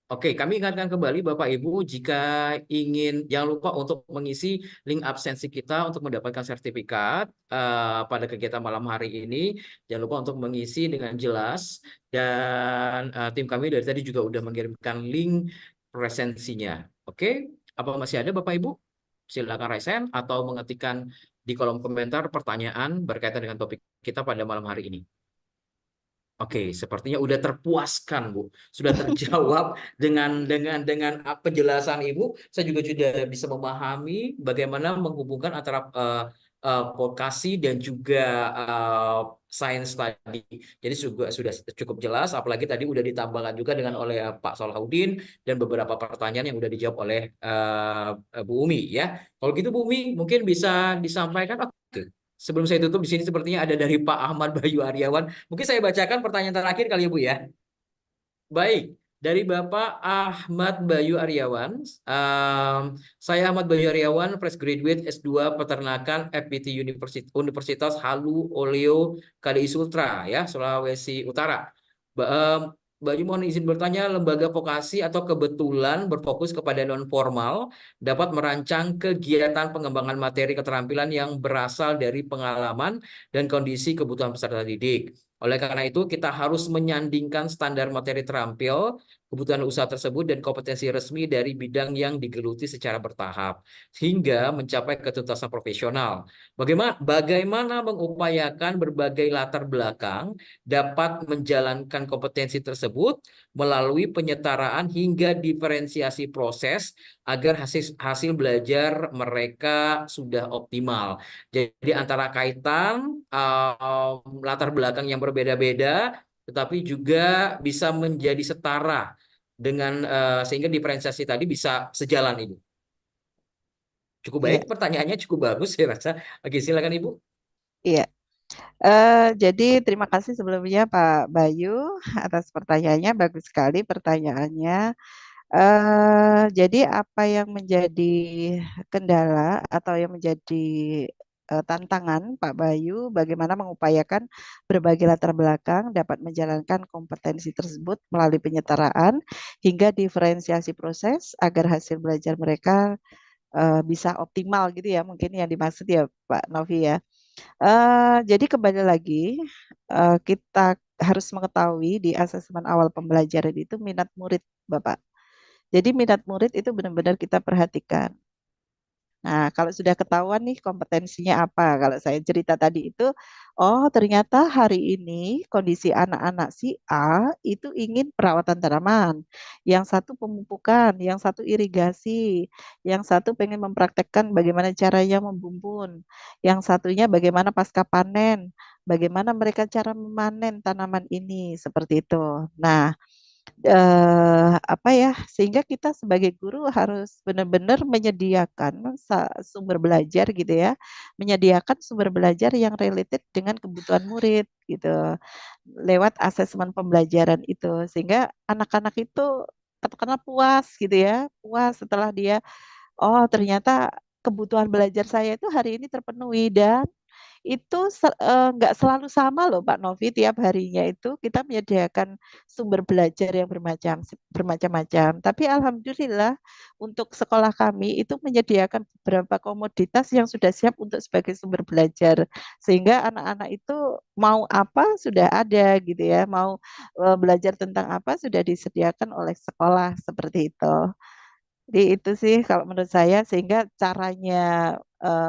Oke, kami ingatkan kembali Bapak Ibu jika ingin jangan lupa untuk mengisi link absensi kita untuk mendapatkan sertifikat pada kegiatan malam hari ini. Jangan lupa untuk mengisi dengan jelas dan tim kami dari tadi juga udah mengirimkan link presensinya. Oke, apa masih ada Bapak Ibu? Silakan raise hand atau mengetikkan di kolom komentar pertanyaan berkaitan dengan topik kita pada malam hari ini. Oke, sepertinya udah terpuaskan, Bu. Sudah terjawab dengan penjelasan Ibu. Saya juga sudah bisa memahami bagaimana menghubungkan antara vokasi dan juga sains tadi. Jadi sudah cukup jelas, apalagi tadi udah ditambahkan juga dengan oleh Pak Salahuddin dan beberapa pertanyaan yang udah dijawab oleh Bu Umi ya. Kalau gitu Bu Umi mungkin bisa disampaikan. Oke. Sebelum saya tutup di sini sepertinya ada dari Pak Ahmad Bayu Aryawan. Mungkin saya bacakan pertanyaan terakhir kali ya Bu ya. Baik, dari Bapak Ahmad Bayu Aryawan. Saya Ahmad Bayu Aryawan, fresh graduate S2 Peternakan FPT Universitas Halu Oleo KDI Sultra ya, Sulawesi Utara. Bayu mohon izin bertanya, lembaga vokasi atau kebetulan berfokus kepada non formal dapat merancang kegiatan pengembangan materi keterampilan yang berasal dari pengalaman dan kondisi kebutuhan peserta didik. Oleh karena itu, kita harus menyandingkan standar materi terampil, kebutuhan usaha tersebut, dan kompetensi resmi dari bidang yang digeluti secara bertahap, hingga mencapai ketuntasan profesional. Bagaimana mengupayakan berbagai latar belakang dapat menjalankan kompetensi tersebut melalui penyetaraan hingga diferensiasi proses agar hasil belajar mereka sudah optimal. Jadi antara kaitan latar belakang yang berbeda-beda, tetapi juga bisa menjadi setara dengan sehingga diferensiasi tadi bisa sejalan Ibu. Cukup Iya, baik, pertanyaannya cukup bagus saya rasa. Oke, silakan Ibu. iya. Jadi terima kasih sebelumnya Pak Bayu atas pertanyaannya, bagus sekali pertanyaannya. Jadi apa yang menjadi kendala atau yang menjadi tantangan Pak Bayu, bagaimana mengupayakan berbagai latar belakang dapat menjalankan kompetensi tersebut melalui penyetaraan hingga diferensiasi proses agar hasil belajar mereka bisa optimal gitu ya, mungkin yang dimaksud ya Pak Novi ya. Jadi kembali lagi kita harus mengetahui di asesmen awal pembelajaran itu minat murid Bapak. Jadi minat murid itu benar-benar kita perhatikan. Nah, kalau sudah ketahuan nih kompetensinya apa, kalau saya cerita tadi itu, oh ternyata hari ini kondisi anak-anak si A itu ingin perawatan tanaman, yang satu pemupukan, yang satu irigasi, yang satu pengen mempraktekkan bagaimana caranya membumbun, yang satunya bagaimana pasca panen, bagaimana mereka cara memanen tanaman ini, seperti itu. Nah, apa ya, sehingga kita sebagai guru harus benar-benar menyediakan sumber belajar gitu ya, menyediakan sumber belajar yang related dengan kebutuhan murid gitu, lewat asesmen pembelajaran itu, sehingga anak-anak itu katakanlah puas gitu ya, puas setelah dia, oh ternyata kebutuhan belajar saya itu hari ini terpenuhi dan itu nggak selalu sama loh Pak Novi, tiap harinya itu kita menyediakan sumber belajar yang bermacam-macam. Tapi alhamdulillah untuk sekolah kami itu menyediakan beberapa komoditas yang sudah siap untuk sebagai sumber belajar. Sehingga anak-anak itu mau apa sudah ada gitu ya, mau belajar tentang apa sudah disediakan oleh sekolah seperti itu. Jadi itu sih kalau menurut saya, sehingga caranya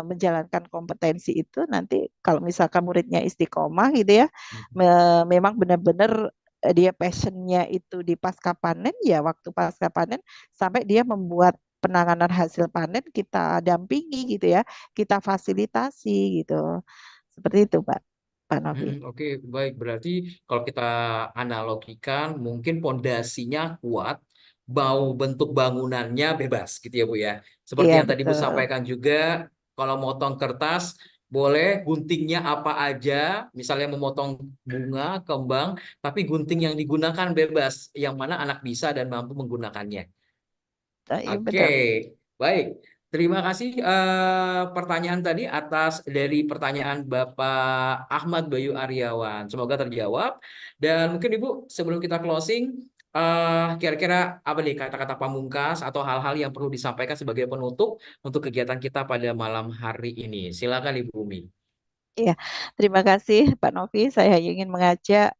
menjalankan kompetensi itu nanti kalau misalkan muridnya istiqomah gitu ya, memang benar-benar dia passionnya itu di pasca panen, ya waktu pasca panen sampai dia membuat penanganan hasil panen kita dampingi gitu ya, kita fasilitasi gitu. Seperti itu Pak Novi. Oke, baik. Berarti kalau kita analogikan, mungkin pondasinya kuat, mau bentuk bangunannya bebas, gitu ya Bu ya. Seperti Iya yang tadi Bu betul. sampaikan juga, kalau motong kertas, boleh guntingnya apa aja, misalnya memotong bunga, kembang, tapi gunting yang digunakan bebas, yang mana anak bisa dan mampu menggunakannya. Iya Oke, betul. baik. Terima kasih pertanyaan tadi atas dari pertanyaan Bapak Ahmad Bayu Aryawan. Semoga terjawab. Dan mungkin Ibu, sebelum kita closing, kira-kira apa nih kata-kata pamungkas atau hal-hal yang perlu disampaikan sebagai penutup untuk kegiatan kita pada malam hari ini? Silakan Ibu Umi. Ya, terima kasih Pak Novi. Saya ingin mengajak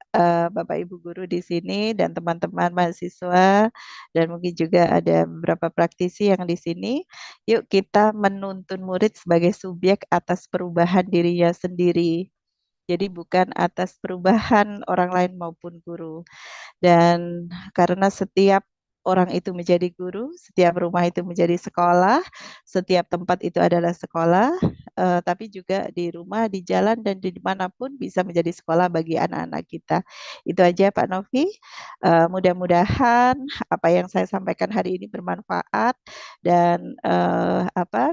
Bapak Ibu guru di sini dan teman-teman mahasiswa dan mungkin juga ada beberapa praktisi yang di sini. Yuk kita menuntun murid sebagai subjek atas perubahan dirinya sendiri. Jadi bukan atas perubahan orang lain maupun guru. Dan karena setiap orang itu menjadi guru, setiap rumah itu menjadi sekolah, setiap tempat itu adalah sekolah, tapi juga di rumah, di jalan, dan di dimanapun bisa menjadi sekolah bagi anak-anak kita. Itu aja Pak Novi. Mudah-mudahan apa yang saya sampaikan hari ini bermanfaat dan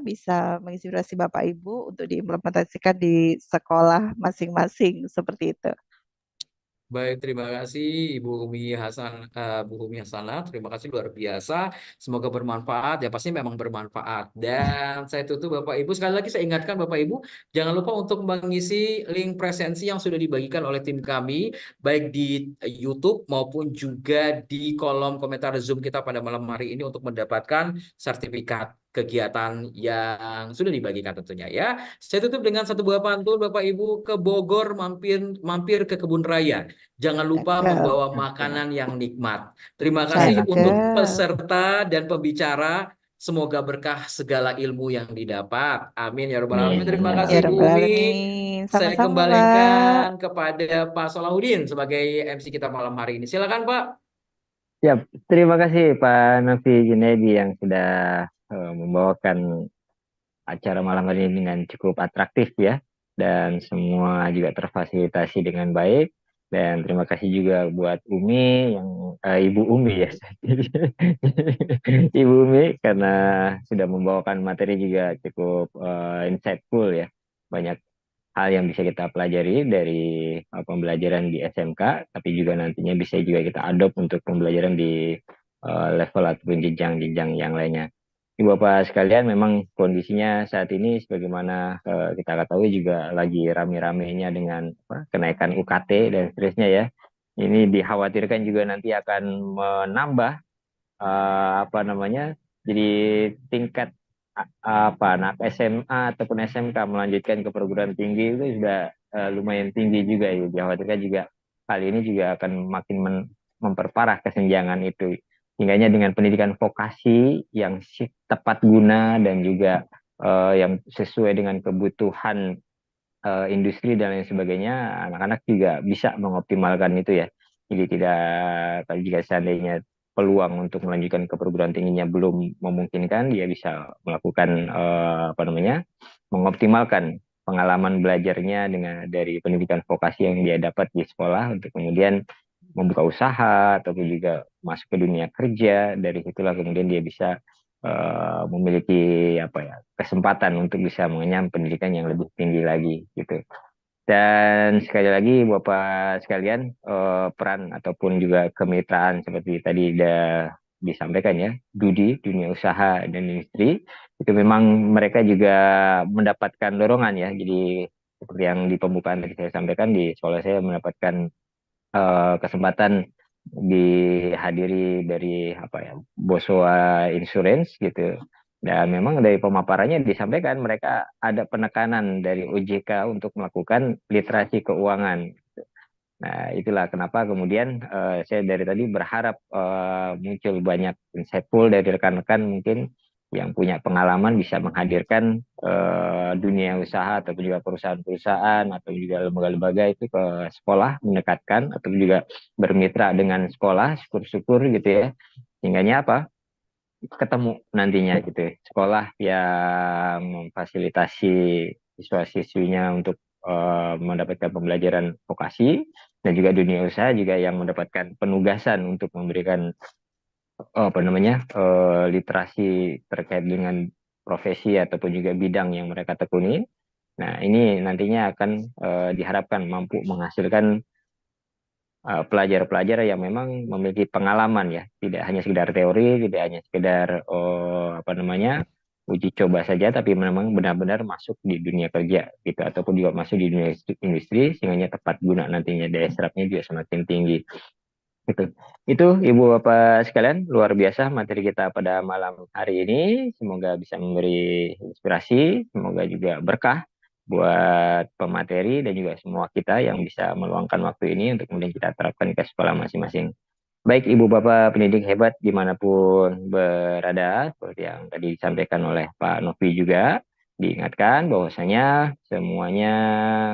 bisa menginspirasi Bapak Ibu untuk diimplementasikan di sekolah masing-masing seperti itu. Baik, terima kasih Bu Umi Hasanah. Terima kasih luar biasa. Semoga bermanfaat. Ya pasti memang bermanfaat. Dan saya tutup Bapak Ibu. Sekali lagi saya ingatkan Bapak Ibu, jangan lupa untuk mengisi link presensi yang sudah dibagikan oleh tim kami, baik di YouTube maupun juga di kolom komentar Zoom kita pada malam hari ini untuk mendapatkan sertifikat kegiatan yang sudah dibagikan tentunya ya. Saya tutup dengan satu buah pantun Bapak Ibu, ke Bogor mampir mampir ke kebun raya. Jangan lupa Cakep, membawa makanan yang nikmat. Terima kasih untuk cakep. peserta dan pembicara. Semoga berkah segala ilmu yang didapat. Amin ya rabbal alamin. Amin. Terima Ya Ya kasih Rabbi. Bu Rabbal Umi. Alamin. Saya Sama-sama, Pak. kembalikan kepada Pak Salahuddin sebagai MC kita malam hari ini. Silakan Pak. Ya, terima kasih Pak Novi Junaidi yang sudah membawakan acara malam hari ini dengan cukup atraktif ya, dan semua juga terfasilitasi dengan baik. Dan terima kasih juga buat Umi yang Ibu Umi ya, Ibu Umi karena sudah membawakan materi juga cukup insightful ya, banyak hal yang bisa kita pelajari dari pembelajaran di SMK, tapi juga nantinya bisa juga kita adopt untuk pembelajaran di level ataupun jenjang-jenjang yang lainnya. Ibu Bapak sekalian, memang kondisinya saat ini sebagaimana kita ketahui juga lagi rame-ramenya dengan kenaikan UKT dan seterusnya ya. Ini dikhawatirkan juga nanti akan menambah apa namanya, jadi tingkat anak SMA ataupun SMK melanjutkan ke perguruan tinggi itu sudah lumayan tinggi juga ya. Dikhawatirkan juga hal ini juga akan makin memperparah kesenjangan itu. Sehingga dengan pendidikan vokasi yang tepat guna dan juga yang sesuai dengan kebutuhan industri dan lain sebagainya, anak-anak juga bisa mengoptimalkan itu ya. Jadi tidak, kalau jika seandainya peluang untuk melanjutkan ke perguruan tingginya belum memungkinkan, dia bisa melakukan mengoptimalkan pengalaman belajarnya dengan dari pendidikan vokasi yang dia dapat di sekolah untuk kemudian membuka usaha ataupun juga masuk ke dunia kerja. Dari situlah kemudian dia bisa memiliki kesempatan untuk bisa mengenyam pendidikan yang lebih tinggi lagi gitu. Dan sekali lagi Bapak sekalian, peran ataupun juga kemitraan seperti tadi sudah disampaikan ya, dunia usaha dan industri itu memang mereka juga mendapatkan dorongan ya. Jadi seperti yang di pembukaan tadi saya sampaikan, di sekolah saya mendapatkan kesempatan dihadiri dari Boswa Insurance gitu. Dan memang dari pemaparannya disampaikan mereka ada penekanan dari OJK untuk melakukan literasi keuangan. Nah, itulah kenapa kemudian saya dari tadi berharap muncul banyak insightful dari rekan-rekan mungkin yang punya pengalaman bisa menghadirkan dunia usaha atau juga perusahaan-perusahaan atau juga lembaga-lembaga itu ke sekolah, mendekatkan atau juga bermitra dengan sekolah, syukur-syukur gitu ya. Sehingga apa? Ketemu nantinya gitu ya. Sekolah yang memfasilitasi siswa-siswinya untuk mendapatkan pembelajaran vokasi, dan juga dunia usaha juga yang mendapatkan penugasan untuk memberikan literasi terkait dengan profesi ataupun juga bidang yang mereka tekuni. Nah, ini nantinya akan diharapkan mampu menghasilkan pelajar-pelajar yang memang memiliki pengalaman ya, tidak hanya sekedar teori, tidak hanya sekedar uji coba saja, tapi memang benar-benar masuk di dunia kerja gitu, ataupun juga masuk di dunia industri, sehingga tepat guna nantinya, daya serapnya juga semakin tinggi. Gitu. Itu Ibu Bapak sekalian, luar biasa materi kita pada malam hari ini. Semoga bisa memberi inspirasi, semoga juga berkah buat pemateri dan juga semua kita yang bisa meluangkan waktu ini untuk kemudian kita terapkan ke sekolah masing-masing. Baik Ibu Bapak pendidik hebat dimanapun berada, seperti yang tadi disampaikan oleh Pak Novi juga, diingatkan bahwasanya semuanya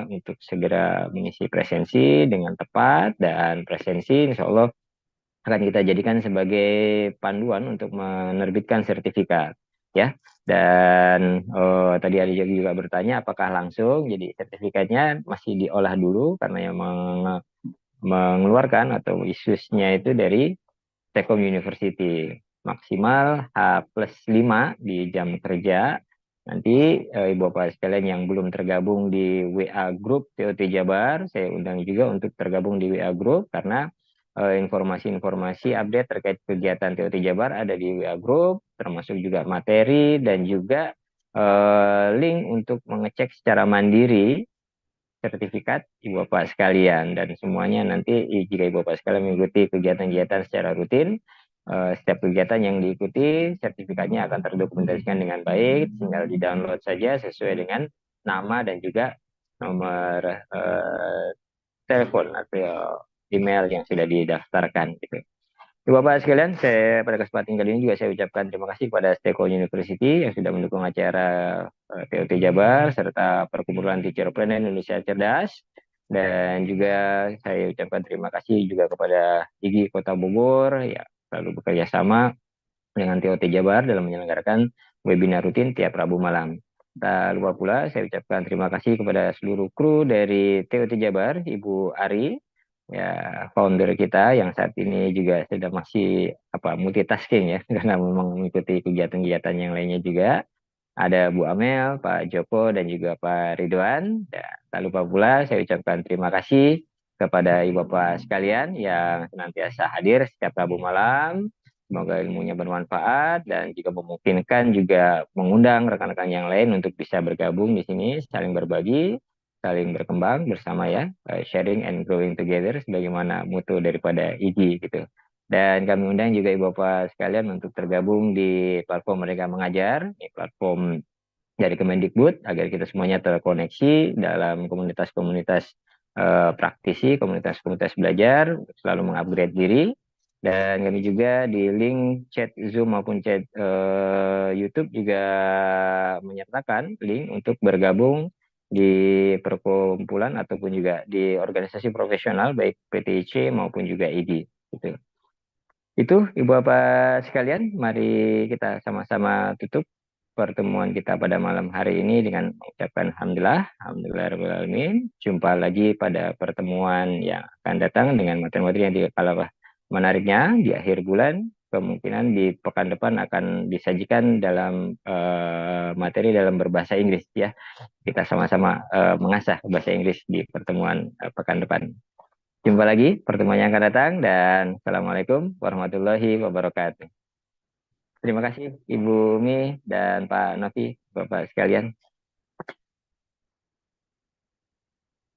untuk segera mengisi presensi dengan tepat, dan presensi insya Allah akan kita jadikan sebagai panduan untuk menerbitkan sertifikat, ya. Dan tadi ada juga bertanya apakah langsung, jadi sertifikatnya masih diolah dulu karena yang mengeluarkan atau isusnya itu dari Telkom University, maksimal H+5 di jam kerja. Nanti Ibu Bapak sekalian yang belum tergabung di WA Group TOT Jabar, saya undang juga untuk tergabung di WA Group karena informasi-informasi update terkait kegiatan TOT Jabar ada di WA Group, termasuk juga materi dan juga link untuk mengecek secara mandiri sertifikat Ibu Bapak sekalian, dan semuanya nanti jika Ibu Bapak sekalian mengikuti kegiatan-kegiatan secara rutin, setiap kegiatan yang diikuti sertifikatnya akan terdokumentasikan dengan baik, tinggal di-download saja sesuai dengan nama dan juga nomor telepon atau email yang sudah didaftarkan gitu. Bapak sekalian, saya pada kesempatan kali ini juga saya ucapkan terima kasih kepada Steko University yang sudah mendukung acara TOT Jabar serta Perkumpulan Teacher Planner Indonesia Cerdas, dan juga saya ucapkan terima kasih juga kepada IGI Kota Bogor yang selalu bekerja sama dengan TOT Jabar dalam menyelenggarakan webinar rutin tiap Rabu malam. Tak lupa pula saya ucapkan terima kasih kepada seluruh kru dari TOT Jabar, Ibu Ari, ya founder kita yang saat ini juga sedang masih multitasking ya karena memang mengikuti kegiatan-kegiatan yang lainnya juga. Ada Bu Amel, Pak Joko, dan juga Pak Ridwan. Dan tak lupa pula saya ucapkan terima kasih kepada Ibu Bapak sekalian yang senantiasa hadir setiap Rabu malam. Semoga ilmunya bermanfaat dan jika memungkinkan juga mengundang rekan-rekan yang lain untuk bisa bergabung di sini, saling berbagi, saling berkembang bersama ya, sharing and growing together sebagaimana mutu daripada IGI gitu. Dan kami undang juga Ibu Bapak sekalian untuk tergabung di platform Mereka Mengajar, ini platform dari Kemendikbud agar kita semuanya terkoneksi dalam komunitas-komunitas praktisi, komunitas-komunitas belajar, untuk selalu mengupgrade diri. Dan kami juga di link chat Zoom maupun chat YouTube juga menyertakan link untuk bergabung di perkumpulan ataupun juga di organisasi profesional baik PTIC maupun juga ID. Gitu. Itu Ibu Bapak sekalian, mari kita sama-sama tutup pertemuan kita pada malam hari ini dengan mengucapkan alhamdulillahirobbilalamin. Jumpa lagi pada pertemuan yang akan datang dengan materi-materi yang kalah menariknya di akhir bulan. Kemungkinan di pekan depan akan disajikan dalam materi dalam berbahasa Inggris ya. Kita sama-sama mengasah bahasa Inggris di pertemuan pekan depan. Jumpa lagi pertemuan yang akan datang, dan Assalamualaikum warahmatullahi wabarakatuh. Terima kasih Ibu Mi dan Pak Novi, Bapak sekalian.